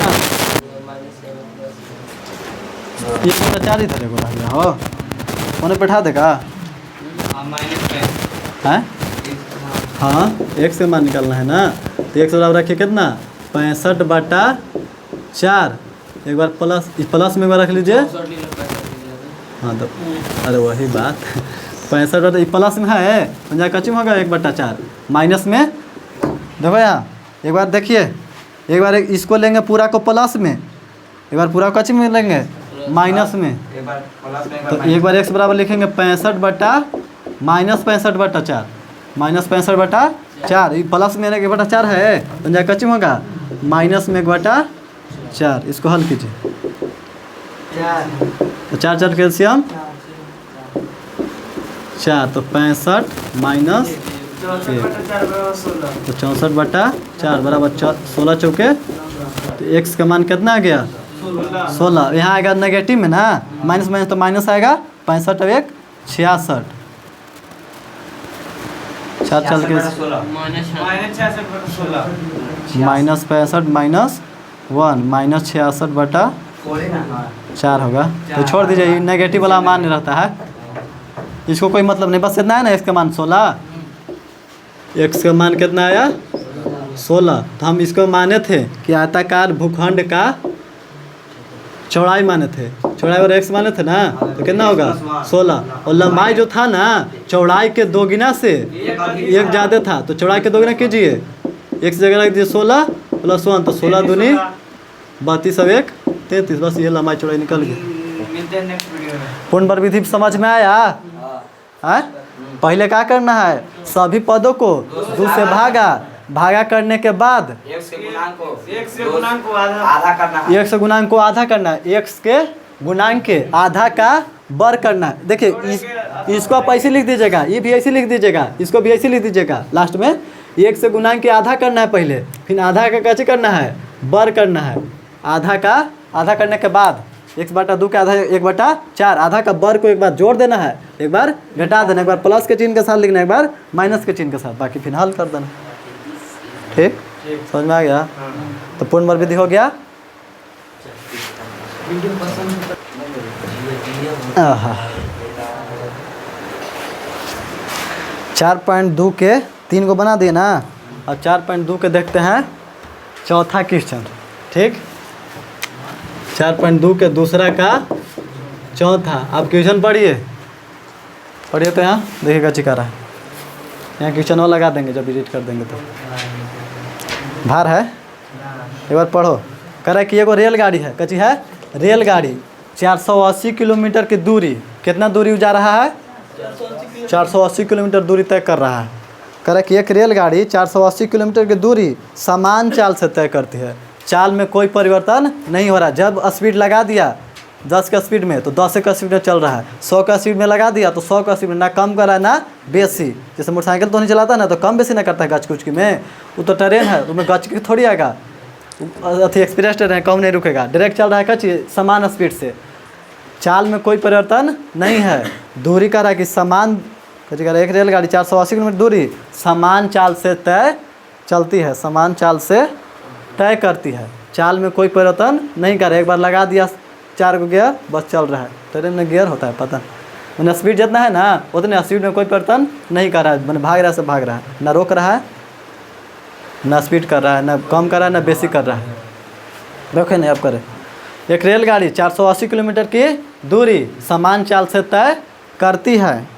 ये पूरा 4 इधर को रह गया हो, उन्हें बैठा देगा। हैं? हाँ, 1 से मान निकालना है ना, तो 1 से बराबर रखिए कितना 65/4। एक बार प्लस में एक बार रख लीजिए। हाँ तो अरे वही बात 65 प्लस में है, पंजा कच्ची में होगा 1/4 माइनस में। देखो यहाँ एक बार देखिए, एक बार इसको लेंगे पूरा को प्लस में, एक बार पूरा कच्ची में लेंगे माइनस में। तो एक बार x बराबर लिखेंगे 65/-, -65/4 ये प्लस में 1/4 है, पंजा कच्ची में होगा माइनस में 1/4। इसको हल कीजिए, तो 4 कैल्शियम 4, तो 65 माइनस 1 तो 64/4 बराबर 16 चौके, तो x का मान कितना आ गया 16। यहाँ आएगा नेगेटिव में ना, माइनस माइनस तो माइनस आएगा, 65 और 1 66। 4 चल के -65 -1 -66/4 होगा। तो छोड़ दीजिए, नेगेटिव वाला मान नहीं रहता है, इसको कोई मतलब नहीं, बस इतना है ना, x का मान 16, x का मान कितना आया 16। तो हम इसको माने थे कि आयताकार भूखंड का चौड़ाई माने थे, चौड़ाई और x माने थे ना, तो कितना होगा 16। और लंबाई जो था ना चौड़ाई के 2 गुना से 1 ज़्यादा था, तो चौड़ाई के 2 गुना कीजिए, x जगह रख दीजिए 16 + 1, तो 16 दूनी 32 और 1 33, बस ये लंबाई चौड़ाई निकल गई। पूर्ण वर्ग विधि समझ में आया? है? पहले क्या करना है, सभी पदों को 2 से भागा करने के बाद 1 से गुणांक को आधा करना है, 1 से गुणांक को आधा करना है, x के गुणांक के आधा का वर्ग करना है। देखिए इसको आप ऐसे लिख दीजिएगा, ये भी ऐसे लिख दीजिएगा, इसको भी ऐसे लिख दीजिएगा, लास्ट में 1 से गुणांक के आधा करना है पहले, फिर आधा का कैसे करना है वर्ग करना है, आधा का आधा करने के बाद 1/2 का आधा 1/4, आधा का वर्ग को एक बार जोड़ देना है, एक बार घटा देना, एक बार प्लस के चिन्ह के साथ लिखना है, एक बार माइनस के चिन्ह के साथ, बाकी फिर हल कर देना। ठीक, समझ में आ गया? तो पूर्ण वर्ग विधि हो गया। आहा 4.2 के 3 को बना दिए ना, और 4.2 के देखते हैं चौथा क्वेश्चन। ठीक, 4.2 के दूसरा का चौथा। आप क्वेश्चन पढ़िए तो यहाँ देखिएगा चिका रहा है, यहाँ क्वेश्चन और लगा देंगे जब एडिट कर देंगे तो। भार है, एक बार पढ़ो। कह रहा है कि एगो रेलगाड़ी है, कच्ची है रेलगाड़ी 480 किलोमीटर की दूरी, कितना दूरी जा रहा है 480 किलोमीटर दूरी तय कर रहा है। कह रहा है कि एक रेलगाड़ी 480 किलोमीटर की दूरी समान चाल से तय करती है, चाल में कोई परिवर्तन नहीं हो रहा। जब स्पीड लगा दिया 10 का स्पीड में तो 10 का स्पीड में चल रहा है, 100 का स्पीड में लगा दिया तो 100 का स्पीड में, ना कम कर रहा है ना बेसी। जैसे मोटरसाइकिल तो नहीं चलाता ना, तो कम बेसी ना करता है गच कुच की में, वो तो ट्रेन है, उसमें गच की थोड़ी आएगा, अथी एक्सप्रेस ट्रेन है, कम नहीं रुकेगा, डायरेक्ट चल रहा है कच्ची समान स्पीड से, चाल में कोई परिवर्तन नहीं है। दूरी का रहा है कि समान, कच्ची कह रहा है एक रेलगाड़ी 480 किलोमीटर दूरी समान चाल से तय चलती है, समान चाल से तय करती है, चाल में कोई परिवर्तन नहीं कर रहा है। एक बार लगा दिया 4 को गियर, बस चल रहा है। ट्रेन में गियर होता है पता, मैंने स्पीड जितना है ना उतने स्पीड में कोई परिवर्तन नहीं कर रहा है, मैंने भाग रहा है से भाग रहा है, ना रोक रहा है, ना स्पीड कर रहा है, ना कम कर रहा है, ना बेसी कर रहा है। रोके नहीं, अब करें। एक रेलगाड़ी 480 किलोमीटर की दूरी समान चाल से तय करती है।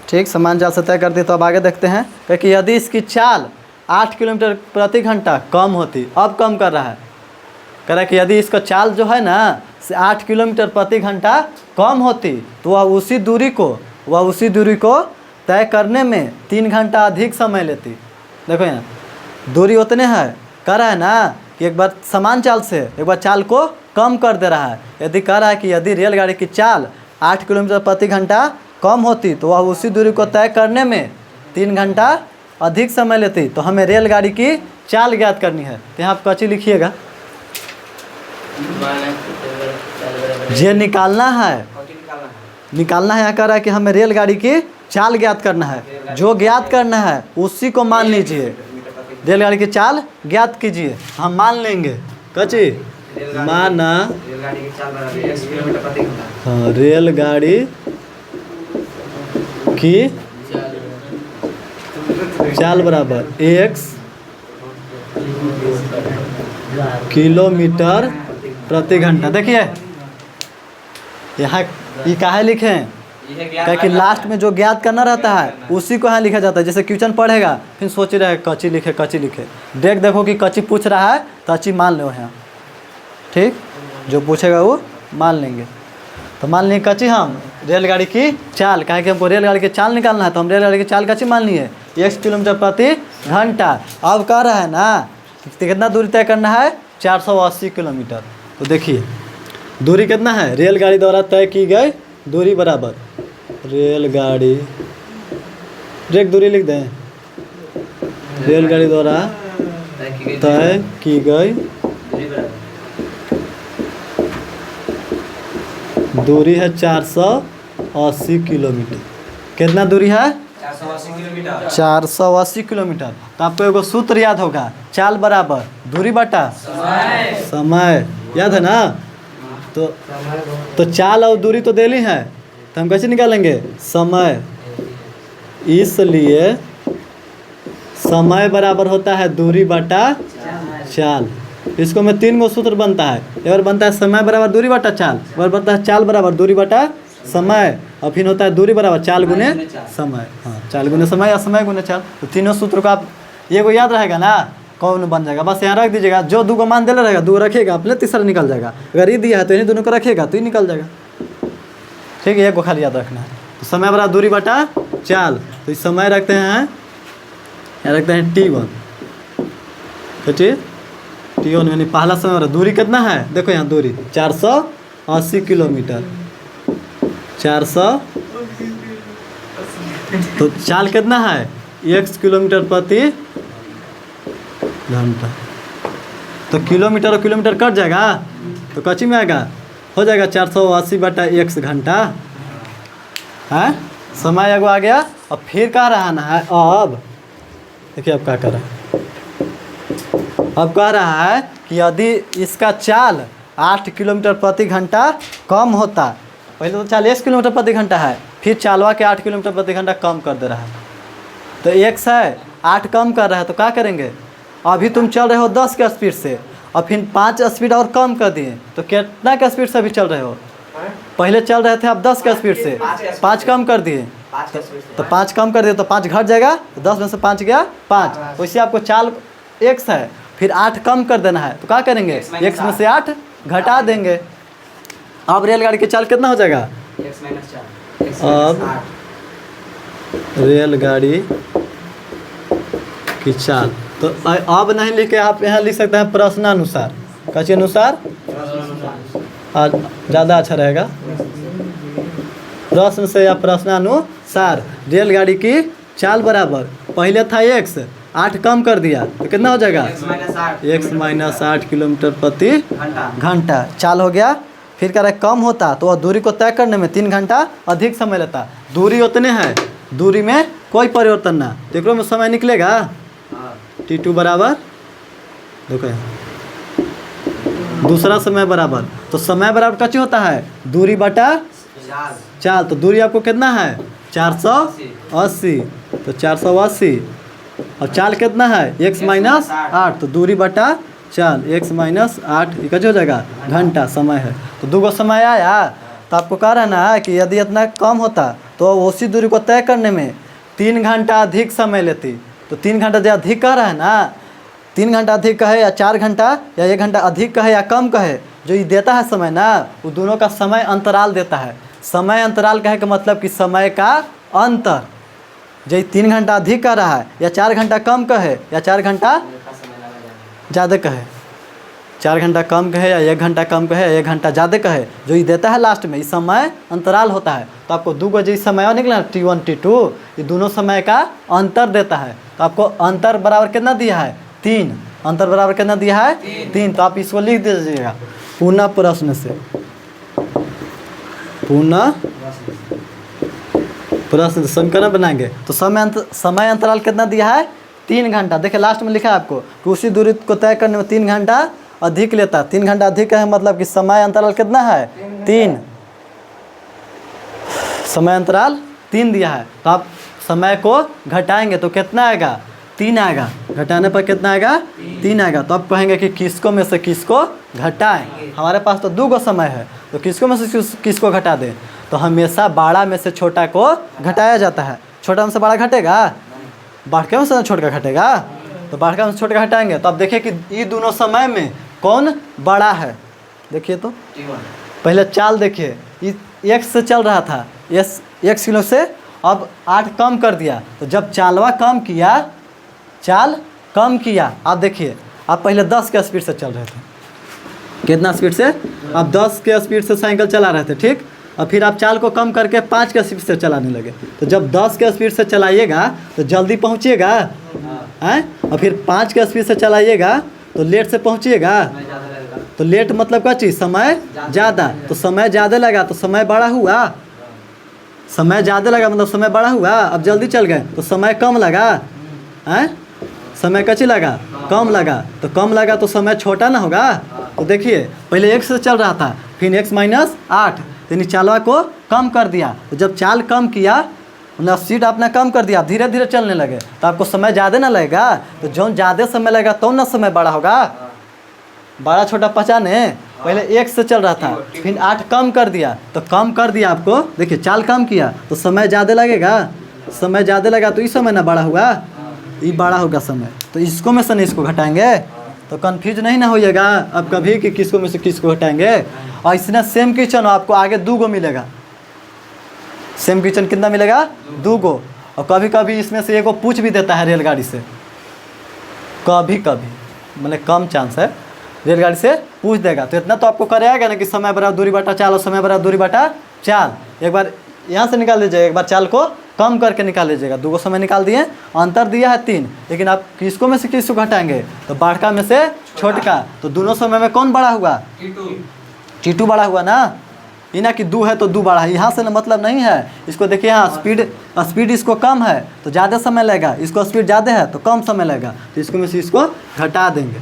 ठीक, समान चाल से तय करती है। तो अब आगे देखते हैं, क्योंकि यदि इसकी चाल 8 किलोमीटर प्रति घंटा कम होती, अब कम कर रहा है, कह रहा है कि यदि इसका चाल जो है ना से 8 किलोमीटर प्रति घंटा कम होती तो वह उसी दूरी को तय करने में 3 घंटा अधिक समय लेती। देखो यहाँ दूरी उतने है, कह रहा है ना कि एक बार समान चाल से एक बार चाल को कम कर दे रहा है। यदि कह रहा है कि यदि रेलगाड़ी की चाल 8 किलोमीटर प्रति घंटा कम होती तो वह उसी दूरी को तय करने में 3 घंटा अधिक समय लेती, तो हमें रेलगाड़ी की चाल ज्ञात करनी है। तो यहाँ आप कच्ची लिखिएगा, ये निकालना है यहाँ कह रहा है कि हमें रेलगाड़ी की चाल ज्ञात करना है, जो ज्ञात करना है उसी को मान लीजिए। रेलगाड़ी की चाल ज्ञात कीजिए। हम मान लेंगे कची माना रेलगाड़ी की चाल बराबर 1 किलोमीटर प्रति घंटा। हाँ, रेलगाड़ी की चाल बराबर 1 किलोमीटर प्रति घंटा। देखिए यहाँ ये काहे लिखे हैं, क्योंकि लास्ट में जो ज्ञात करना रहता है उसी को यहाँ लिखा जाता है। जैसे क्वेश्चन पढ़ेगा फिर सोच रहे हैं कच्ची लिखे कच्ची लिखे, देखो कि कच्ची पूछ रहा है तो अच्छी मान लो यहाँ, ठीक, जो पूछेगा वो मान लेंगे। तो मान लेंगे कच्ची हम रेलगाड़ी की चाल, काहे कि हमको रेलगाड़ी की चाल निकालना है तो हम रेलगाड़ी की चाल कच्ची मान लिए 1 किलोमीटर प्रति घंटा। अब कह रहा है ना कितना दूरी तय करना है 480 किलोमीटर। तो देखिए दूरी कितना है, रेलगाड़ी द्वारा तय की गई दूरी बराबर रेलगाड़ी, एक दूरी लिख दें, रेलगाड़ी द्वारा तय की गई दूरी है 480 किलोमीटर। कितना दूरी है 480 किलोमीटर। 480 किलोमीटर। तो आपको एगो सूत्र याद होगा, चाल बराबर दूरी बटा समय, याद है ना। तो चाल और दूरी तो देली है, तो हम कैसे निकालेंगे समय, इसलिए समय बराबर होता है दूरी बटा चाल। इसको में 3 गो सूत्र बनता है, एक बार बनता है समय बराबर दूरी बटा चाल, एक बार बनता है चाल बराबर दूरी बटा समय, और फिर होता है दूरी बराबर चाल गुने समय। हाँ, चाल गुने समय या समय गुने चाल। तो तीनों सूत्र को आप ये को याद रहेगा ना, कौन बन जाएगा, बस यहाँ रख दीजिएगा। जो 2 को मान देले रहेगा 2 रखिएगा, अपने तीसरा निकल जाएगा। अगर ये दिया है तो इन्हीं दोनों को रखिएगा तो ये निकल जाएगा, ठीक है। एक को खाली याद रखना है। तो समय बराबर दूरी बटा चाल, तो इस समय रखते हैं, यहाँ रखते हैं T1, ठीक, T1 यानी पहला समय बराबर दूरी कितना है, देखो यहाँ दूरी 480 किलोमीटर, 400, तो चाल कितना है 1 किलोमीटर प्रति घंटा। तो किलोमीटर और किलोमीटर कट जाएगा तो कच्ची में आएगा, हो जाएगा 480 बटा 1 घंटा है। समय एगो आ गया। अब फिर कह रहा ना है, अब देखिए अब क्या कर रहा है, अब कह रहा है कि यदि इसका चाल 8 किलोमीटर प्रति घंटा कम होता, पहले तो चाल 1 किलोमीटर प्रति घंटा है, फिर चालवा के 8 किलोमीटर प्रति घंटा कम कर दे रहा है। तो 1 से 8 कम कर रहा है तो क्या करेंगे, अभी तुम चल रहे हो 10 के स्पीड से और फिर 5 स्पीड और कम कर दिए, तो कितना के स्पीड से अभी चल रहे हो, पहले चल रहे थे आप 10 के स्पीड से, 5 कम कर दिए, तो 5 कम कर दिए तो 5 घट जाएगा, तो 10 में से 5 गया 5। वैसे आपको चाल 1 से है, फिर 8 कम कर देना है, तो क्या करेंगे 1 में से 8 घटा देंगे। अब रेलगाड़ी की चाल कितना हो जाएगा, अब रेलगाड़ी की चाल, तो अब नहीं लिख के आप यहाँ लिख सकते हैं प्रश्नानुसार, कैसे अनुसार आज ज़्यादा अच्छा रहेगा, प्रश्न से या प्रश्नानुसार। रेलगाड़ी की चाल बराबर पहले था 1 से 8 कम कर दिया तो कितना हो जाएगा 1 - 8 किलोमीटर प्रति घंटा चाल हो गया। फिर कह रहा है कम होता तो वह दूरी को तय करने में 3 घंटा अधिक समय लेता। दूरी उतने है, दूरी में कोई परिवर्तन ना, देखो में समय निकलेगा T2 बराबर, देखो दूसरा समय बराबर, तो समय बराबर कच्ची होता है दूरी बटा चाल। तो दूरी आपको कितना है 480, तो 480 और चाल कितना है 1 - 8, तो दूरी बटा चाल 1 - 8 कैसे हो जाएगा घंटा समय है। तो 2 गो समय आया, तो आपको कह रहा है ना कि यदि इतना कम होता तो उसी दूरी को तय करने में 3 घंटा अधिक समय लेती। तो 3 घंटा जो अधिक कह रहा है ना, 3 घंटा अधिक कहे या 4 घंटा या 1 घंटा अधिक कहे या कम कहे, जो ये देता है समय ना, वो दोनों का समय अंतराल देता है। समय अंतराल कहे का मतलब कि समय का अंतर, जो 3 घंटा अधिक कह रहा है या 4 घंटा कम कहे या 4 घंटा ज़्यादा कहे, 4 घंटा कम कहे या 1 घंटा कम कहे या 1 घंटा ज़्यादा कहे, जो ये देता है लास्ट में, ये समय अंतराल होता है। तो आपको 2 गो जो समय निकला T1 T2, ये दोनों समय का अंतर देता है। तो आपको अंतर बराबर कितना दिया है 3, अंतर बराबर कितना दिया है 3। तो आप इसको लिख दीजिएगा पुनः प्रश्न से, पुनः प्रश्न समीकरण बनाएंगे। तो समय अंतराल कितना दिया है 3 घंटा। देखिए लास्ट में लिखा है आपको कि उसी दूरी को तय करने में 3 घंटा अधिक लेता है। 3 घंटा अधिक है मतलब कि समय अंतराल कितना है? 3। समय अंतराल 3 दिया है, तो आप समय को घटाएंगे तो कितना आएगा? 3 आएगा। घटाने पर कितना आएगा? 3 आएगा। तो आप कहेंगे कि किसको में से किसको घटाएं? हमारे पास तो 2 गो समय है, तो किसको में से किसको घटा दें? तो हमेशा बड़ा में से छोटा को घटाया जाता है। छोटा में से बड़ा घटेगा? बढ़के में से छोटा घटेगा? तो बढ़का में से छोटा घटाएंगे तो आप देखिए कि ये दोनों समय में कौन बड़ा है। देखिए तो पहले चाल देखिए, ये x से चल रहा था, x किलो से, अब 8 कम कर दिया। तो जब चालवा कम किया, चाल कम किया, आप देखिए आप पहले 10 के स्पीड से चल रहे थे। कितना स्पीड से? आप 10 के स्पीड से साइकिल चला रहे थे, ठीक। और फिर आप चाल को कम करके 5 के स्पीड से चलाने लगे। तो जब 10 के स्पीड से चलाइएगा तो जल्दी पहुँचिएगा, हैं? और फिर 5 के स्पीड से चलाइएगा तो लेट से पहुँचिएगा। तो लेट मतलब क्या चीज़? समय ज़्यादा। तो समय ज़्यादा लगा तो समय बड़ा हुआ। समय ज़्यादा लगा मतलब समय बड़ा हुआ। अब जल्दी चल गए तो समय कम लगा, हैं? समय कैसे लगा? कम लगा। तो कम लगा तो समय छोटा ना होगा। तो देखिए पहले x से चल रहा था, फिर x माइनस 8, यानी चालवा को कम कर दिया। तो जब चाल कम किया मतलब स्पीड आपने कम कर दिया, धीरे धीरे चलने लगे, तो आपको समय ज़्यादा ना लगेगा। तो जो ज़्यादा समय लगेगा तो ना समय बड़ा होगा। बड़ा छोटा पहचाने, पहले 1 से चल रहा था, फिर 8 कम कर दिया। तो कम कर दिया आपको, देखिए चाल कम किया तो समय ज़्यादा लगेगा। समय ज़्यादा लगा तो इस समय ना बड़ा हुआ, ये बड़ा होगा समय। तो इसको में से नहीं इसको घटाएंगे, तो कन्फ्यूज नहीं ना होइएगा अब कभी कि किसको में से किसको घटाएंगे। और इसने सेम क्वेश्चन आपको आगे 2 गो मिलेगा। सेम क्वेश्चन कितना मिलेगा? 2 गो। और कभी कभी इसमें से एगो पूछ भी देता है रेलगाड़ी से, कभी कभी, मतलब कम चांस है, रेलगाड़ी से पूछ देगा। तो इतना तो आपको करेगा ना कि समय बराबर दूरी बटा चाल और समय बराबर दूरी बटा चाल। एक बार यहाँ से निकाल लीजिएगा, एक बार चाल को कम करके निकाल लीजिएगा। 2 गो समय निकाल दिए, अंतर दिया है 3, लेकिन आप किसको में से किसको घटाएंगे? तो बड़का में से छोटका। तो दोनों समय में कौन बड़ा हुआ? T2 बड़ा हुआ ना। ये ना कि 2 है तो 2 बड़ा है, यहाँ से ना मतलब नहीं है। इसको देखिए यहाँ स्पीड इसको कम है तो ज़्यादा समय लगेगा, इसको स्पीड ज़्यादा है तो कम समय लगेगा। तो इसको में से इसको घटा देंगे।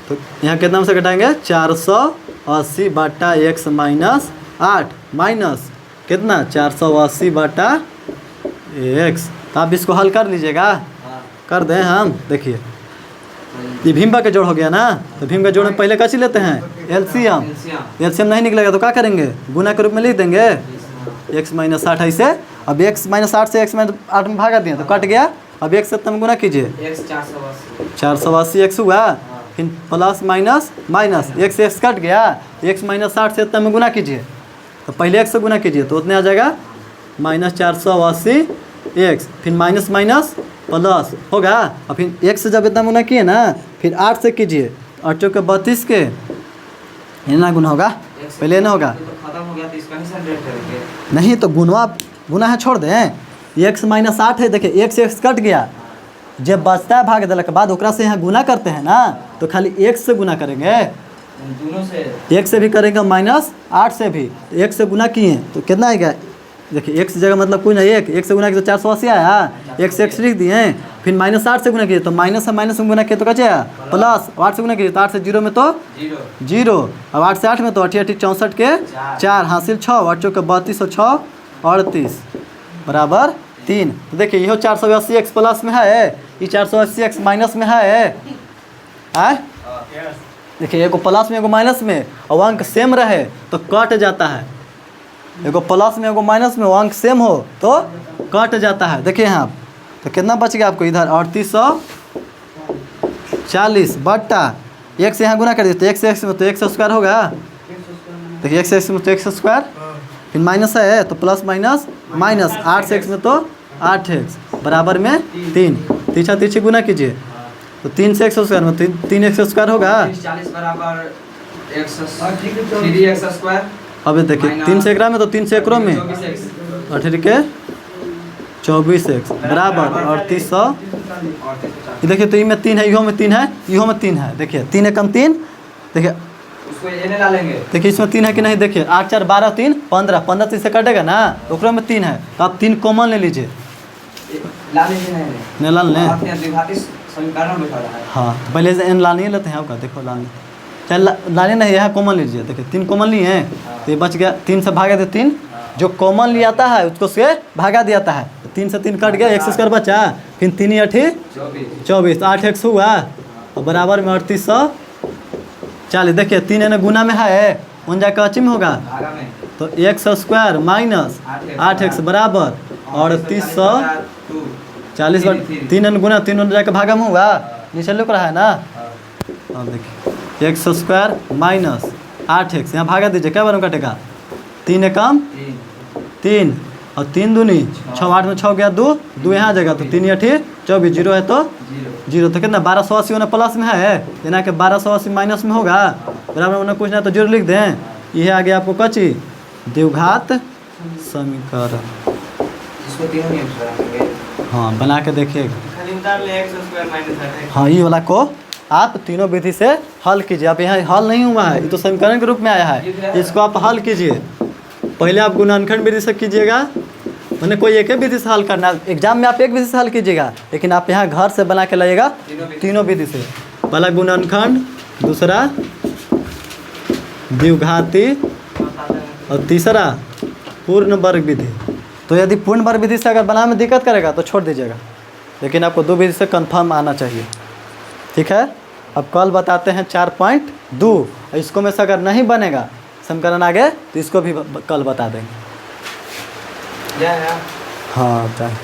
तो यहाँ कितना में से घटाएंगे? 480 बटा x माइनस 8 माइनस कितना? 480 बटा x। तो आप इसको हल कर लीजिएगा। कर दें हम। देखिए ये भीम के जोड़ हो गया ना। तो भीम के जोड़ में पहले कैसे लेते हैं? एलसीएम। एलसीएम नहीं निकलेगा तो क्या करेंगे? गुना के रूप में लिख देंगे। x माइनस 8 ऐसे। अब x माइनस 8 से x माइनस 8 में भागा दिए तो कट गया। अब x से तुम गुना कीजिए, 480 x हुआ, फिर plus minus minus x cut गया, x माइनस 8 से तुम गुना कीजिए। तो पहले x से गुना कीजिए तो उतने आ जाएगा माइनस 480 x, फिर माइनस माइनस प्लस होगा। और फिर x से जब इतना गुना किए ना, फिर 8 से कीजिए, 8 चौके 32 के इतना गुना होगा, पहले ना होगा नहीं तो गुना है छोड़ दें। x माइनस 8 है, देखिए x कट गया। जब बचता है भाग देने के बाद ओकरा से यहाँ गुना करते हैं ना, तो खाली x से गुना करेंगे, दोनों से x से भी करेंगे माइनस 8 से भी। x से गुना किए तो कितना आएगा? देखिए x जगह मतलब कोई ना, एक से गुना किया तो 480 आया, x लिख दिए। फिर माइनस 8 से गुना किए तो माइनस से माइनस में गुना किए तो कैसे आया? प्लस। 8 से गुना किए तो 8 से 0 में तो 0। अब 8 से 8 में तो 8 64 के 4 हासिल 6, 8 चौके 32 और 6 38 बराबर 3। तो देखिए यह 480 x प्लस में है, ये 480 x माइनस में है। देखिए एगो प्लस में एगो माइनस में, और अंक सेम रहे तो कट जाता है। एगो प्लस में एगो माइनस में, वो अंक सेम हो तो कट जाता है। देखिए यहाँ तो कितना बच गया आपको? इधर 3840 बट्टा x से यहाँ गुना कर दीजिए तो x में तो x स्क्वायर होगा। देखिए x में तो x स्क्वायर, फिर माइनस है तो प्लस माइनस माइनस, 8 से x में तो 8x बराबर में 3। तीछा तीछी गुना कीजिए तो 3 से x स्क्वायर में 3x स्क्वायर होगा। 40 बराबर 3x स्क्वायर। अब देखिए 3 से एकरा में तो 3 से एकरो में 18 के 24x बराबर 3800। देखिए तो इसमें 3 है, इहो में 3 है, इहो में 3 है। देखिए 3 एकम 3, देखिए उसको ये ला लेंगे। देखिए इसमें 3 है कि नहीं? देखिए 8 4 12 3 15, 15 3 से कटेगा ना, तो ओकरो में 3 है तो आप 3 कॉमन ले लीजिए। लाने से नहीं नहीं लान लें। आपके यहाँ द्विघाती समीकरण में बैठा रहा है। हाँ तो पहले से एन लानी लेते हैं आपका, देखो लानी चल लानी नहीं, यहाँ कॉमन लीजिए। देखिए 3 कॉमन लिए हैं तो ये बच गया, 3 से भागा दे 3, जो कॉमन लिया आता है उसको से भागा दिया जाता है। 3 से 3 कट गया, x स्क्वायर बचा, फिर 3 8 24, 8 x हुआ और बराबर में 3840। देखिए 3 एन गुना में है, उन जाकर अची में होगा भागा में तो x स्क्वायर माइनस 8x बराबर 3840 बार 3 एन गुना 3 जाकर भागा में हुआ, नीचे लिख रहा है ना। अब देखिए x स्क्वायर माइनस 8x, यहाँ भागा दीजिए, क्या बार में कटेगा 3 एकम 3 और 3 दूनी 6, 8 में 6 गया 2 2 यहाँ जगह तो 3 8 24, 0 है तो 0 तो कितना 1280 उन्हें प्लस में है, यानी कि 1280 माइनस में होगा, बराबर उन्हें कुछ ना तो 0 लिख दें। यह आ गया आपको कची द्विघात समीकरण। इसको तीनों नियम से बनाएंगे। हाँ बना के देखिएगा। खाली उतार ले x स्क्वायर माइनस 8x। हाँ ये वाला को आप तीनों विधि से हल कीजिए। आप यहाँ हल नहीं हुआ है, ये तो समीकरण के रूप में आया है, इसको आप हल कीजिए। पहले आप गुणनखंड विधि से कीजिएगा, मैंने कोई एक ही विधि से हल करना है। एग्जाम में आप एक विधि से हल कीजिएगा, लेकिन आप यहाँ घर से बना के लाइएगा तीनों विधि से। पहला गुणनखंड, दूसरा द्विघाती और तीसरा पूर्ण वर्ग विधि। तो यदि पूर्ण वर्ग विधि से अगर बनाने में दिक्कत करेगा तो छोड़ दीजिएगा, लेकिन आपको 2 विधि से कंफर्म आना चाहिए। ठीक है, अब कल बताते हैं 4.2। इसको में से अगर नहीं बनेगा समीकरण आगे तो इसको भी कल बता देंगे। या हाँ चाहे